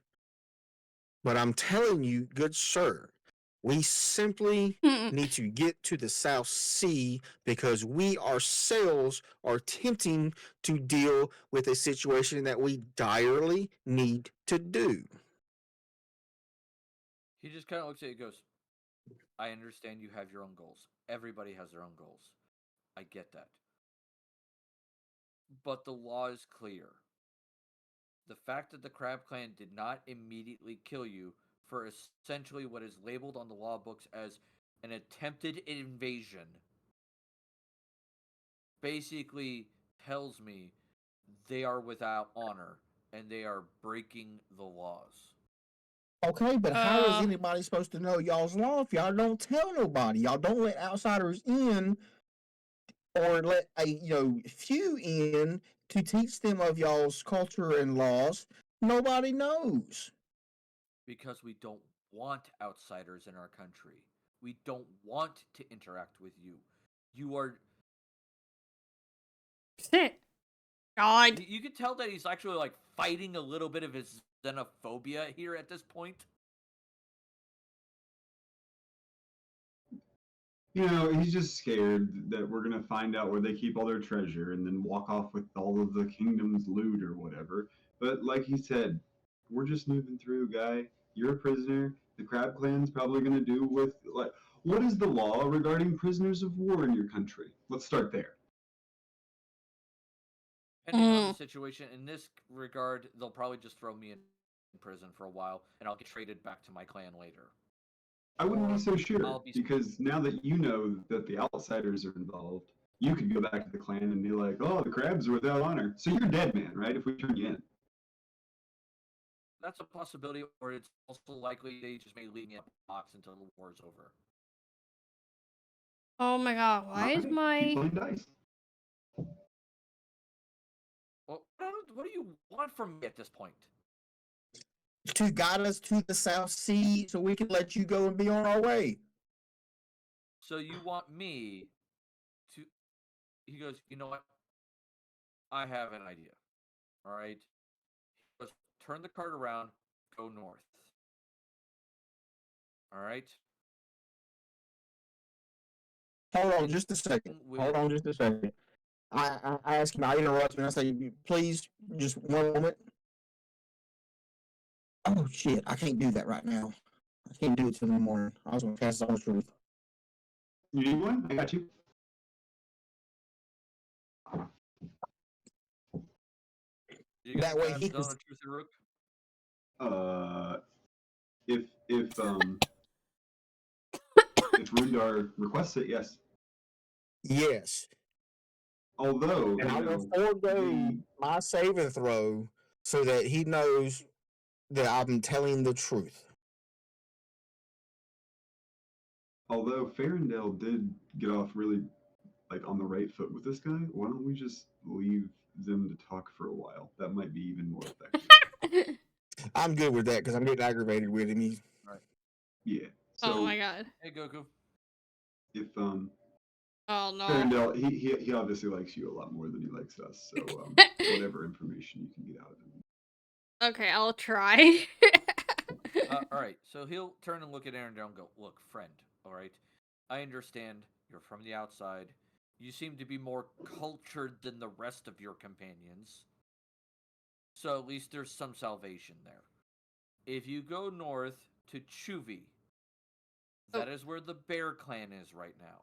But I'm telling you, good sir, we simply need to get to the South Sea because we ourselves are attempting to deal with a situation that we direly need to do. He just kind of looks at you and goes, "I understand you have your own goals. Everybody has their own goals. I get that. But the law is clear. The fact that the Crab Clan did not immediately kill you for essentially what is labeled on the law books as an attempted invasion basically tells me they are without honor and they are breaking the laws." Okay, but how is anybody supposed to know y'all's law if y'all don't tell nobody? Y'all don't let outsiders in or let a few in to teach them of y'all's culture and laws. Nobody knows. Because we don't want outsiders in our country. We don't want to interact with you. You are. Shit. God. You can tell that he's actually like fighting a little bit of his xenophobia here at this point. You know, he's just scared that we're gonna find out where they keep all their treasure and then walk off with all of the kingdom's loot or whatever. But like he said, we're just moving through, guy. You're a prisoner. The Crab Clan's probably gonna do with like, what is the law regarding prisoners of war in your country? Let's start there. Depending on the situation, in this regard, they'll probably just throw me in prison for a while, and I'll get traded back to my clan later. I wouldn't be so I'll sure be because now that you know that the outsiders are involved, you could go back to the clan and be like, "Oh, the crabs are without honor." So you're dead, man, right? If we turn you in. That's a possibility, or it's also likely they just may leave me in a box until the war's over. Oh my god, why is Alright, keep my... playing dice. Well, what do you want from me at this point? To guide us to the South Sea so we can let you go and be on our way. So you want me to? He goes, you know what? I have an idea. All right. He goes, turn the cart around, go north. All right. Hold on just a second. Hold on just a second. I ask him, I interrupt him, and I say, please, just one moment. Oh, shit, I can't do that right now. I can't do it till the morning. I was going to cast on truth. You need one? I got you. You That gonna way cast he Zone is- of Truth and Rook? If Rundar requests it, yes. Yes. Although, And I you will know, forego my saving throw so that he knows that I'm telling the truth. although Farendale did get off really like on the right foot with this guy, why don't we just leave them to talk for a while? That might be even more effective. I'm good with that because I'm getting aggravated with him. Yeah. Oh So my god. Hey, Goku. if Oh no. Farendale, he obviously likes you a lot more than he likes us. So whatever information you can get out of him. Okay, I'll try. All right. So he'll turn and look at Arendelle and go, "Look, friend. All right. I understand you're from the outside. You seem to be more cultured than the rest of your companions. So at least there's some salvation there. If you go north to Chuvi, that is where the Bear Clan is right now.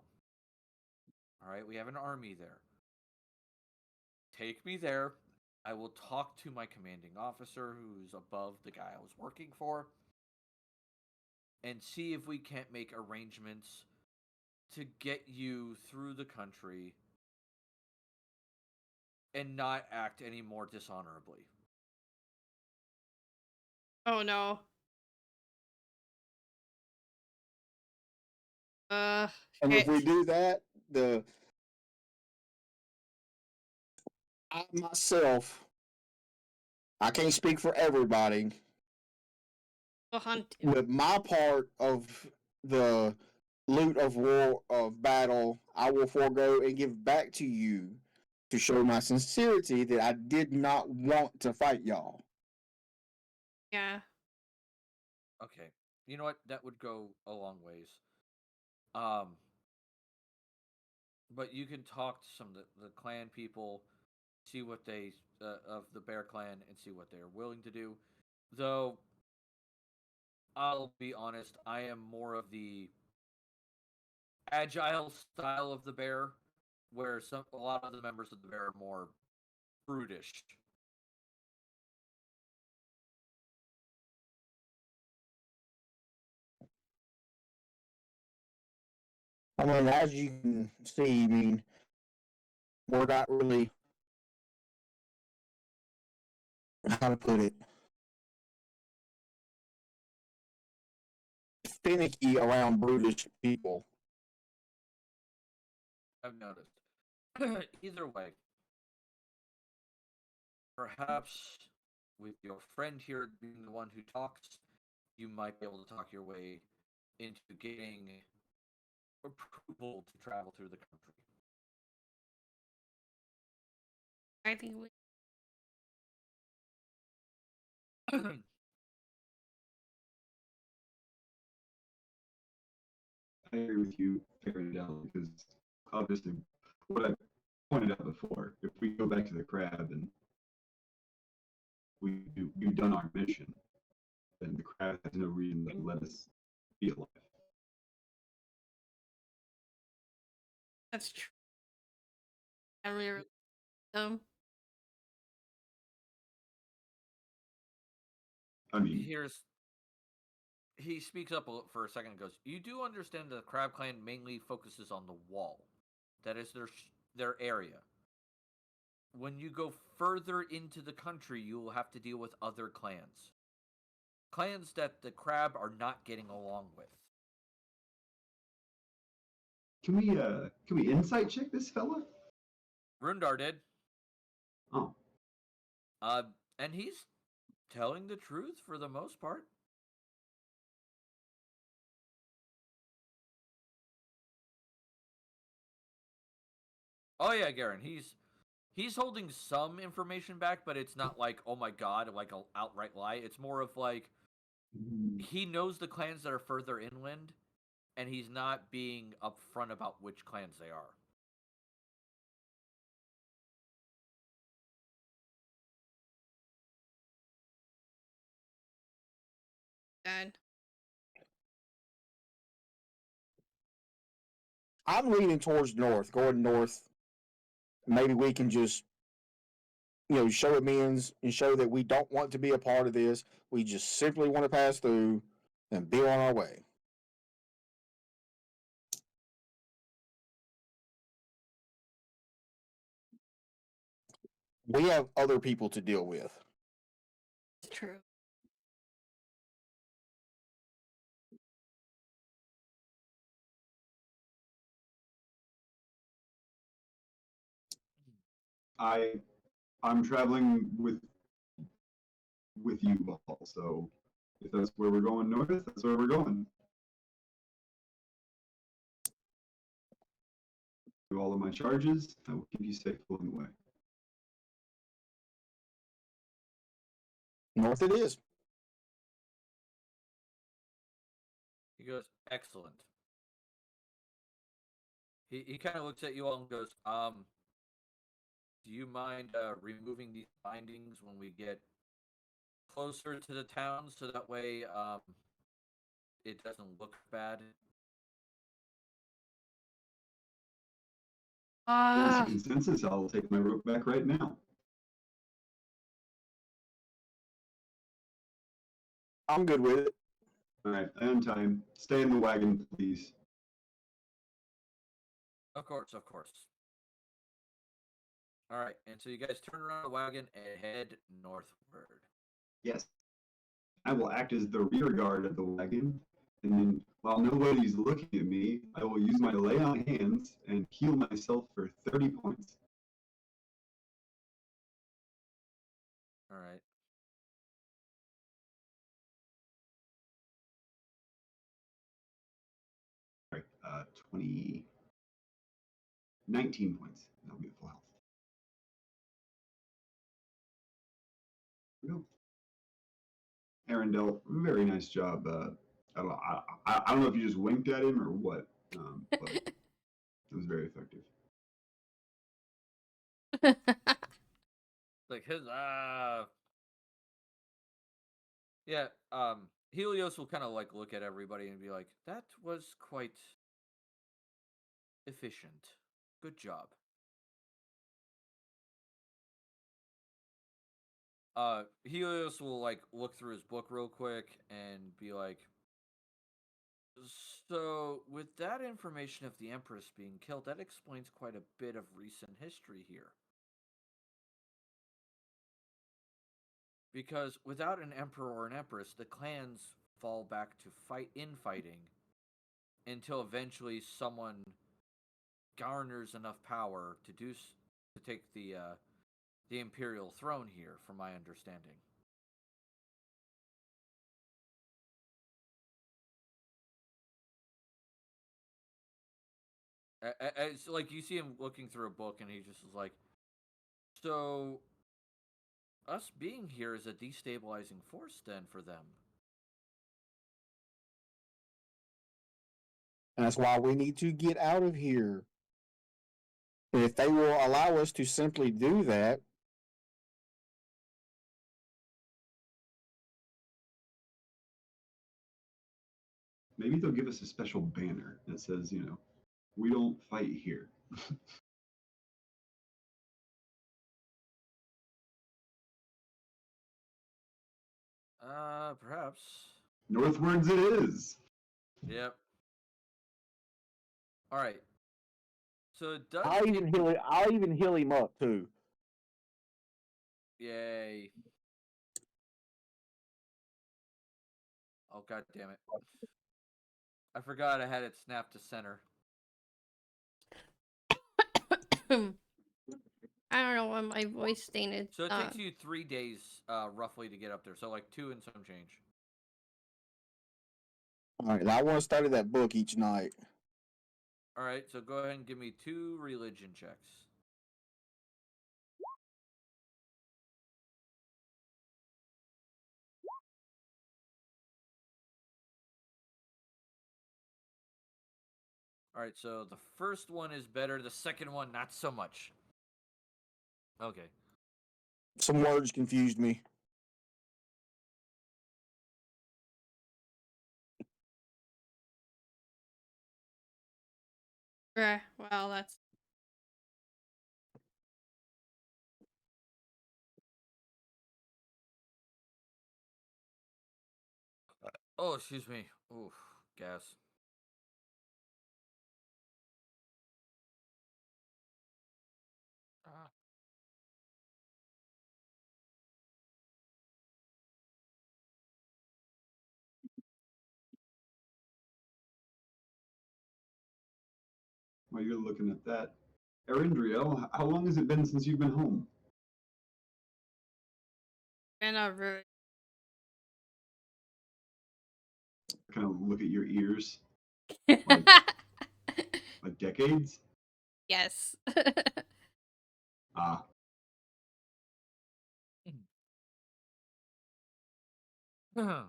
All right, we have an army there. Take me there. I will talk to my commanding officer, who's above the guy I was working for, and see if we can't make arrangements to get you through the country and not act any more dishonorably." Oh no. And if we Shit. do that, I myself, I can't speak for everybody, Go hunt. but my part of the loot of war of battle, I will forego and give back to you to show my sincerity that I did not want to fight y'all. Yeah. Okay. You know what? That would go a long ways. Um, but you can talk to some of the clan people, see what they of the Bear Clan, and see what they are willing to do. Though I'll be honest, I am more of the agile style of the bear, where a lot of the members of the bear are more brutish. I mean, as you can see, I mean, we're not really, how to put it, finicky around brutish people. I've noticed. Either way, perhaps with your friend here being the one who talks, you might be able to talk your way into getting approval to travel through the country. I think we... I agree with you, Farendale, because obviously what I pointed out before, if we go back to the crab and we've done our mission, then the crab has no reason to let us be alive. That's true. I really I mean, He speaks up for a second and goes, "You do understand the Crab Clan mainly focuses on the wall. That is their area. When you go further into the country, you will have to deal with other clans. Clans that the Crab are not getting along with. Can we insight check this fella? Rundar did. Oh, And he's telling the truth for the most part. Oh yeah, Garen. He's holding some information back, but it's not like, oh my god, like an outright lie. It's more of like he knows the clans that are further inland, and he's not being upfront about which clans they are. Done. I'm leaning towards north, going north. Maybe we can just, show amends and show that we don't want to be a part of this. We just simply want to pass through and be on our way. We have other people to deal with. It's true. I'm traveling with you all. So if that's where we're going north, that's where we're going. Do all of my charges. I will keep you safe along the way. North it is. He goes, excellent. He kind of looks at you all and goes, do you mind removing these bindings when we get closer to the town so that way it doesn't look bad? That's a consensus. I'll take my rope back right now. I'm good with it. All right, on time. Stay in the wagon, please. Of course, of course. All right, and so you guys turn around the wagon and head northward. Yes. I will act as the rear guard of the wagon, and then while nobody's looking at me, I will use my lay on hands and heal myself for 30 points. All right. All right, 20, 19 points. That'll be full health. There we go. Arendelle, very nice job. I don't know if you just winked at him or what, but it was very effective. Like his yeah, Helios will kind of like look at everybody and be like, that was quite efficient. Good job. Helios will like look through his book real quick and be like, so with that information of the Empress being killed, that explains quite a bit of recent history here. Because without an emperor or an empress, the clans fall back to infighting until eventually someone garners enough power to take the imperial throne here, from my understanding. It's like you see him looking through a book, and he just is like, so us being here is a destabilizing force then for them. And that's why we need to get out of here. And if they will allow us to simply do that, Maybe they'll give us a special banner that says, we don't fight here. Perhaps. Northwards it is. Yep. All right. So it does. I'll even heal him up too. Yay. Oh god damn it. I forgot I had it snapped to center. I don't know when my voice stain is So it done. takes you 3 days, roughly, to get up there. So like 2 and some change. All right, I want to study that book each night. All right, so go ahead and give me 2 religion checks. All right, so the first one is better. The second one, not so much. Okay. Some words confused me. Well, that's Oh, excuse me. Oof, gas. Ah. While you're looking at that, Erindriel, how long has it been since you've been home? been a rude. Kind of look at your ears. Like decades? Yes. Ah, I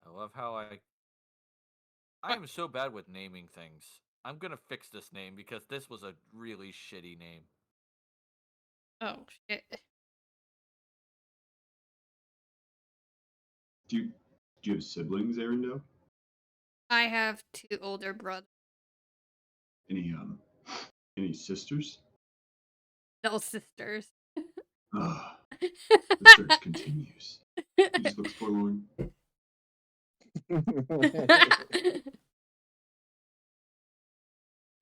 love how I am so bad with naming things. I'm gonna fix this name because this was a really shitty name. Oh shit. do you have siblings, Erindo? I have 2 older brothers. Any sisters? No sisters. Ah, the search continues. He just looks forlorn.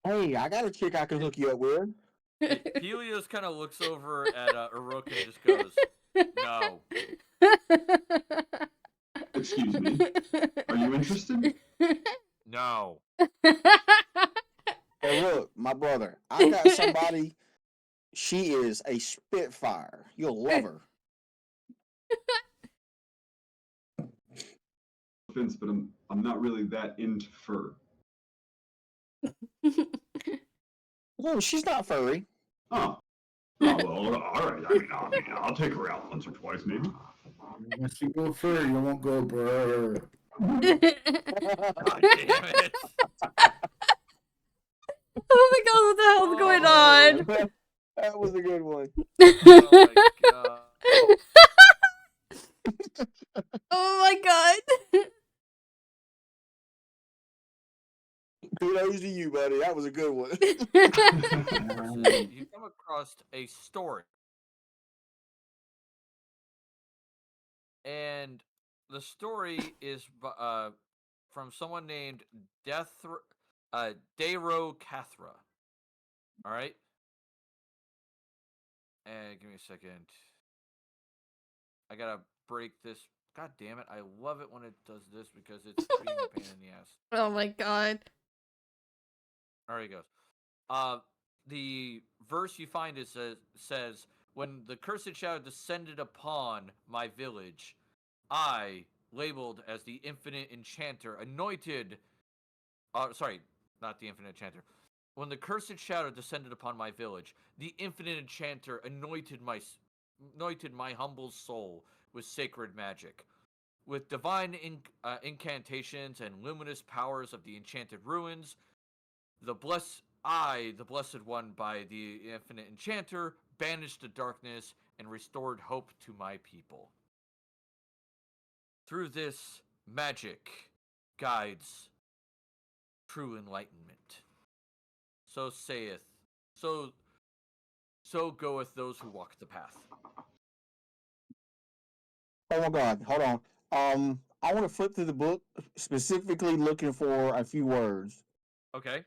Hey, I got a chick I can hook you up with. Helios kind of looks over at Uruk and just goes, "No." Excuse me. Are you interested? No. Hey, look, my brother, I got somebody. She is a spitfire. You'll love her. Offense, but I'm not really that into fur. No, she's not furry. Oh. Oh well, all right. I mean, I'll take her out once or twice, maybe. Once you go fur, you won't go brr. God damn it. Oh my god, what the hell's going on? That was a good one. Oh my god. Oh my god. Kudos to you, buddy. That was a good one. You come across a story. And the story is from someone named Dayro Cathra. All right? And give me a second. I gotta break this. God damn it. I love it when it does this because it's being a pain in the ass. Oh my god. There he goes. The verse you find says, "When the cursed shadow descended upon my village, I, labeled as the infinite enchanter, anointed. Sorry, not the infinite enchanter. When the cursed shadow descended upon my village, the infinite enchanter anointed my humble soul with sacred magic. With divine incantations and luminous powers of the enchanted ruins, the blessed one by the infinite enchanter, banished the darkness and restored hope to my people. Through this magic guides true enlightenment. So saith, so goeth those who walk the path." Oh my God! Hold on. I want to flip through the book, specifically looking for a few words. Okay.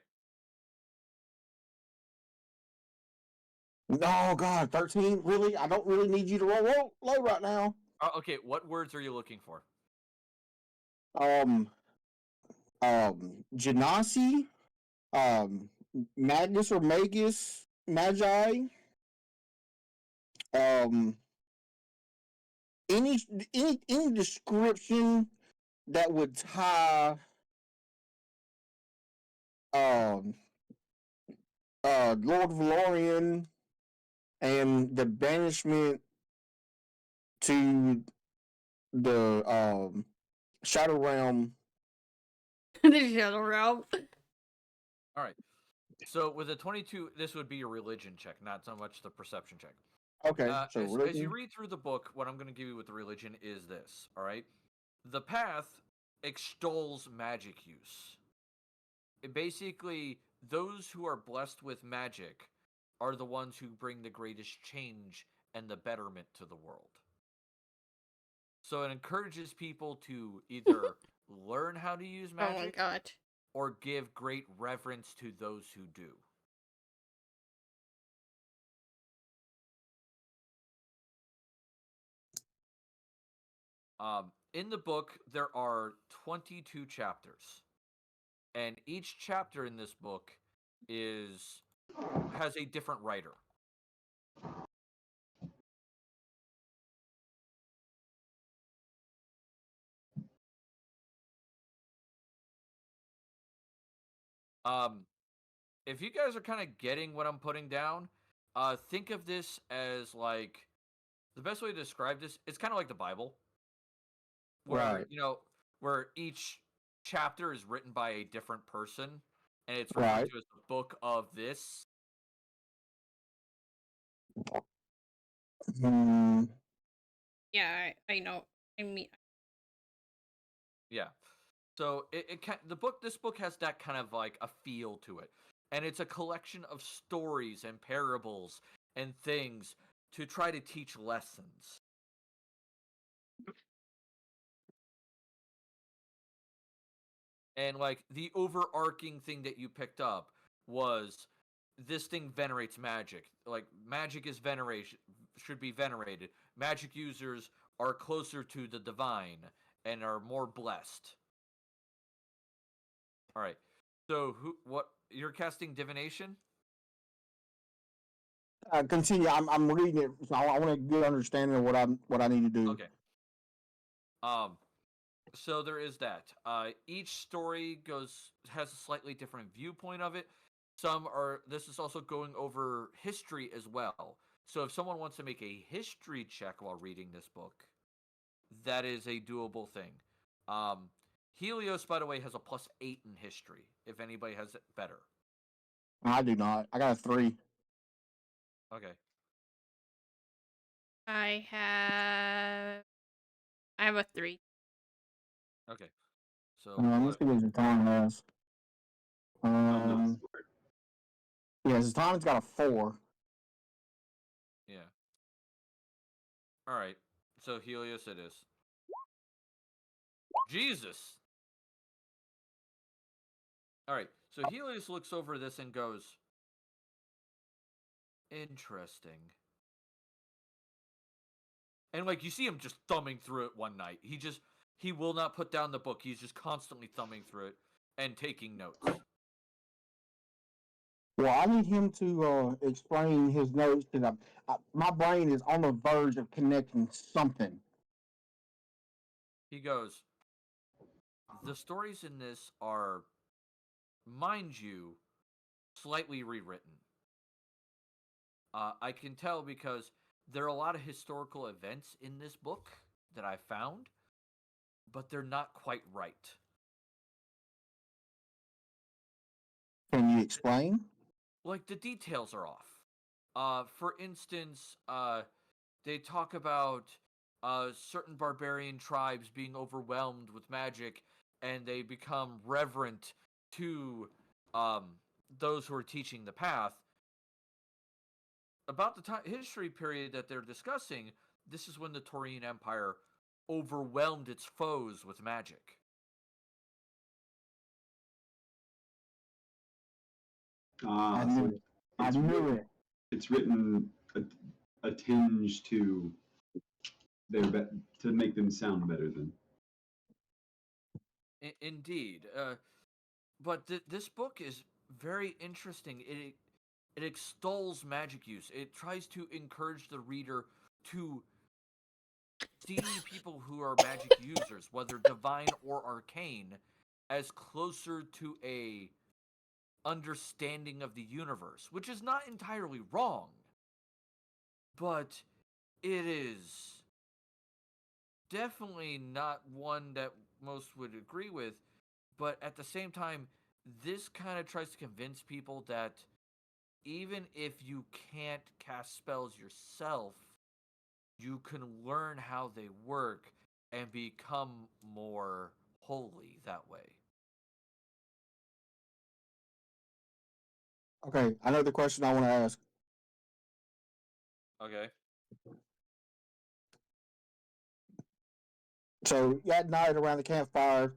No, God, 13? Really? I don't really need you to roll low right now. Okay, what words are you looking for? Genasi, Magus or Magus, Magi, um, any any description that would tie um Lord Valorian and the banishment to the Shadow Realm. The Shadow Realm. All right. So with a 22, this would be a religion check, not so much the perception check. Okay, so As you religion. read through the book, what I'm going to give you with the religion is this. All right. The path extols magic use. Basically, those who are blessed with magic are the ones who bring the greatest change and the betterment to the world. So it encourages people to either learn how to use Oh my magic god. or give great reverence to those who do. In the book, there are 22 chapters, and each chapter in this book has a different writer. If you guys are kind of getting what I'm putting down, think of this as like the best way to describe this. It's kind of like the Bible, where Right. where each chapter is written by a different person, and it's referred Right. to as the book of this. Hmm. Yeah, I know. I mean, Yeah. So this book has that kind of like a feel to it. And it's a collection of stories and parables and things to try to teach lessons. And like the overarching thing that you picked up was this thing venerates magic. Like magic is veneration should be venerated. Magic users are closer to the divine and are more blessed. All right. So what you're casting divination? Continue. I'm reading it. So I want to get understanding of what I need to do. Okay. So there is that. Each story has a slightly different viewpoint of it. This is also going over history as well. So if someone wants to make a history check while reading this book, that is a doable thing. Helios, by the way, has a +8 in history. If anybody has it better. I do not. I got a 3. Okay. I have a 3. Okay. So Let's see what Zaton has. I'm not smart. Yeah, Zaton's got a 4. yeah. All right. So Helios it is. Jesus. All right. So Helios looks over this and goes, interesting. And like you see him just thumbing through it one night. He will not put down the book. He's just constantly thumbing through it and taking notes. Well, I need him to explain his notes because my brain is on the verge of connecting something. He goes, the stories in this are, mind you, slightly rewritten. I can tell because there are a lot of historical events in this book that I found, but they're not quite right. Can you explain? Like the details are off. For instance, they talk about certain barbarian tribes being overwhelmed with magic, and they become reverent to those who are teaching the path. About the history period that they're discussing, this is when the Taurian Empire overwhelmed its foes with magic. Ah, I so knew, I knew it. it's written a tinge to to make them sound better than. Indeed. But this book is very interesting. It extols magic use. It tries to encourage the reader to see people who are magic users, whether divine or arcane, as closer to a understanding of the universe, which is not entirely wrong, but it is definitely not one that most would agree with. But at the same time, this kind of tries to convince people that even if you can't cast spells yourself, you can learn how they work and become more holy that way. Okay, I know the question I want to ask. Okay. So that night around the campfire,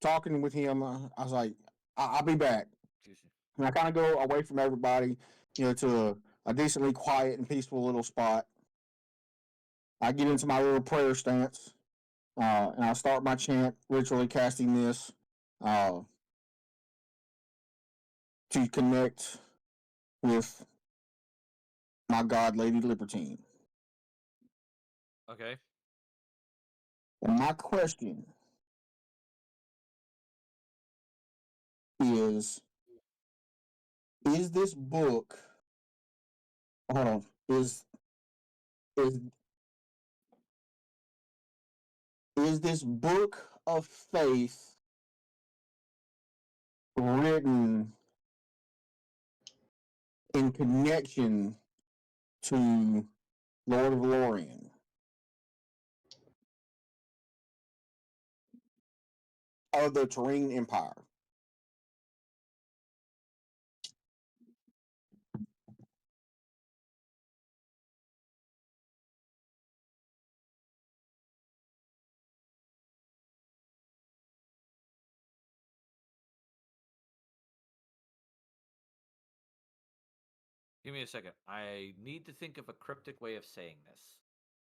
talking with him, I was like, I'll be back. And I kind of go away from everybody, to a decently quiet and peaceful little spot. I get into my little prayer stance, and I start my chant, ritually casting this to connect with my god, Lady Libertine. Okay. And my question is this book, hold on, is this book of faith written in connection to Lord of Lorien of the Terrain Empire? Give me a second. I need to think of a cryptic way of saying this.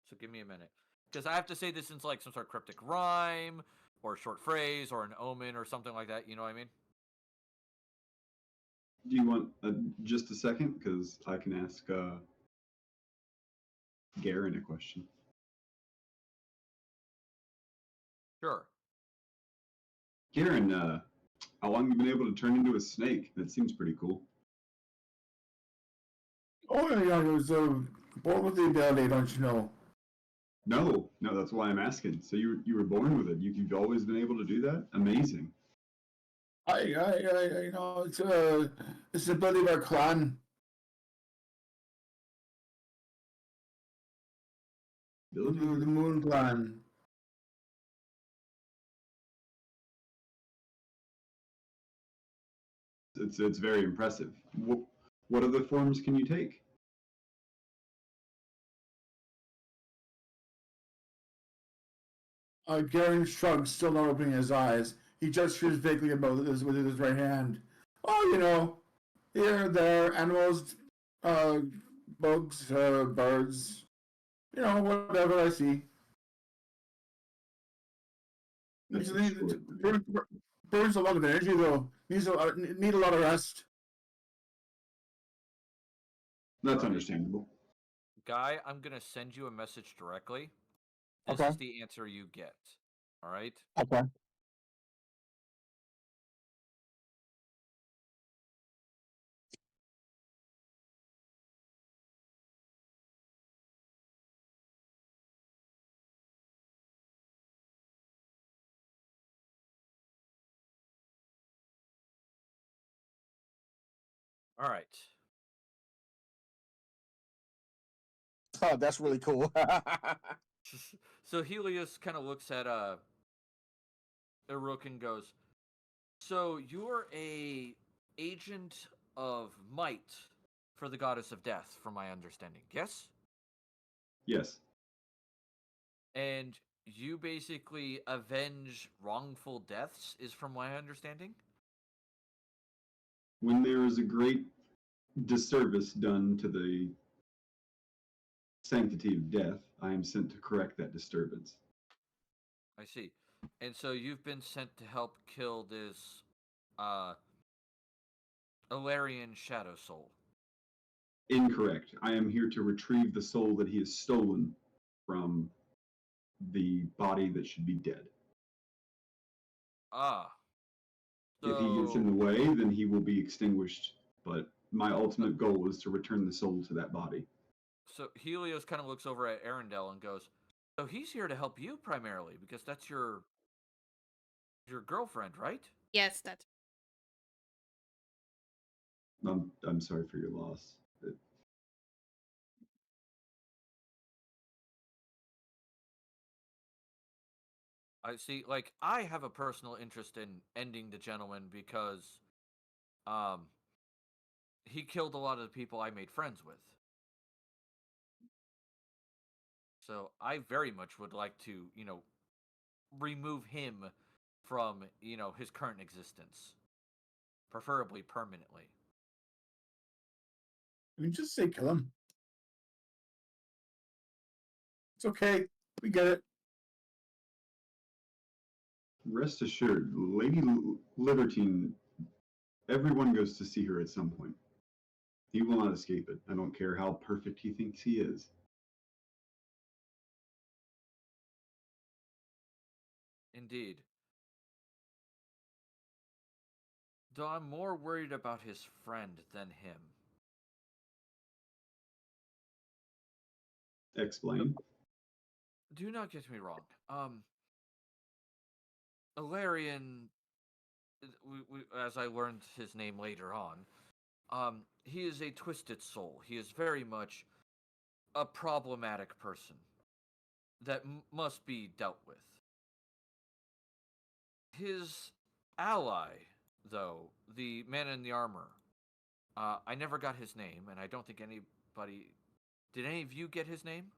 So give me a minute. Because I have to say this in like some sort of cryptic rhyme or a short phrase or an omen or something like that. You know what I mean? Do you want just a second? Because I can ask Garen a question. Sure. Garen, how long have you been able to turn into a snake? That seems pretty cool. Oh, yeah, it was born with the ability, don't you know? No, that's why I'm asking. So you were born with it. You've always been able to do that? Amazing. It's the ability of our clan. The Moon Clan. It's very impressive. What other forms can you take? Garen shrugs, still not opening his eyes. He gestures vaguely about this with his right hand. Oh, here, there, animals, bugs, birds, whatever I see. Burns a lot of energy, though. Need a lot of rest. That's understandable. Guy, I'm going to send you a message directly. This Okay. is the answer you get. All right? Okay. All right. Oh, that's really cool. So Helios kind of looks at Eruk and goes, "So you're a agent of might for the goddess of death, from my understanding, yes? Yes. And you basically avenge wrongful deaths, is from my understanding? When there is a great disservice done to the sanctity of death, I am sent to correct that disturbance. I see. And so you've been sent to help kill this Ilarian Shadow Soul. Incorrect. I am here to retrieve the soul that he has stolen from the body that should be dead. Ah. If he gets in the way, then he will be extinguished. But my ultimate goal is to return the soul to that body. So Helios kind of looks over at Arendelle and goes, "So he's here to help you primarily because that's your girlfriend, right?" Yes, that's I'm sorry for your loss. I see. Like, I have a personal interest in ending the gentleman because, he killed a lot of the people I made friends with. So I very much would like to, remove him from, his current existence, preferably permanently. I mean, just say kill him. It's okay. We get it. Rest assured, Lady Libertine, everyone goes to see her at some point. He will not escape it. I don't care how perfect he thinks he is. Indeed. Though I'm more worried about his friend than him. Explain. Do not get me wrong. Ilarian, as I learned his name later on, he is a twisted soul. He is very much a problematic person that must be dealt with. His ally, though, the man in the armor, I never got his name, and I don't think anybody... Did any of you get his name?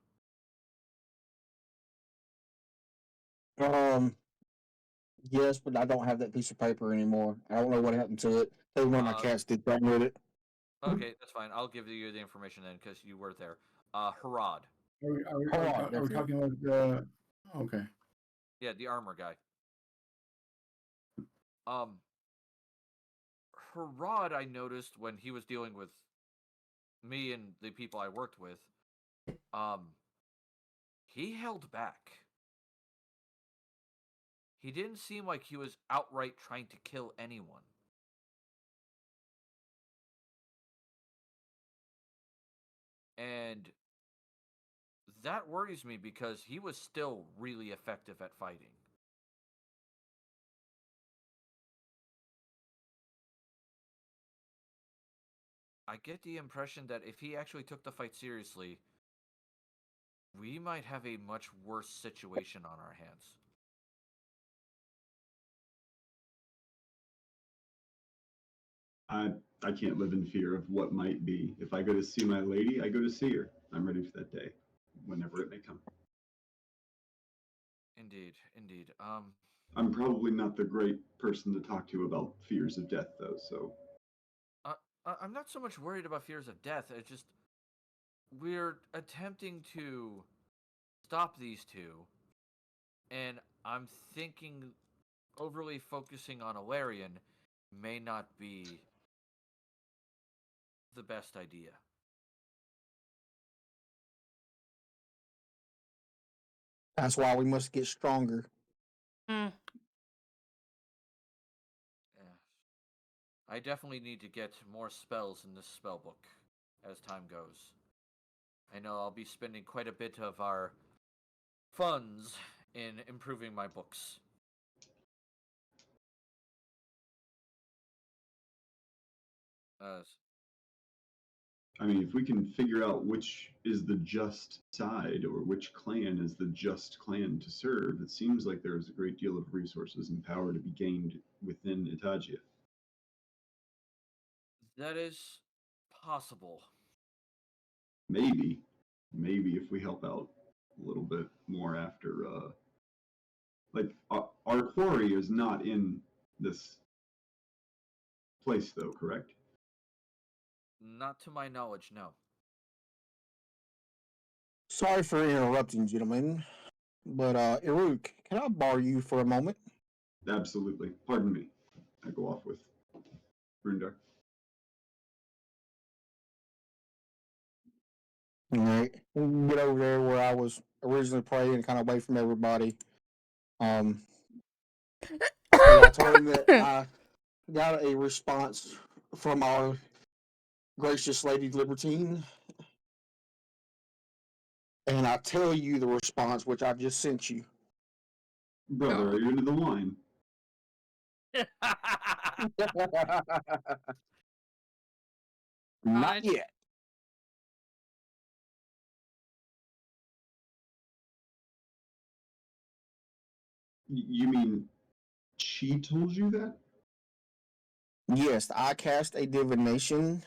Yes, but I don't have that piece of paper anymore. I don't know what happened to it. I think one of my cats did something with it. Okay, that's fine. I'll give you the information then, because you were there. Harad. Are we talking about okay. Yeah, the armor guy. Harad, I noticed when he was dealing with me and the people I worked with, he held back. He didn't seem like he was outright trying to kill anyone. And that worries me because he was still really effective at fighting. I get the impression that if he actually took the fight seriously, we might have a much worse situation on our hands. I can't live in fear of what might be. If I go to see my lady, I go to see her. I'm ready for that day, whenever it may come. Indeed, indeed. I'm probably not the great person to talk to about fears of death, though, so... I'm not so much worried about fears of death. It's just we're attempting to stop these two, and I'm thinking overly focusing on Ilarian may not be the best idea. That's why we must get stronger. Mm. Yeah. I definitely need to get more spells in this spell book as time goes. I know I'll be spending quite a bit of our funds in improving my books. I mean, if we can figure out which is the just side or which clan is the just clan to serve, it seems like there is a great deal of resources and power to be gained within Itagia. That is possible. Maybe if we help out a little bit more after, like, our quarry is not in this place, though, correct? Not to my knowledge, no. Sorry for interrupting, gentlemen. but Iruk, can I borrow you for a moment? Absolutely. Pardon me. I go off with Rundar. All right, we'll get over there where I was originally praying, kind of away from everybody. And I told him that I got a response from our gracious Lady Libertine, and I tell you the response which I just sent you. Brother, Oh. are you into the wine? Not God. yet. You mean she told you that? Yes, I cast a divination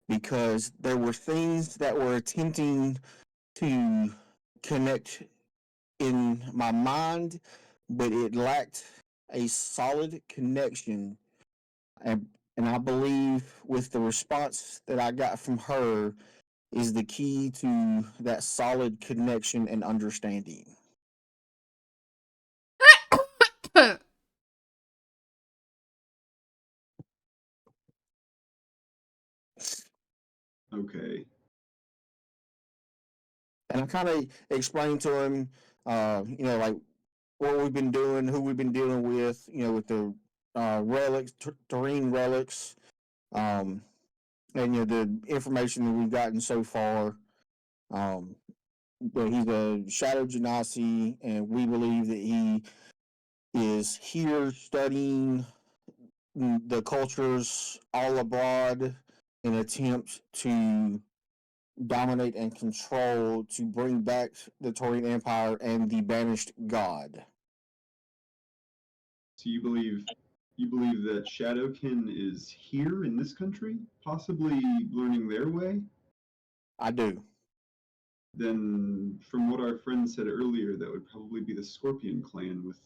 because there were things that were attempting to connect in my mind, but it lacked a solid connection. And I believe with the response that I got from her is the key to that solid connection and understanding. Okay. And I kind of explained to him, like what we've been doing, who we've been dealing with, with the relics, terrain relics, and the information that we've gotten so far. But he's a Shadow Genasi, and we believe that he is here studying the cultures all abroad in an attempt to dominate and control to bring back the Taurian Empire and the banished god. So you believe that Shadowkin is here in this country, possibly learning their way? I do. Then from what our friend said earlier, that would probably be the Scorpion clan with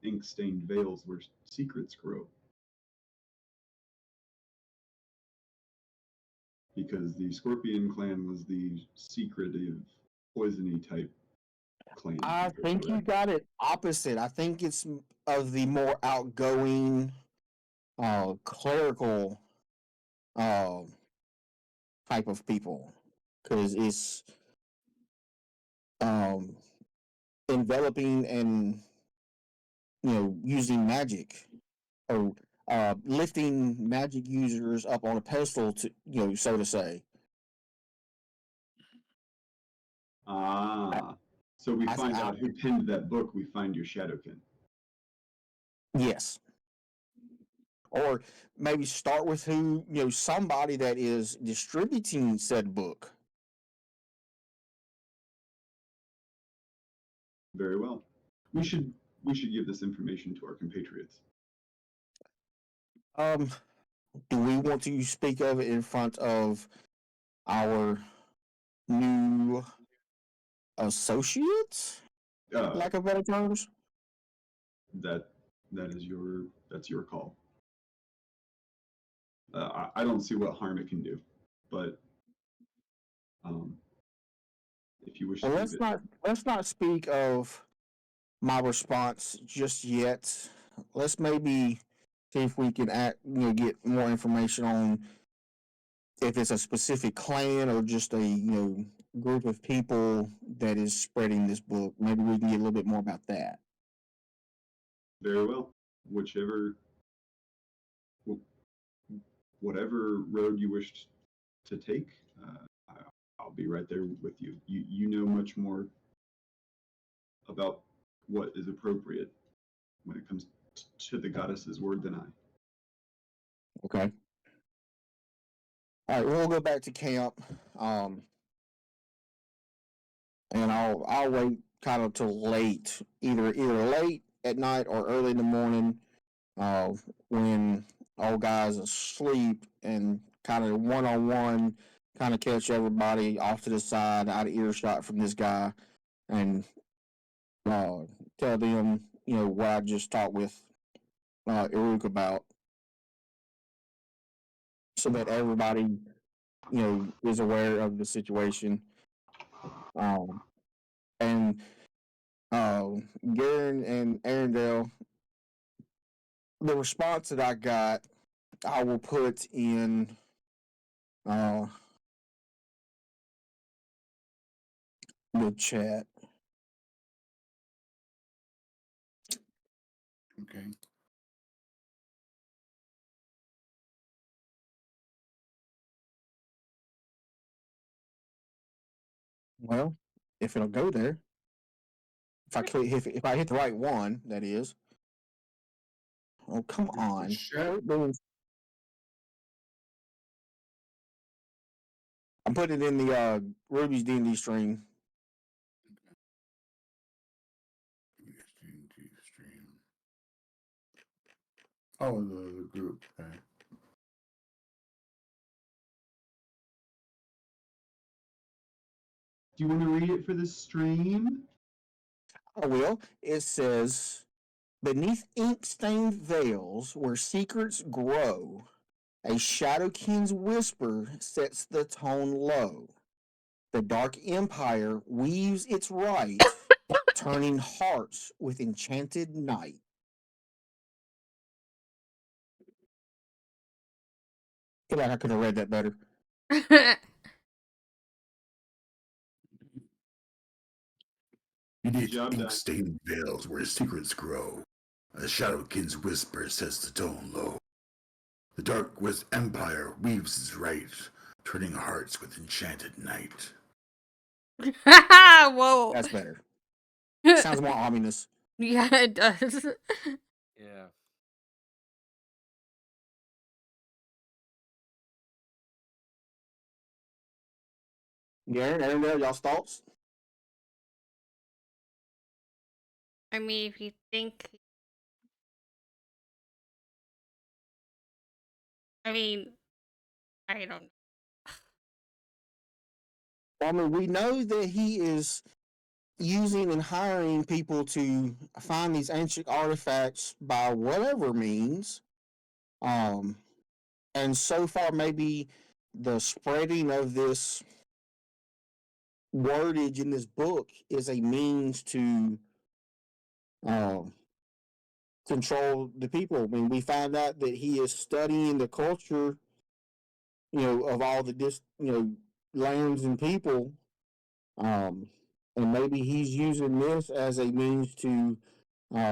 ink-stained veils where secrets grow. Because the Scorpion clan was the secretive, poisony type clan. I compared to think you Red. got it opposite. I think it's of the more outgoing, clerical uh, type of people because it's um, enveloping and using magic or lifting magic users up on a pedestal to so to say. Ah, so we I, find I, out who penned that book. We find your Shadowkin. yes, or maybe start with who somebody that is distributing said book. Very well. We should give this information to our compatriots. Um, do we want to speak of it in front of our new associates, Uh, lack of better terms? that that's your call. I don't see what harm it can do, but um, if you wish to Well, leave it, let's not speak of my response just yet. Let's maybe see if we can get more information on if it's a specific clan or just a group of people that is spreading this book. Maybe we can get a little bit more about that. very well. Whichever, whatever road you wish to take, I'll be right there with you. You know much more about what is appropriate when it comes to the goddess's word than I. Okay. All right, we'll go back to camp, and I'll wait kind of till late, either late at night or early in the morning, uh, when all guys are asleep, and kind of one on one, kind of catch everybody off to the side, out of earshot from this guy, and uh, tell them what I just talked with Iruk about, so that everybody is aware of the situation. And Garen and Arendelle, the response that I got, I will put in the chat. Okay. Well, if it'll go there, if I hit the right one, that is. Oh, come on. Chat. I'm putting it in the Ruby's D&D stream. Stream. Oh, the group. Okay. Do you want to read it for the stream? I will. It says, beneath ink-stained veils where secrets grow, a shadowkin's whisper sets the tone low. The dark empire weaves its right, turning hearts with enchanted night. I feel like I could have read that better. Beneath Job done. ink-stained veils where secrets grow, a shadowkin's whisper sets the tone low. The dark empire weaves its right, turning hearts with enchanted night. Whoa. That's better. Sounds more ominous. Yeah, it does. Yeah. Garen, Arendelle, y'all's thoughts? I mean, if you think... I mean, I don't know. I mean, we know that he is using and hiring people to find these ancient artifacts by whatever means. And so far, maybe the spreading of this wordage in this book is a means to control the people. I mean, we find out that he is studying the culture, of all the lands and people, and maybe he's using this as a means to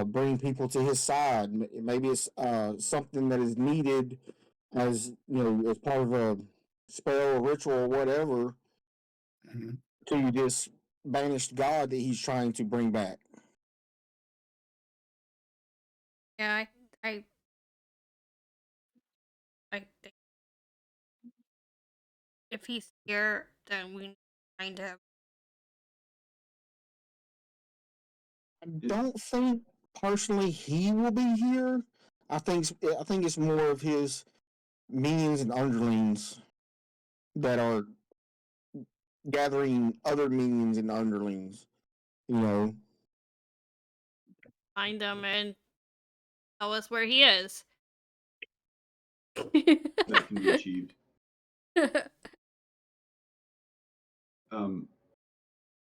bring people to his side. Maybe it's something that is needed as as part of a spell or ritual or whatever to this banished god that he's trying to bring back. Yeah, I think if he's here, then we need to find him. I don't think personally he will be here. I think it's more of his minions and underlings that are gathering other minions and underlings. Find him and tell us where he is. That can be achieved.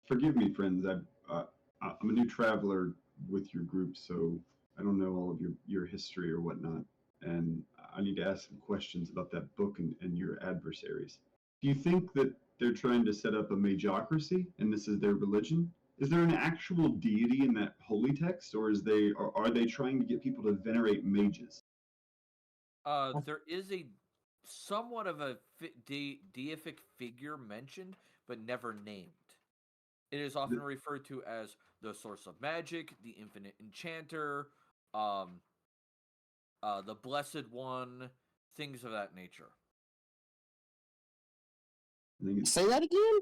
Forgive me, friends. I'm a new traveler with your group, so I don't know all of your history or whatnot, and I need to ask some questions about that book and your adversaries. Do you think that they're trying to set up a magocracy, and this is their religion? Is there an actual deity in that holy text, or are they trying to get people to venerate mages? There is a somewhat of a deific figure mentioned, but never named. It is often referred to as the source of magic, the infinite enchanter, the blessed one, things of that nature. I think it's Say that again?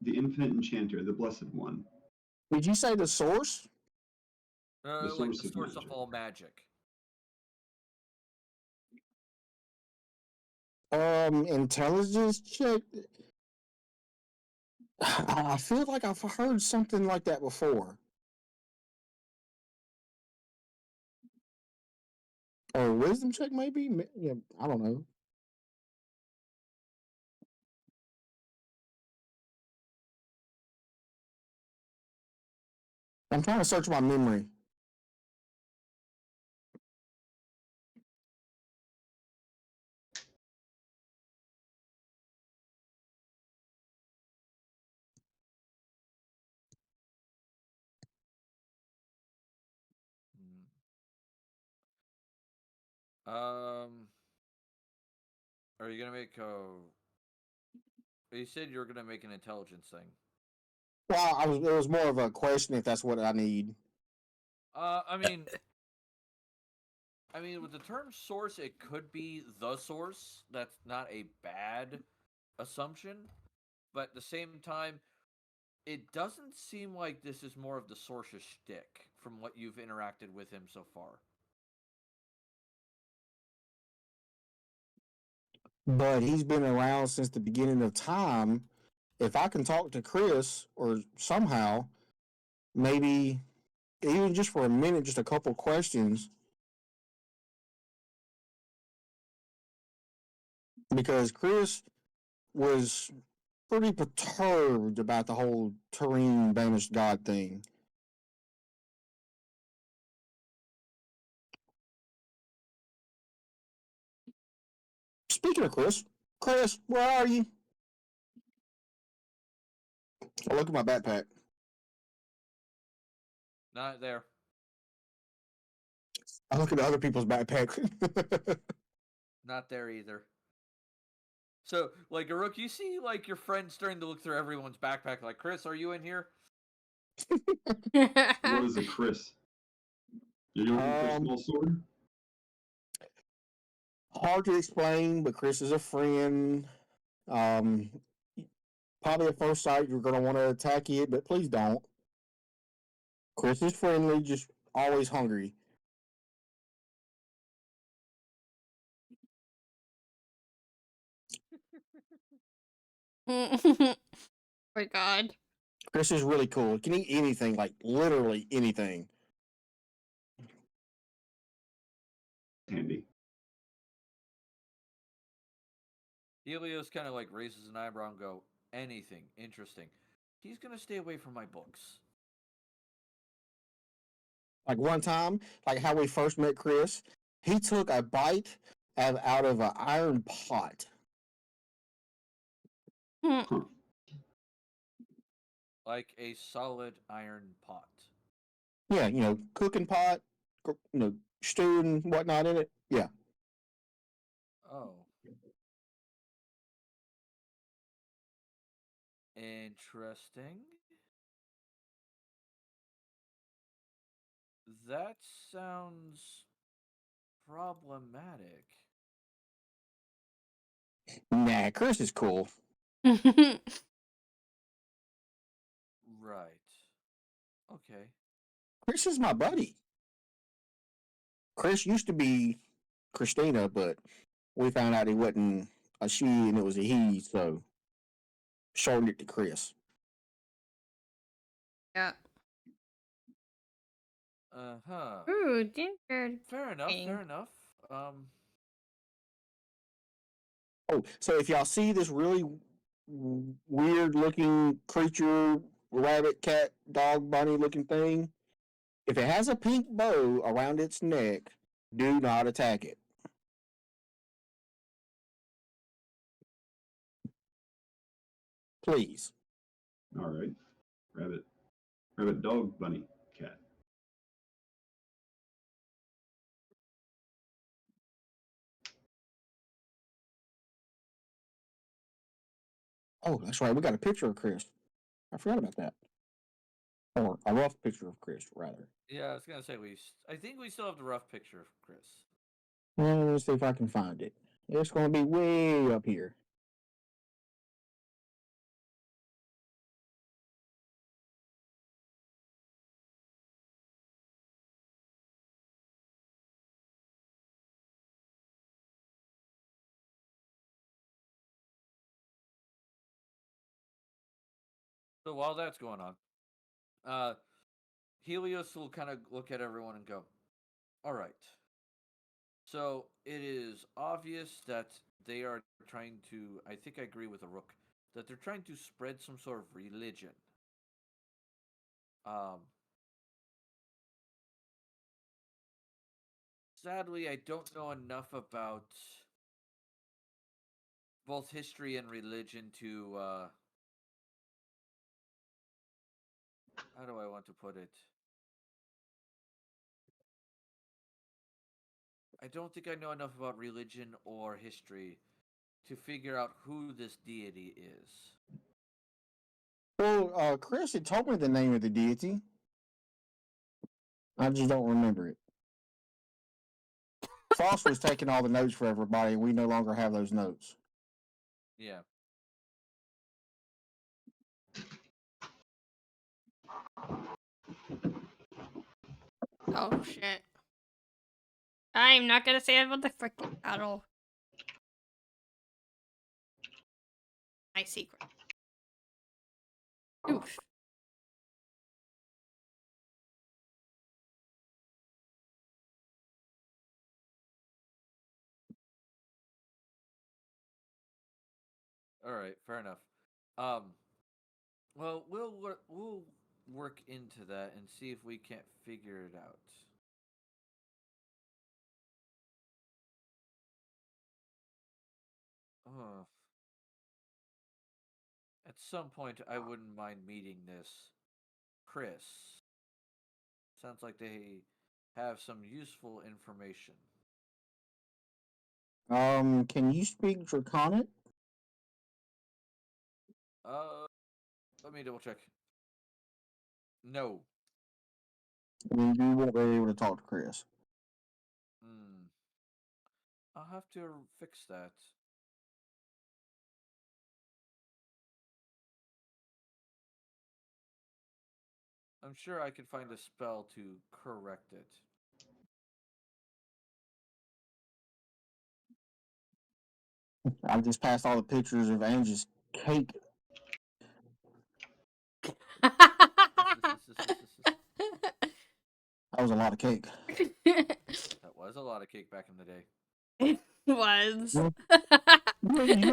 the infinite enchanter, the blessed one, Did you say the source? the Like source the of source of magic. all magic. Intelligence check. I feel like I've heard something like that before. Or wisdom check, maybe? Yeah, I don't know. I'm trying to search my memory. Are you gonna make a? You said you were gonna make an intelligence thing. Well, it was more of a question if that's what I need. I mean, with the term source, it could be the source. That's not a bad assumption, but at the same time, it doesn't seem like this is more of the source's shtick from what you've interacted with him so far. But he's been around since the beginning of time. If I can talk to Chris or somehow, maybe even just for a minute, just a couple questions, because Chris was pretty perturbed about the whole Turing banished God thing. Speaking of Chris, where are you? I look at my backpack. Not there. I look at other people's backpack. Not there either. So, like, Aruk, you see, like, your friend starting to look through everyone's backpack, like, Chris, are you in here? What is a Chris? You're looking for a small sword? Hard to explain, but Chris is a friend. Um, Probably at first sight you're going to want to attack it, but please don't. Chris is friendly, just always hungry. My God. Chris is really cool. He can eat anything, like literally anything. Handy. Helios kind of, like, raises an eyebrow and go, anything interesting. He's going to stay away from my books. Like one time, like how we first met Chris, he took a bite out of an iron pot. Huh. Like a solid iron pot. Yeah, cooking pot, stew and whatnot in it. Yeah. Oh. Interesting. That sounds problematic. Nah, Chris is cool. Right. Okay. Chris is my buddy. Chris used to be Christina, but we found out he wasn't a she and it was a he, so shortened it to Chris. Yeah. Uh-huh. Ooh, ginger. Fair enough, fair enough. Oh, so if y'all see this really weird looking creature, rabbit, cat, dog, bunny looking thing, if it has a pink bow around its neck, do not attack it. Please. All right. Rabbit. Rabbit, dog, bunny, cat. Oh, that's right. We got a picture of Chris. I forgot about that. Or a rough picture of Chris, rather. Yeah, I was gonna say I think we still have the rough picture of Chris. Well, let's see if I can find it. It's going to be way up here. So while that's going on, Helios will kind of look at everyone and go, all right. So it is obvious that they are trying to, I think I agree with Rook, that they're trying to spread some sort of religion. Sadly, I don't know enough about both history and religion to how do I want to put it? I don't think I know enough about religion or history to figure out who this deity is. Well, Chris had told me the name of the deity. I just don't remember it. Foss was taking all the notes for everybody. We no longer have those notes. Yeah. Oh shit. I'm not gonna say about the freaking battle. My secret. Oof. All right, fair enough. Well, we'll work into that and see if we can't figure it out. Uh, at some point, I wouldn't mind meeting this Chris. Sounds like they have some useful information. Can you speak Draconic? Let me double check. No. I mean, you won't be able to talk to Chris. I'll have to fix that. I'm sure I could find a spell to correct it. I just passed all the pictures of Angie's cake. That was a lot of cake. That was a lot of cake back in the day. It was. You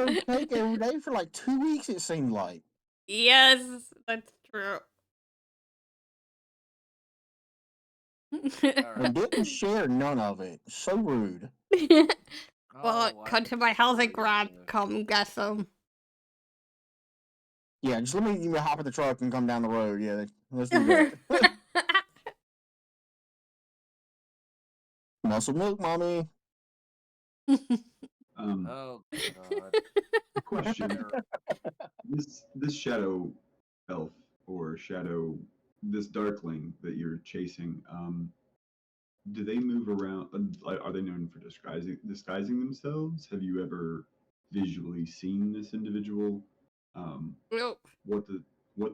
ate cake every day for like 2 weeks, it seemed like. Yes, that's true. And didn't share none of it. So rude. Well, Oh, come I'm to my house and sorry grab, to- come get some. Yeah, just let me hop in the truck and come down the road. Yeah, let's do that. Muscle milk, mommy. Oh God. Question: this shadow elf or shadow, this darkling that you're chasing, do they move around? Are they known for disguising themselves? Have you ever visually seen this individual? Um, Nope. what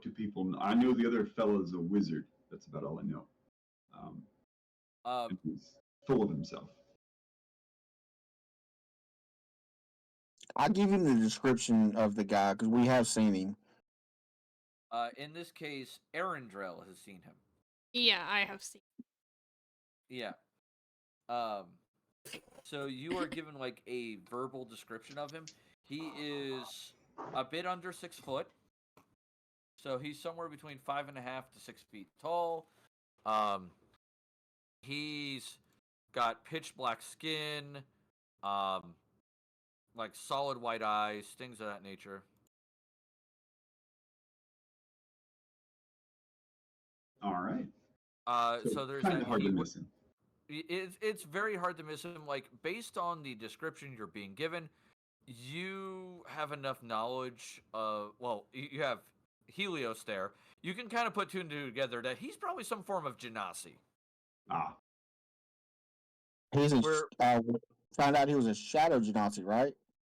do people know? I know the other fellow's a wizard. That's about all I know. And he's full of himself. I'll give you the description of the guy because we have seen him. In this case, NvrNrml has seen him. Yeah, I have seen. Yeah. So you are given like a verbal description of him. He is a bit under 6 foot. So he's somewhere between 5.5 to 6 feet tall. He's got pitch black skin, like solid white eyes, things of that nature. All right. So there's kind that. of hard to miss him. It's very hard to miss him. Like based on the description you're being given, you have enough knowledge of. Well, you have Helios there. You can kind of put two and two together that he's probably some form of genasi. Ah, He's a, Where found out he was a shadow genasi, right?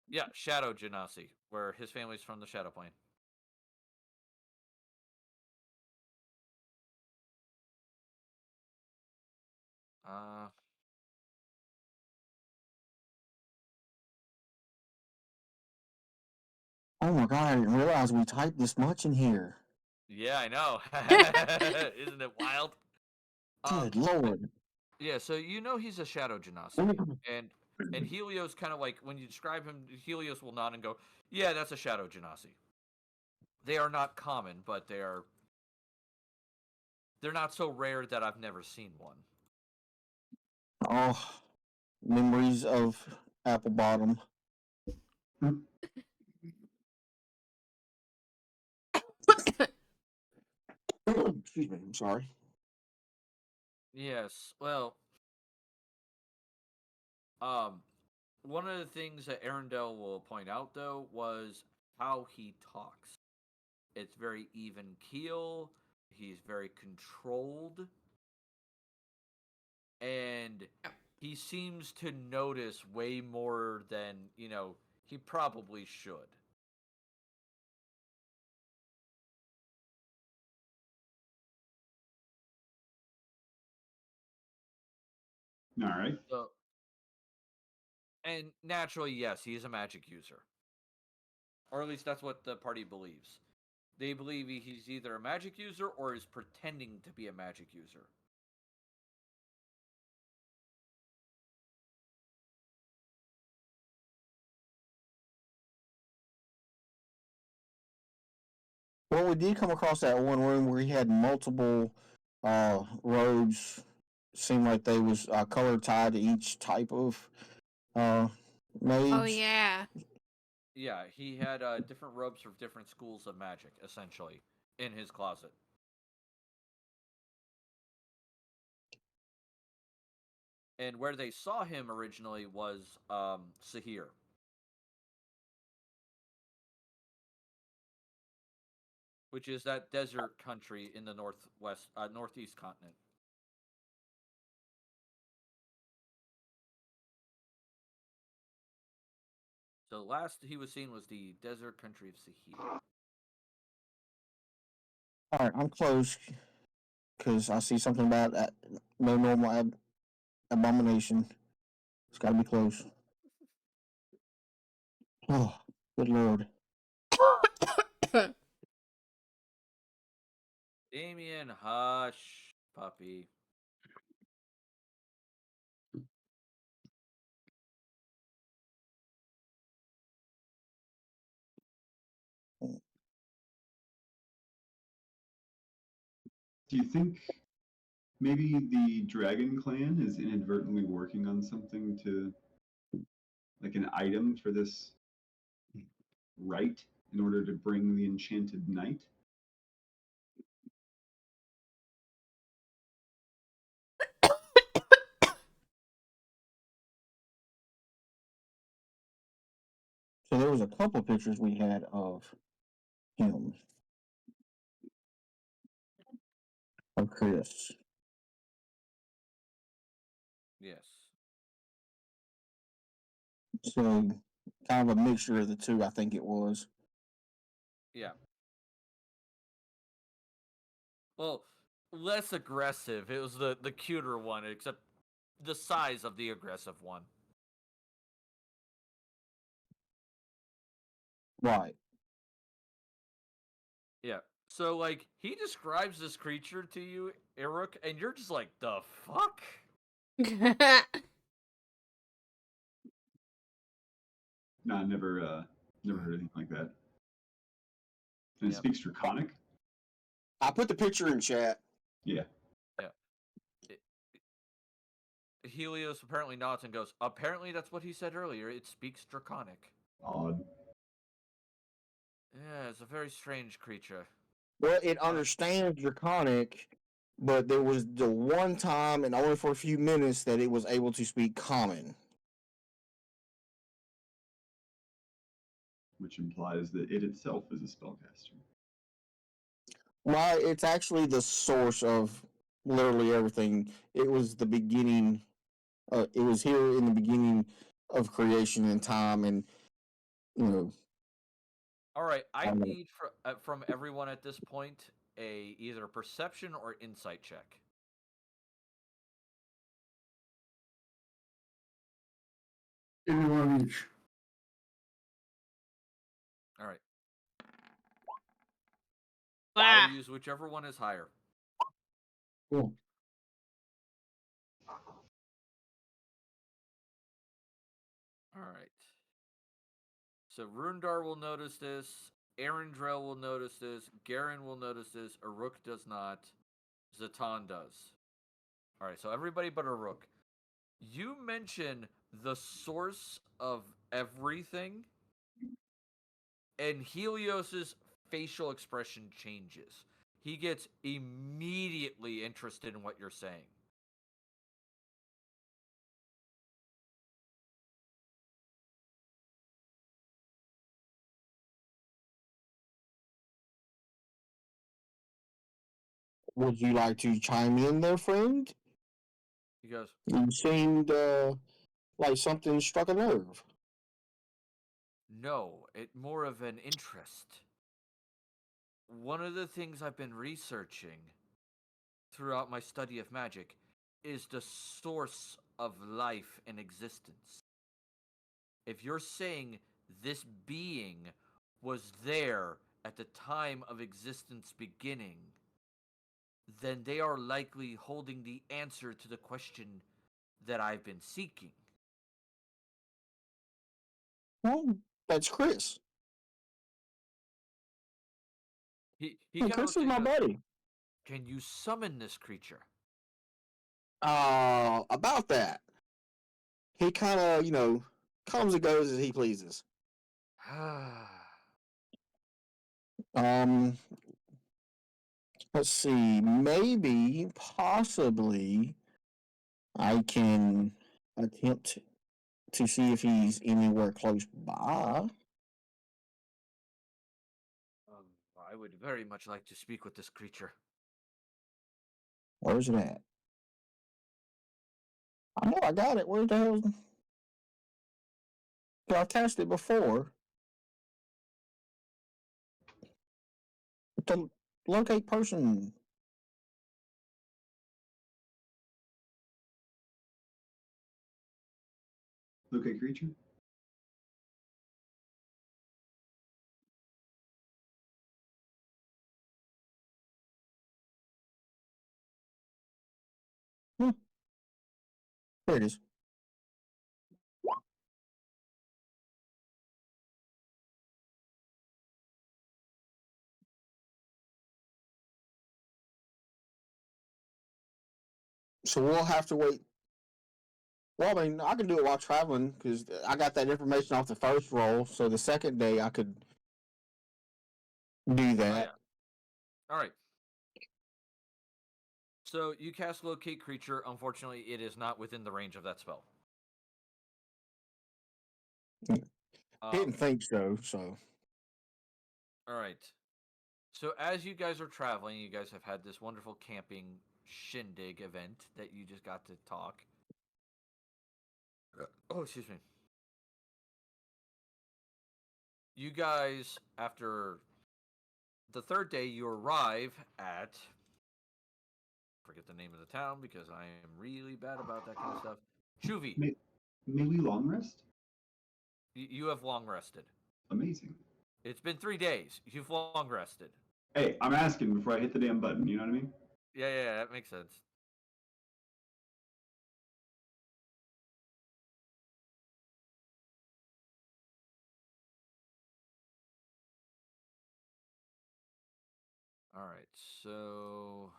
yeah, shadow genasi, where his family's from the shadow plane. Oh my god, I didn't realize we typed this much in here. Yeah, I know. Isn't it wild? Good lord. Yeah, so you know he's a shadow genasi, and Helios kind of like when you describe him, Helios will nod and go, "Yeah, that's a shadow genasi." They are not common, but they're not so rare that I've never seen one. Oh, Memories of Apple Bottom. Excuse me. I'm sorry. Yes. Well, one of the things that Arendelle will point out though was how he talks. It's very even keel. He's very controlled. And he seems to notice way more than, he probably should. All right. So, and naturally, yes, he's a magic user. Or at least that's what the party believes. They believe he's either a magic user or is pretending to be a magic user. Well, we did come across that one room where he had multiple robes. Seemed like they was color tied to each type of mage. Oh yeah. Yeah, he had different robes for different schools of magic, essentially, in his closet. And where they saw him originally was Sahir. Which is that desert country in the northeast continent. So last he was seen was the desert country of Sahir. All right, I'm close because I see something about no normal abomination. It's got to be close. Oh, good lord. Damien, hush, puppy. Do you think maybe the Dragon Clan is inadvertently working on something to, like an item for this rite in order to bring the enchanted knight? So there was a couple pictures we had of him, of Chris. Yes. So kind of a mixture of the two, I think it was. Yeah. Well, less aggressive. It was the cuter one, except the size of the aggressive one. Right. Yeah. So like he describes this creature to you, Eruk, and you're just like, the fuck? No, I never heard anything like that. And it Yep. speaks Draconic? I put the picture in chat. Yeah. Helios apparently nods and goes, apparently that's what he said earlier. It speaks Draconic. Odd. Yeah, it's a very strange creature. Well, it understands Draconic, but there was the one time, and only for a few minutes, that it was able to speak Common. Which implies that it itself is a spellcaster. Well, it's actually the source of literally everything. It was the beginning. It was here in the beginning of creation and time, and you know. All right, I Um, need from everyone at this point a either perception or insight check. Give me one of each. All right, Ah. I'll use whichever one is higher. Cool. All right. So Rundar will notice this. Arendrell will notice this. Garen will notice this. Aruk does not. Zatan does. All right, so everybody but Aruk. You mention the source of everything, and Helios's facial expression changes. He gets immediately interested in what you're saying. Would you like to chime in there, friend? He goes, You seemed like something struck a nerve. no, it more of an interest. One of the things I've been researching throughout my study of magic is the source of life and existence. If you're saying this being was there at the time of existence beginning, then they are likely holding the answer to the question that I've been seeking. Well, that's Chris. He Well, kind of Chris looks is at you my and goes, buddy. can you summon this creature? About that. He kind of, comes and goes as he pleases. Um, let's see. Maybe, possibly, I can attempt to see if he's anywhere close by. I would very much like to speak with this creature. Where's it at? I know I got it. Where the hell? I've cast it before. To locate person. Locate creature. There it is. So we'll have to wait. Well, I mean, I can do it while traveling because I got that information off the first roll. So the second day I could do that. Oh, yeah. All right. So you cast Locate Creature. Unfortunately, it is not within the range of that spell. Didn't think so. So All right. So as you guys are traveling, you guys have had this wonderful camping shindig event that you just got to talk. Oh, excuse me. You guys, after the third day, you arrive at, forget the name of the town because I am really bad about that kind of stuff. Chuvi. May we long rest? You have long rested. Amazing. It's been 3 days. You've long rested. Hey, I'm asking before I hit the damn button. You know what I mean? Yeah, that makes sense. All right, so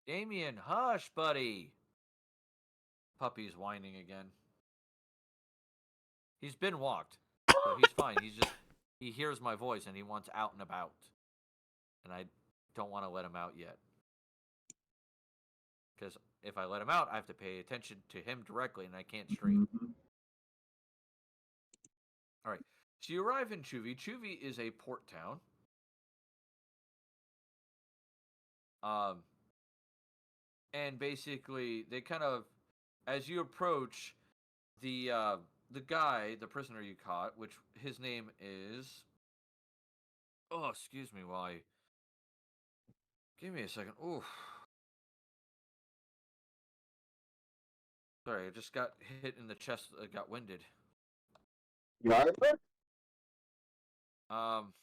Damien, hush, buddy. Puppy's whining again. He's been walked, so he's fine. He hears my voice and he wants out and about. And I don't want to let him out yet. Because if I let him out, I have to pay attention to him directly and I can't stream. Mhm. All right. So you arrive in Chuvi. Chuvi is a port town. And basically they kind of, as you approach the guy, the prisoner you caught, which his name is, oh, excuse me while I, give me a second. Ooh. Sorry, I just got hit in the chest. I got winded. you all right, bud?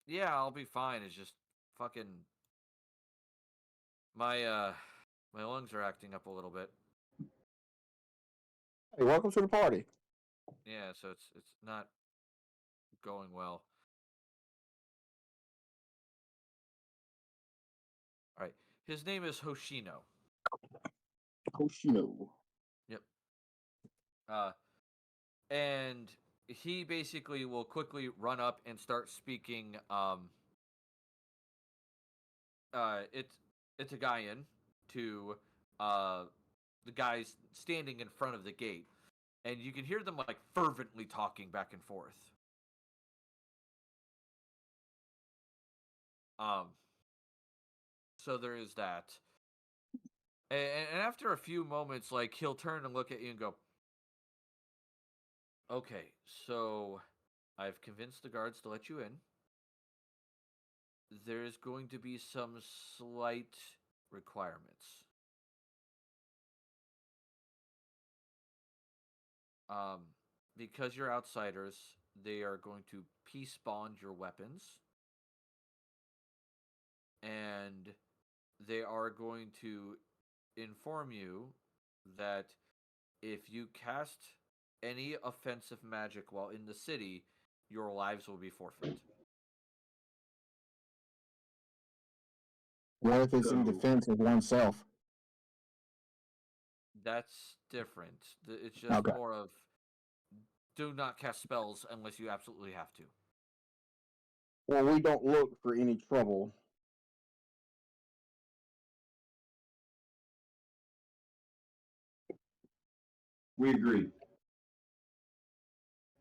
Yeah, I'll be fine. It's just fucking my lungs are acting up a little bit. Hey, welcome to the party. Yeah, so it's not going well. His name is Hoshino. Hoshino. Yep. And he basically will quickly run up and start speaking it's a guy in to the guys standing in front of the gate, and you can hear them like fervently talking back and forth. So there is that. And after a few moments, like, he'll turn and look at you and go, okay, so I've convinced the guards to let you in. There's going to be some slight requirements. Because you're outsiders, they are going to peace bond your weapons. And they are going to inform you that if you cast any offensive magic while in the city, your lives will be forfeit. What if it's in So- defense of oneself? That's different. It's just Okay. more of do not cast spells unless you absolutely have to. Well, we don't look for any trouble. We agree.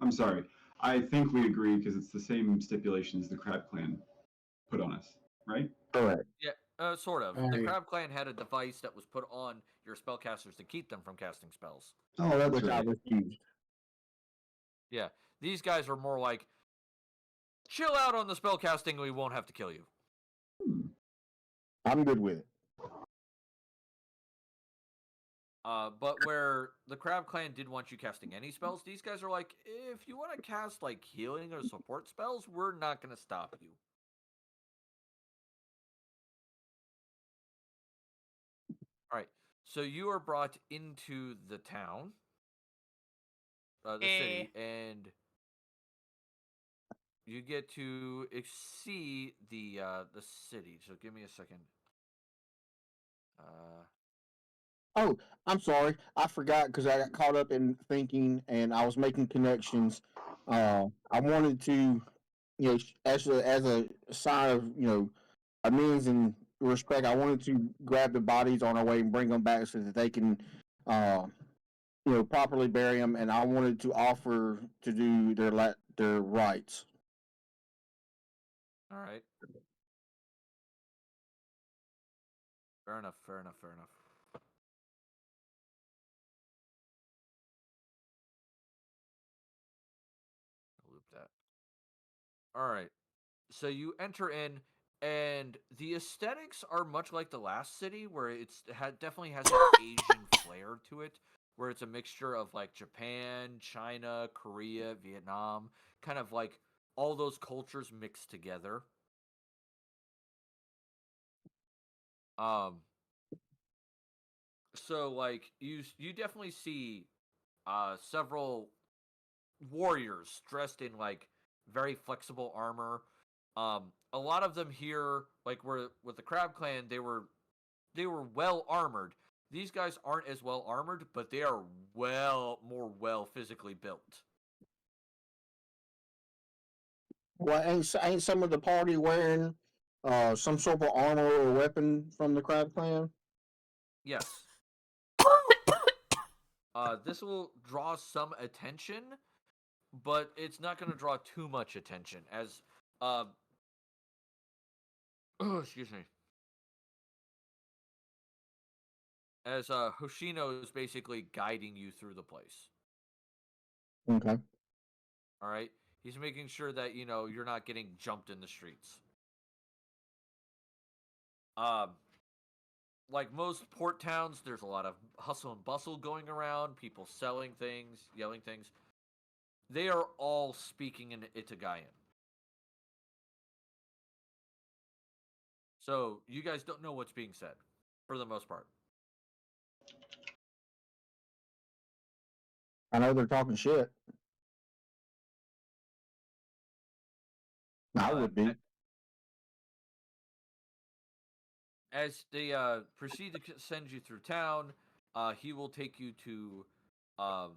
I'm sorry. I think we agree because it's the same stipulations the Crab Clan put on us, right? Correct. Yeah, sort of. The Alright. Crab Clan had a device that was put on your spellcasters to keep them from casting spells. Oh, that's Which I right. refused. Yeah, these guys are more like, chill out on the spellcasting, we won't have to kill you. I'm good with it. But where the Crab Clan did want you casting any spells, these guys are like, if you want to cast like healing or support spells, we're not going to stop you. All right, so you are brought into the town, the city, and you get to see the city. So give me a second. Oh, I'm sorry. I forgot because I got caught up in thinking and I was making connections. I wanted to, as a sign of, amends and respect, I wanted to grab the bodies on our way and bring them back so that they can, properly bury them. And I wanted to offer to do their rites. All right. Fair enough. Loop that. All right. So you enter in, and the aesthetics are much like the last city, where definitely has an Asian flair to it, where it's a mixture of like Japan, China, Korea, Vietnam, kind of like all those cultures mixed together. So like you definitely see several warriors dressed in like very flexible armor. A lot of them here, like were with the Crab Clan, they were well armored. These guys aren't as well armored, but they are more well physically built. Well, ain't some of the party wearing some sort of armor or weapon from the Crab Clan? Yes. This will draw some attention, but it's not going to draw too much attention as excuse me. As Hoshino is basically guiding you through the place. Okay. All right? He's making sure that, you're not getting jumped in the streets. Like most port towns, there's a lot of hustle and bustle going around, people selling things, yelling things. They are all speaking in Itagayan. So you guys don't know what's being said, for the most part. I know they're talking shit. I would be. As they proceed to send you through town, he will take you to um,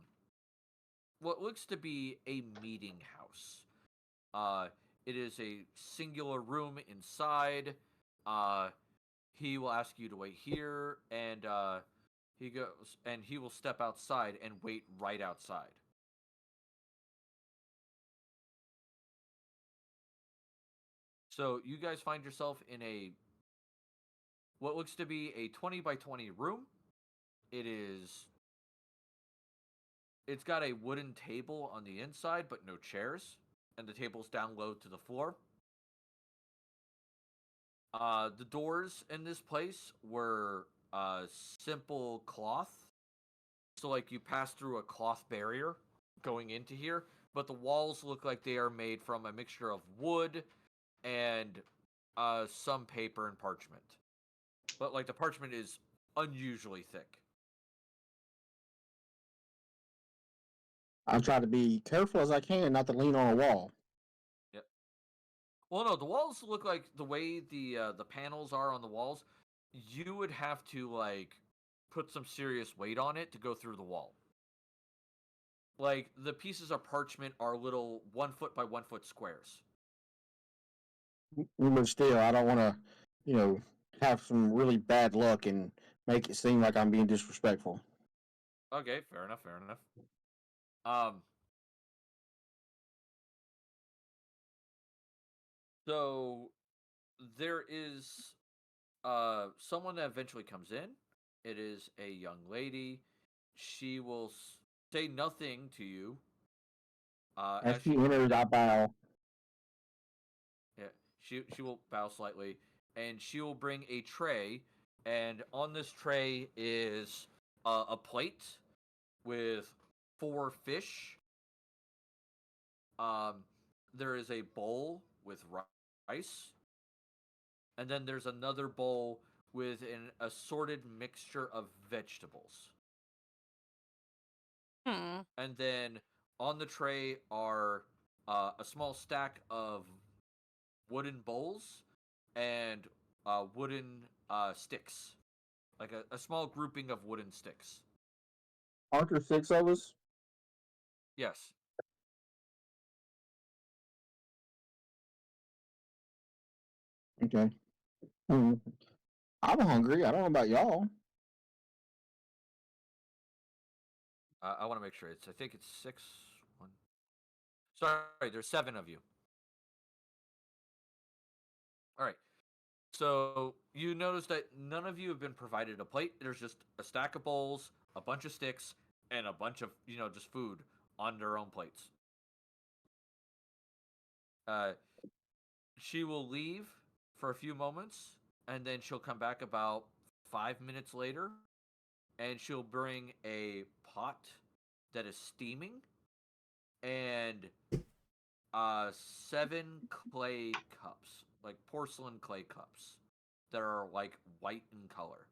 what looks to be a meeting house. It is a singular room inside. Uh, he will ask you to wait here, and he will step outside and wait right outside. So you guys find yourself in a what looks to be a 20 by 20 room. It's got a wooden table on the inside, but no chairs, and the table's down low to the floor. The doors in this place were simple cloth, so like you pass through a cloth barrier going into here, but the walls look like they are made from a mixture of wood and some paper and parchment. But like the parchment is unusually thick. I try to be careful as I can not to lean on a wall. Yep. Well, no, the walls look like the way the panels are on the walls. You would have to like put some serious weight on it to go through the wall. Like the pieces of parchment are little 1 foot by 1 foot squares. But still, I don't want to, you know, have some really bad luck and make it seem like I'm being disrespectful. Okay, fair enough, fair enough. Um, so there is someone that eventually comes in. It is a young lady. She will say nothing to you. As As she she comes enters, in, I bow. yeah, she will bow slightly, and she will bring a tray, and on this tray is a plate with 4 fish. Um, there is a bowl with rice, and then there's another bowl with an assorted mixture of vegetables. Hmm. And then on the tray are a small stack of wooden bowls and wooden sticks, like a small grouping of wooden sticks. Aren't there 6 of us? Yes. Okay. Hmm. I'm hungry. I don't know about y'all. I want to make sure I think it's six. One. Sorry, there's 7 of you. All right. So you notice that none of you have been provided a plate. There's just a stack of bowls, a bunch of sticks, and a bunch of just food on their own plates. Uh, she will leave for a few moments, and then she'll come back about 5 minutes later, and she'll bring a pot that is steaming and 7 clay cups, like porcelain clay cups, that are like white in color.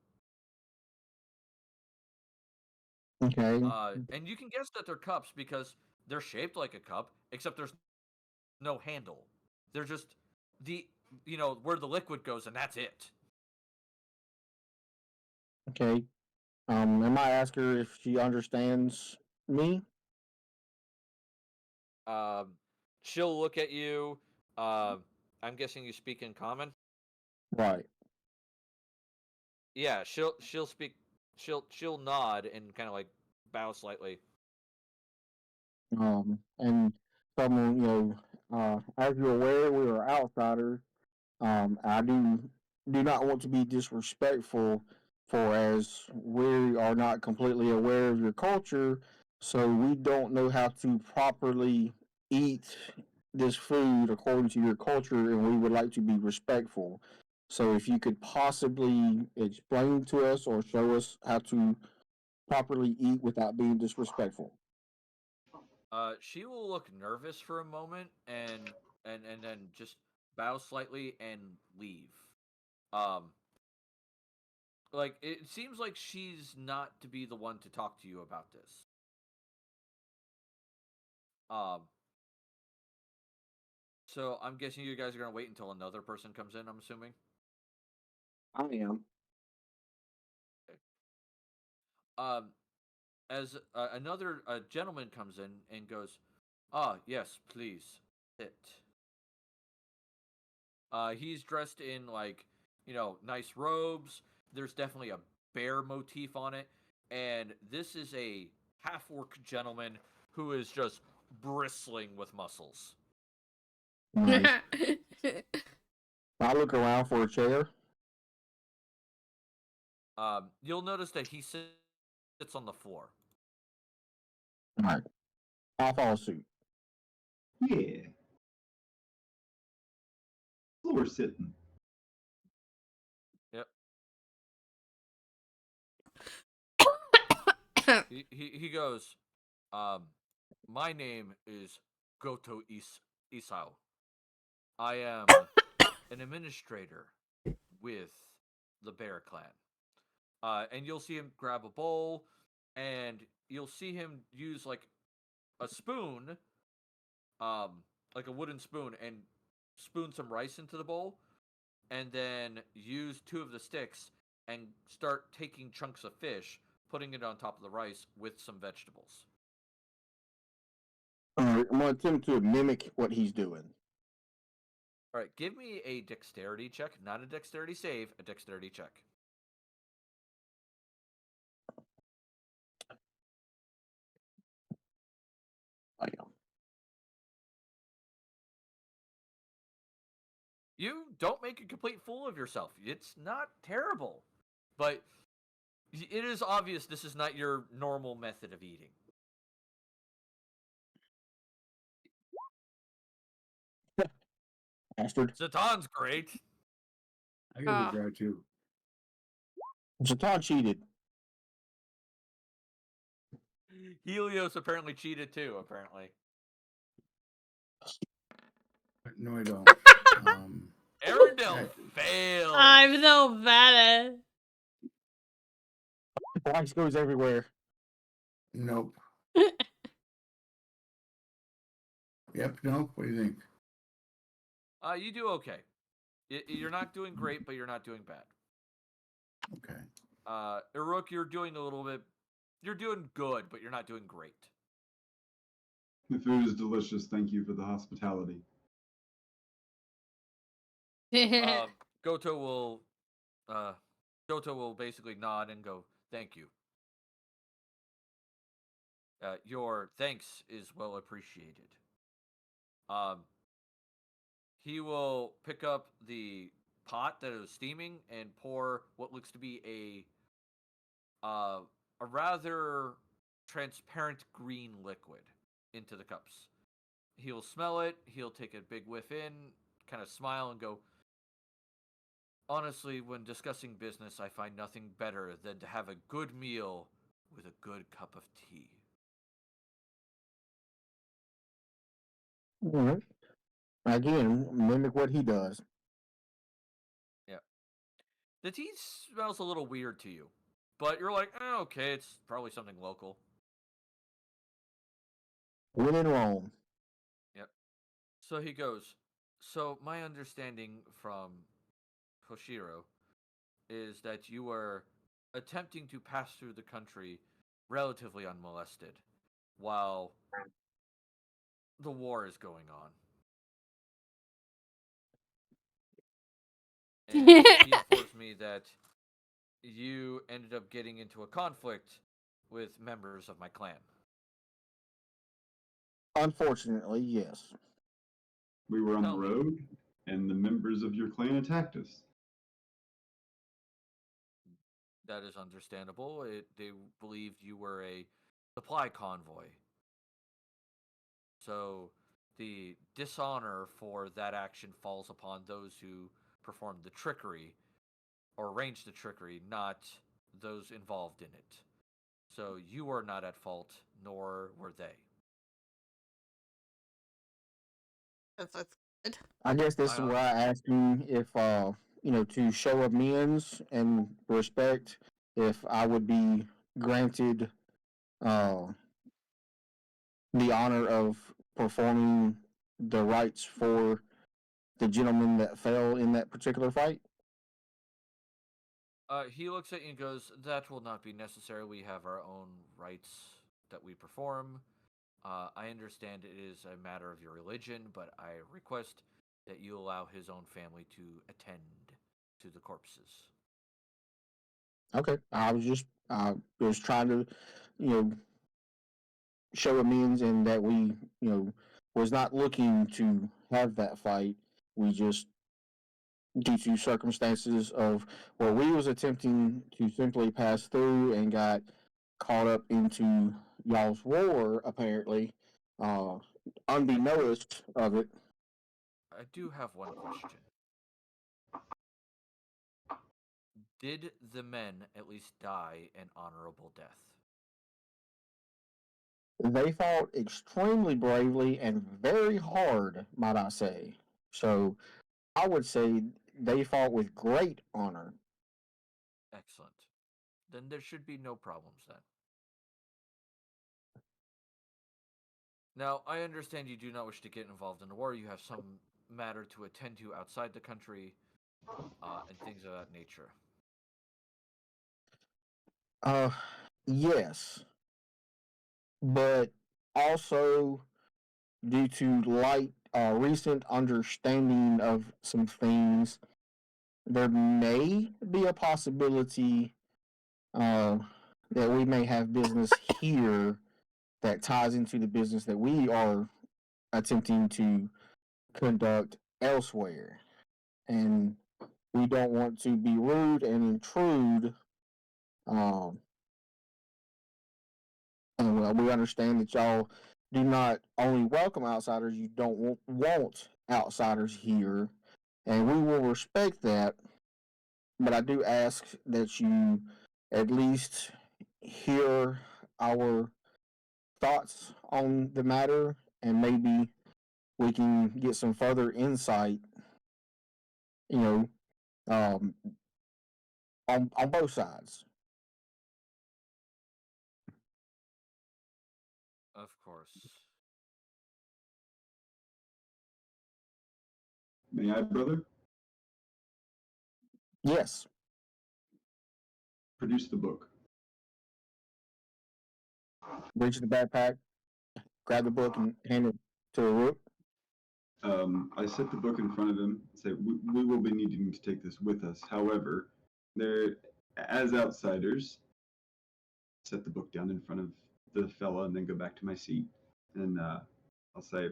Okay. And you can guess that they're cups because they're shaped like a cup, except there's no handle. They're just the where the liquid goes, and that's it. Okay. I might ask her if she understands me. Um, she'll look at you. I'm guessing you speak in common. Right. Yeah, she'll speak. She'll nod and kind of like bow slightly. And someone, as you're aware, we are outsiders. I do not want to be disrespectful, for as we are not completely aware of your culture, so we don't know how to properly eat this food according to your culture, and we would like to be respectful. So, if you could possibly explain to us or show us how to properly eat without being disrespectful. She will look nervous for a moment and then just bow slightly and leave. Um, like it seems like she's not to be the one to talk to you about this. Um, so I'm guessing you guys are gonna wait until another person comes in. I'm assuming. I am. Um, as another gentleman comes in and goes, "Ah, yes, please sit." He's dressed in like nice robes. There's definitely a bear motif on it, and this is a half-orc gentleman who is just bristling with muscles. Nice. I look around for a chair. You'll notice that he sits on the floor. All right. I'll follow suit. Yeah. Floor sitting. Yep. He goes, my name is Goto Isao. I am an administrator with the Bear Clan. And you'll see him grab a bowl, and you'll see him use like a spoon, like a wooden spoon, and spoon some rice into the bowl, and then use two of the sticks and start taking chunks of fish, putting it on top of the rice with some vegetables. All right. I'm going to attempt to mimic what he's doing. All right, give me a dexterity check, not a dexterity save, a dexterity check. I am. You don't make a complete fool of yourself. It's not terrible, but it is obvious this is not your normal method of eating. Bastard. Zatan's great. I give it a try too. Zatan cheated. Helios apparently cheated too, apparently. No, I don't. Arendelle failed. I'm so bad Rice goes everywhere. Nope. Yep. Nope. What do you think? You do okay. You're not doing great, but you're not doing bad. Okay. Uruk, you're doing a little bit. You're doing good, but you're not doing great. The food is delicious. Thank you for the hospitality. at. Goto will basically nod and go, "Thank you. Your thanks is well appreciated." He will pick up the pot that is steaming and pour what looks to be a rather transparent green liquid into the cups. He'll smell it. He'll take a big whiff in, kind of smile, and go, "Honestly, when discussing business, I find nothing better than to have a good meal with a good cup of tea." All right. Again, mimic what he does. Yeah. The tea smells a little weird to you, but you're like, okay, it's probably something local. When in Rome. Yep. So he goes, "So my understanding from Hoshiro is that you were attempting to pass through the country relatively unmolested while the war is going on." And he informs me that you ended up getting into a conflict with members of my clan. Unfortunately, yes. We were on the Tell me. road, and the members of your clan attacked us. That is understandable. They believed you were a supply convoy. So the dishonor for that action falls upon those who performed the trickery or arranged the trickery, not those involved in it. So you are not at fault, nor were they. That's good. I guess this is where I asked him if, to show amends and respect, if I would be granted uh, the honor of performing the rites for the gentleman that fell in that particular fight. He looks at you and goes, "That will not be necessary. We have our own rites that we perform. I understand it is a matter of your religion, but I request that you allow his own family to attend to the corpses." Okay, I was trying to, you know, show amends and that we, was not looking to have that fight. We just, due to circumstances of where we was attempting to simply pass through and got caught up into y'all's war, apparently, uh, unbeknownst of it. I do have one question. Did the men at least die an honorable death? They fought extremely bravely and very hard, might I say. So I would say they fought with great honor. Excellent. Then there should be no problems then. Now, I understand you do not wish to get involved in the war. You have some matter to attend to outside the country, and things of that nature. Uh, yes, but also due to light recent understanding of some things, there may be a possibility uh, that we may have business here that ties into the business that we are attempting to conduct elsewhere. And we don't want to be rude and intrude. Um, and we understand that y'all do not only welcome outsiders, you don't want outsiders here. And we will respect that. But I do ask that you at least hear our thoughts on the matter and maybe we can get some further insight, you know, um, on both sides. Of course. May I, brother? Yes, Produce the book. reach in the backpack, grab the book, and hand it to Rook. I set the book in front of him. Say, we will be needing to take this with us. However, there, as outsiders, set the book down in front of the fella and then go back to my seat. And I'll say,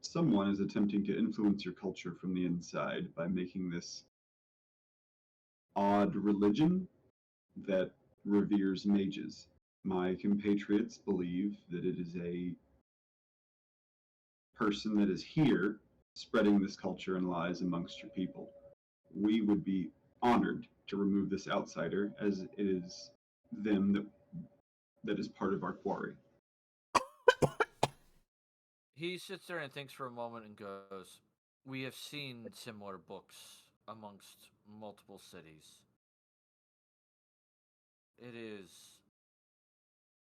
someone is attempting to influence your culture from the inside by making this odd religion that reveres mages. My compatriots believe that it is a person that is here spreading this culture and lies amongst your people. We would be honored to remove this outsider, as it is them that is part of our quarry. He sits there and thinks for a moment and goes, "We have seen similar books amongst multiple cities. It is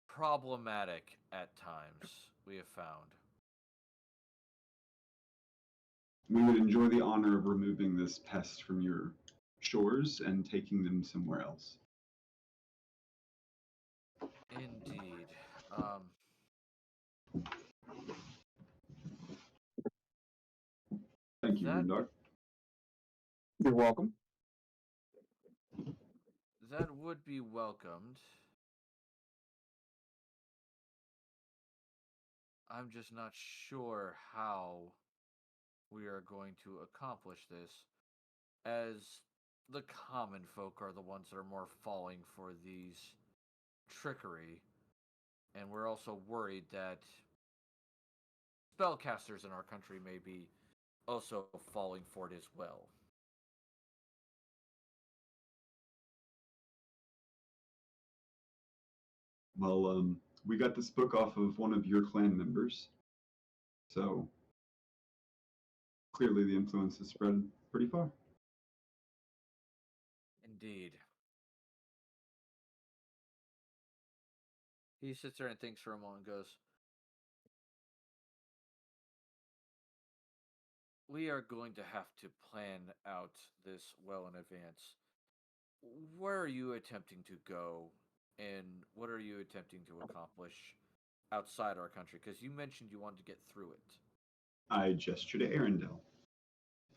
problematic at times, we have found." We would enjoy the honor of removing this pest from your shores and taking them somewhere else. Indeed. Thank you, That Moondog. You're welcome. that would be welcomed. I'm just not sure how we are going to accomplish this, as the common folk are the ones that are more falling for these trickery, and we're also worried that spellcasters in our country may be also falling for it as well. Well, we got this book off of one of your clan members, so clearly the influence has spread pretty far. Indeed. He sits there and thinks for a moment and goes, "We are going to have to plan out this well in advance. where are you attempting to go, and what are you attempting to accomplish outside our country? Because you mentioned you wanted to get through it. I gesture to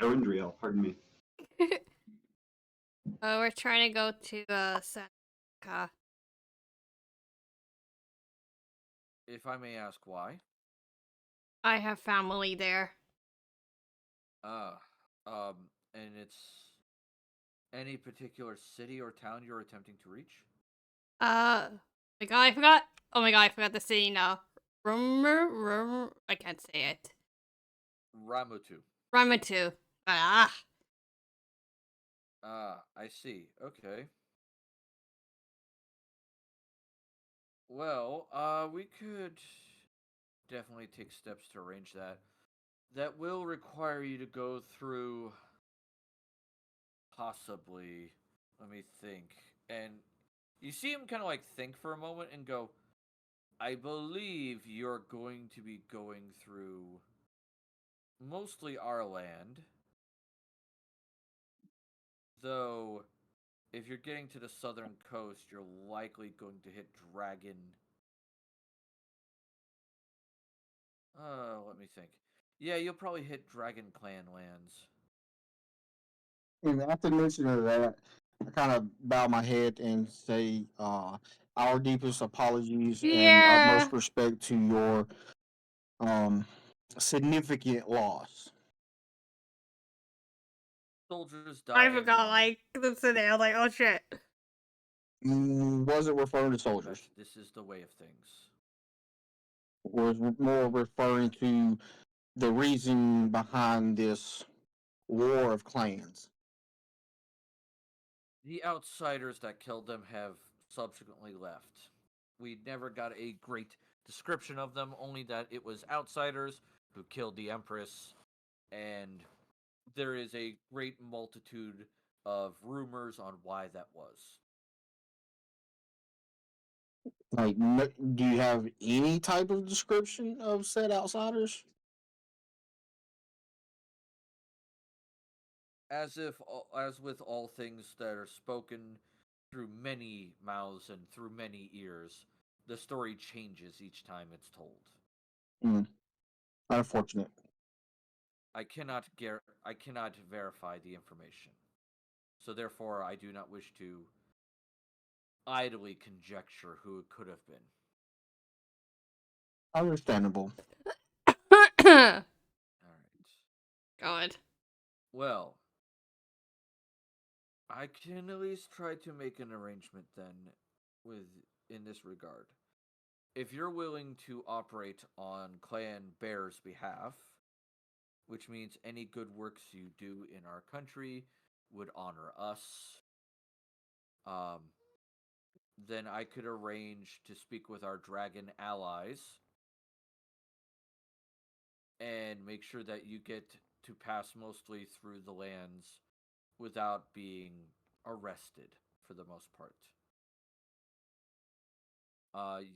Arendriel, pardon me. We're trying to go to Seneca. If I may ask why. I have family there. Ah, and it's any particular city or town you're attempting to reach? My god, I forgot. Oh my god, I forgot the city now. I can't say it. Ramutu. Ramatu. Ah. Ah, I see. Okay. Well, we could definitely take steps to arrange that. That will require you to go through possibly, let me think. And you see him kind of like think for a moment and go, I believe you're going to be going through mostly our land. Though, if you're getting to the southern coast, you're likely going to hit Dragon. Let me think. Yeah, you'll probably hit Dragon Clan lands. And after mentioning that, I kind of bow my head and say, our deepest apologies and Yeah. utmost respect to your um, significant loss. Soldiers die I as forgot, one. like, the city. I was like, oh shit. Wasn't referring to But soldiers. this is the way of things. Was more referring to the reason behind this war of clans. The outsiders that killed them have subsequently left. We never got a great description of them, only that it was outsiders who killed the Empress, and there is a great multitude of rumors on why that was. Like, do you have any type of description of said outsiders? As with all things that are spoken through many mouths and through many ears, the story changes each time it's told. Unfortunate. I cannot verify the information. So therefore I do not wish to idly conjecture who it could have been. Understandable. Alright. God. Well, I can at least try to make an arrangement then with in this regard. If you're willing to operate on Clan Bear's behalf, which means any good works you do in our country would honor us, then I could arrange to speak with our dragon allies and make sure that you get to pass mostly through the lands without being arrested for the most part.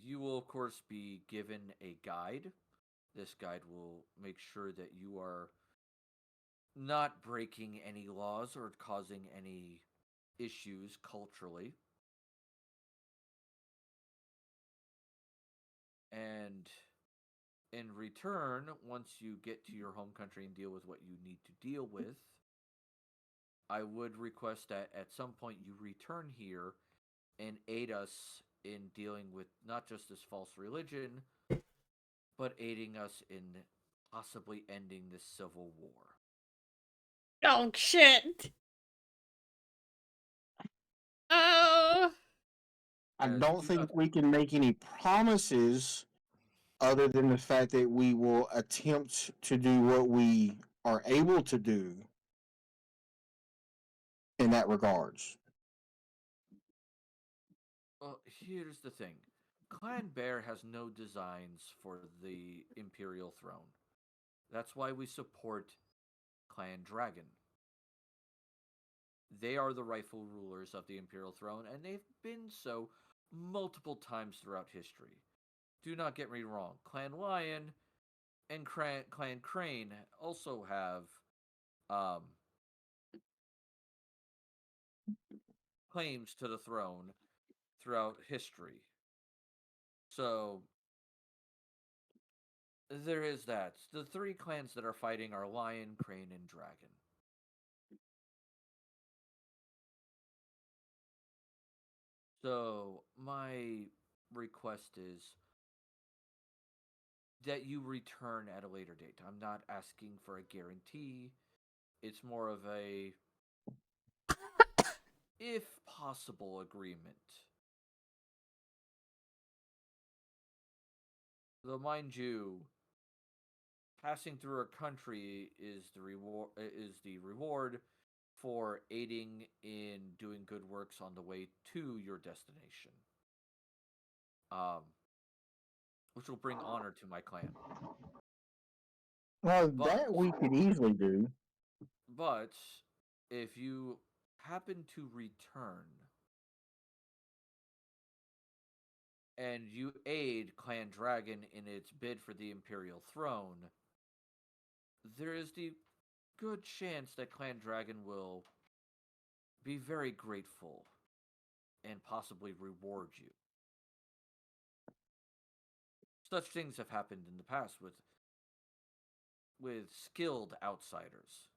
You will, of course, be given a guide. This guide will make sure that you are not breaking any laws or causing any issues culturally. And in return, once you get to your home country and deal with what you need to deal with, I would request that at some point you return here and aid us in dealing with not just this false religion, but aiding us in possibly ending this civil war. Oh shit. Oh. I As don't do think not we can make any promises other than the fact that we will attempt to do what we are able to do in that regards. Well, here's the thing. Clan Bear has no designs for the Imperial throne. That's why we support Clan Dragon. They are the rightful rulers of the Imperial throne, and they've been so multiple times throughout history. Do not get me wrong, Clan Lion and Clan Crane also have claims to the throne throughout history. So there is that. The three clans that are fighting are Lion, Crane, and Dragon. So my request is that you return at a later date. I'm not asking for a guarantee. It's more of a, if possible, agreement. Though, mind you, passing through a country is the reward for aiding in doing good works on the way to your destination. Which will bring honor to my clan. Well, But that we could easily do. But if you happen to return and you aid Clan Dragon in its bid for the Imperial throne, there is the good chance that Clan Dragon will be very grateful and possibly reward you. Such things have happened in the past with skilled outsiders.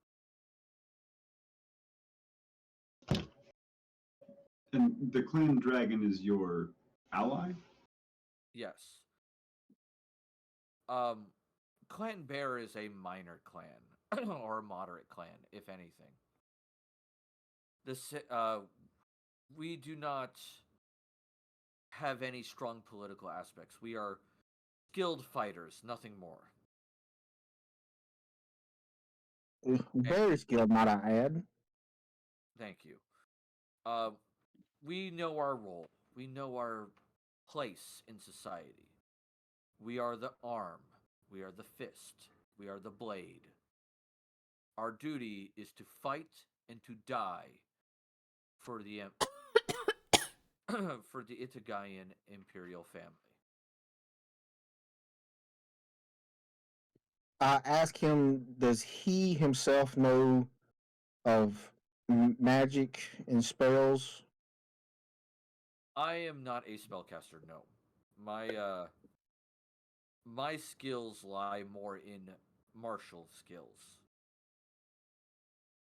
And the clan dragon is your ally? Yes. Clan Bear is a minor clan, or a moderate clan, if anything. We do not have any strong political aspects. We are skilled fighters, nothing more. Very skilled, might I add. Thank you. We know our role. We know our place in society. We are the arm. We are the fist. We are the blade. Our duty is to fight and to die for the for the Itagayan imperial family. I ask him, does he himself know of magic and spells? I am not a spellcaster, no. My skills lie more in martial skills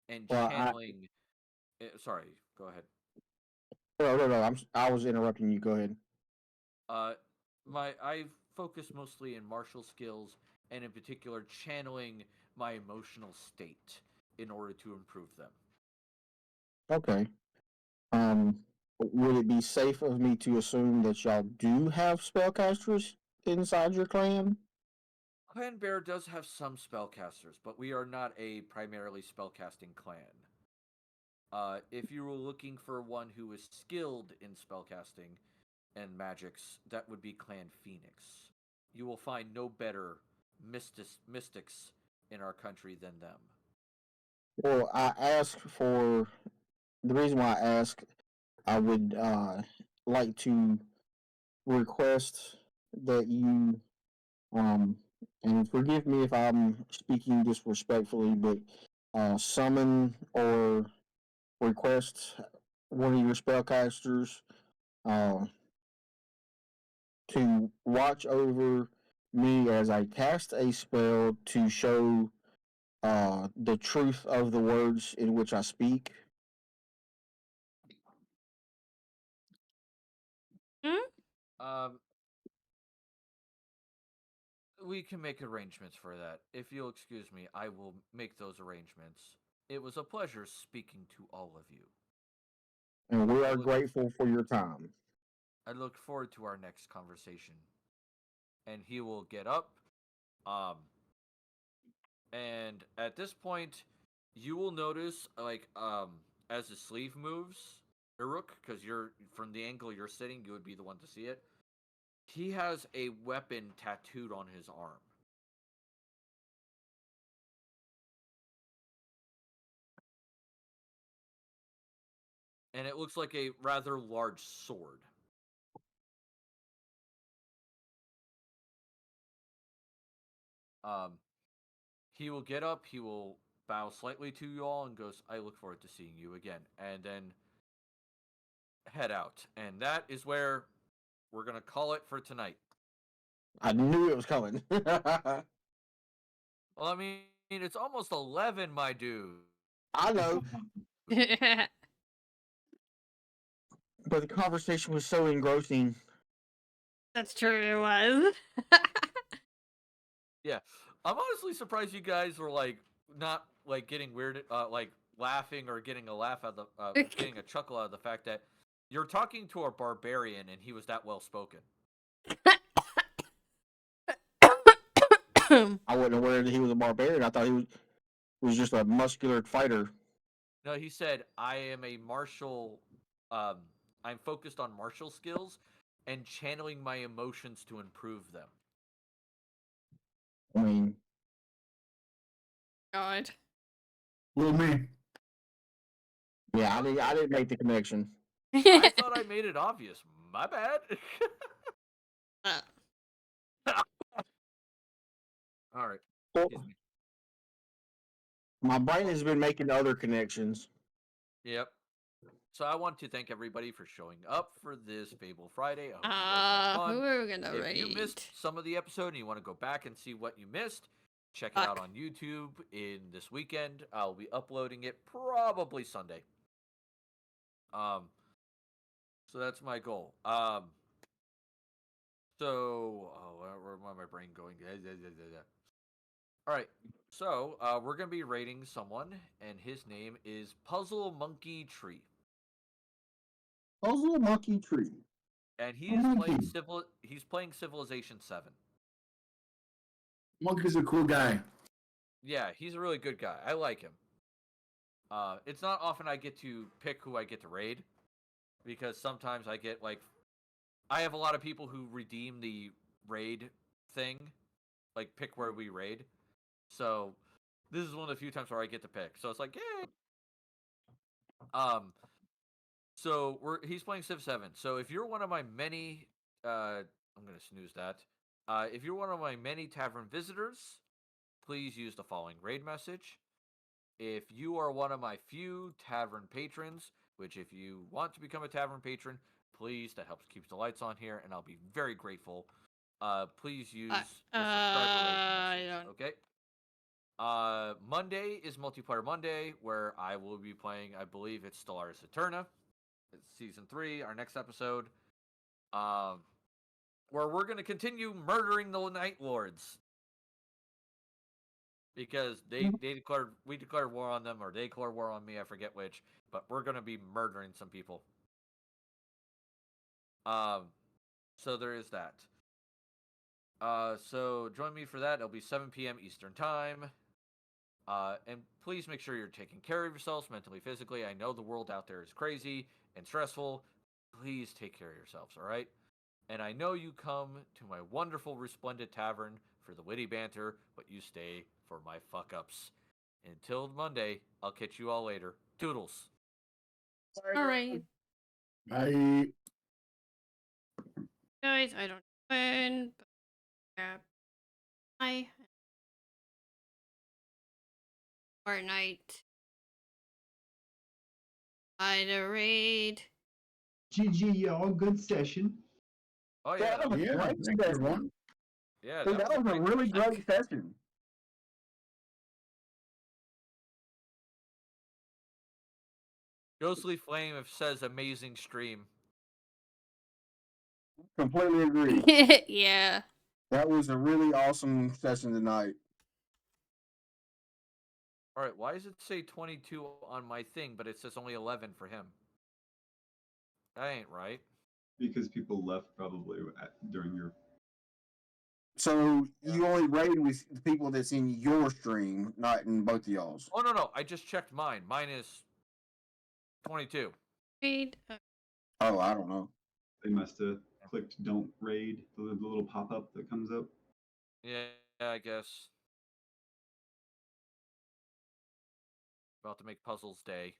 and Well, channeling. Sorry, go ahead. no. I was interrupting you. Go ahead. I focus mostly in martial skills and in particular channeling my emotional state in order to improve them. Okay. Would it be safe of me to assume that y'all do have spellcasters inside your clan? Clan Bear does have some spellcasters, but we are not a primarily spellcasting clan. If you were looking for one who is skilled in spellcasting and magics, that would be Clan Phoenix. You will find no better mystics in our country than them. Well, I ask for the reason why I ask. I would like to request that you and forgive me if I'm speaking disrespectfully, but summon or request one of your spellcasters uh, to watch over me as I cast a spell to show the truth of the words in which I speak. Hmm? Um, we can make arrangements for that. If you'll excuse me, I will make those arrangements. It was a pleasure speaking to all of you. And we I are look grateful for your time. I look forward to our next conversation. And he will get up. Um, and at this point, you will notice, as the sleeve moves, Uruk, because you're from the angle you're sitting, you would be the one to see it. He has a weapon tattooed on his arm. And it looks like a rather large sword. Um, he will get up, he will bow slightly to you all and goes, I look forward to seeing you again. And then head out, and that is where we're gonna call it for tonight. I knew it was coming. Well, I mean, it's almost 11, my dude. I know, but the conversation was so engrossing. That's true, it was. Yeah, I'm honestly surprised you guys were like not like getting weird, like laughing or getting a laugh out of the, getting a chuckle out of the fact that you're talking to a barbarian and he was that well spoken. I wasn't aware that he was a barbarian. I thought he was just a muscular fighter. No, he said, "I am a martial. Um, I'm focused on martial skills and channeling my emotions to improve them." I mean, God. Little me. yeah, I didn't make the connection. I thought I made it obvious. My bad. All right. Well, Excuse me. my brain has been making other connections. Yep. So I want to thank everybody for showing up for this Fable Friday. I hope you guys had fun. Who are we gonna If you rate? missed some of the episode and you want to go back and see what you missed, check it out on YouTube in this weekend. I'll be uploading it probably Sunday. So that's my goal. Where my brain going? All right. So we're gonna be rating someone, and his name is Puzzle Monkey Tree, Puzzle Monkey Tree. and he Oh, is playing Monkey. He's playing Civilization 7. Monkey's a cool guy. Yeah, he's a really good guy. I like him. It's not often I get to pick who I get to raid, because sometimes I get like, I have a lot of people who redeem the raid thing, like pick where we raid. So this is one of the few times where I get to pick. So it's like, yay. So he's playing Civ 7. So if you're one of my many, I'm gonna snooze that. If you're one of my many tavern visitors, please use the following raid message. If you are one of my few tavern patrons, which if you want to become a tavern patron, please, that helps keep the lights on here, and I'll be very grateful. Please use the subscriber raid message, okay? Monday is Multiplayer Monday, where I will be playing, I believe it's Stellaris Eterna. It's Season 3, our next episode. Where we're going to continue murdering the Night Lords. Because we declared war on them, or they declared war on me, I forget which, but we're gonna be murdering some people. So there is that. So join me for that. It'll be 7 p.m. Eastern Time. And please make sure you're taking care of yourselves mentally, physically. I know the world out there is crazy and stressful. Please take care of yourselves, all right? And I know you come to my wonderful Resplendent Tavern for the witty banter, but you stay for my fuck-ups. Until Monday, I'll catch you all later. Toodles. All right, I guys. I don't win. Hi. Fortnite. I the raid. GG, y'all. Good session. Oh, yeah. That was a yeah, great thanks session. everyone. Yeah, Dude, that was a really great session. Ghostly Flame says amazing stream. Completely agree. Yeah. That was a really awesome session tonight. All right, why does it say 22 on my thing, but it says only 11 for him? That ain't right. Because people left probably during your. So you only raid with the people that's in your stream, not in both of y'all's. Oh, no. I just checked mine. Mine is 22. Raid. Oh, I don't know. They must have clicked "Don't raid," the little pop-up that comes up. Yeah, I guess. About to make Puzzles Day.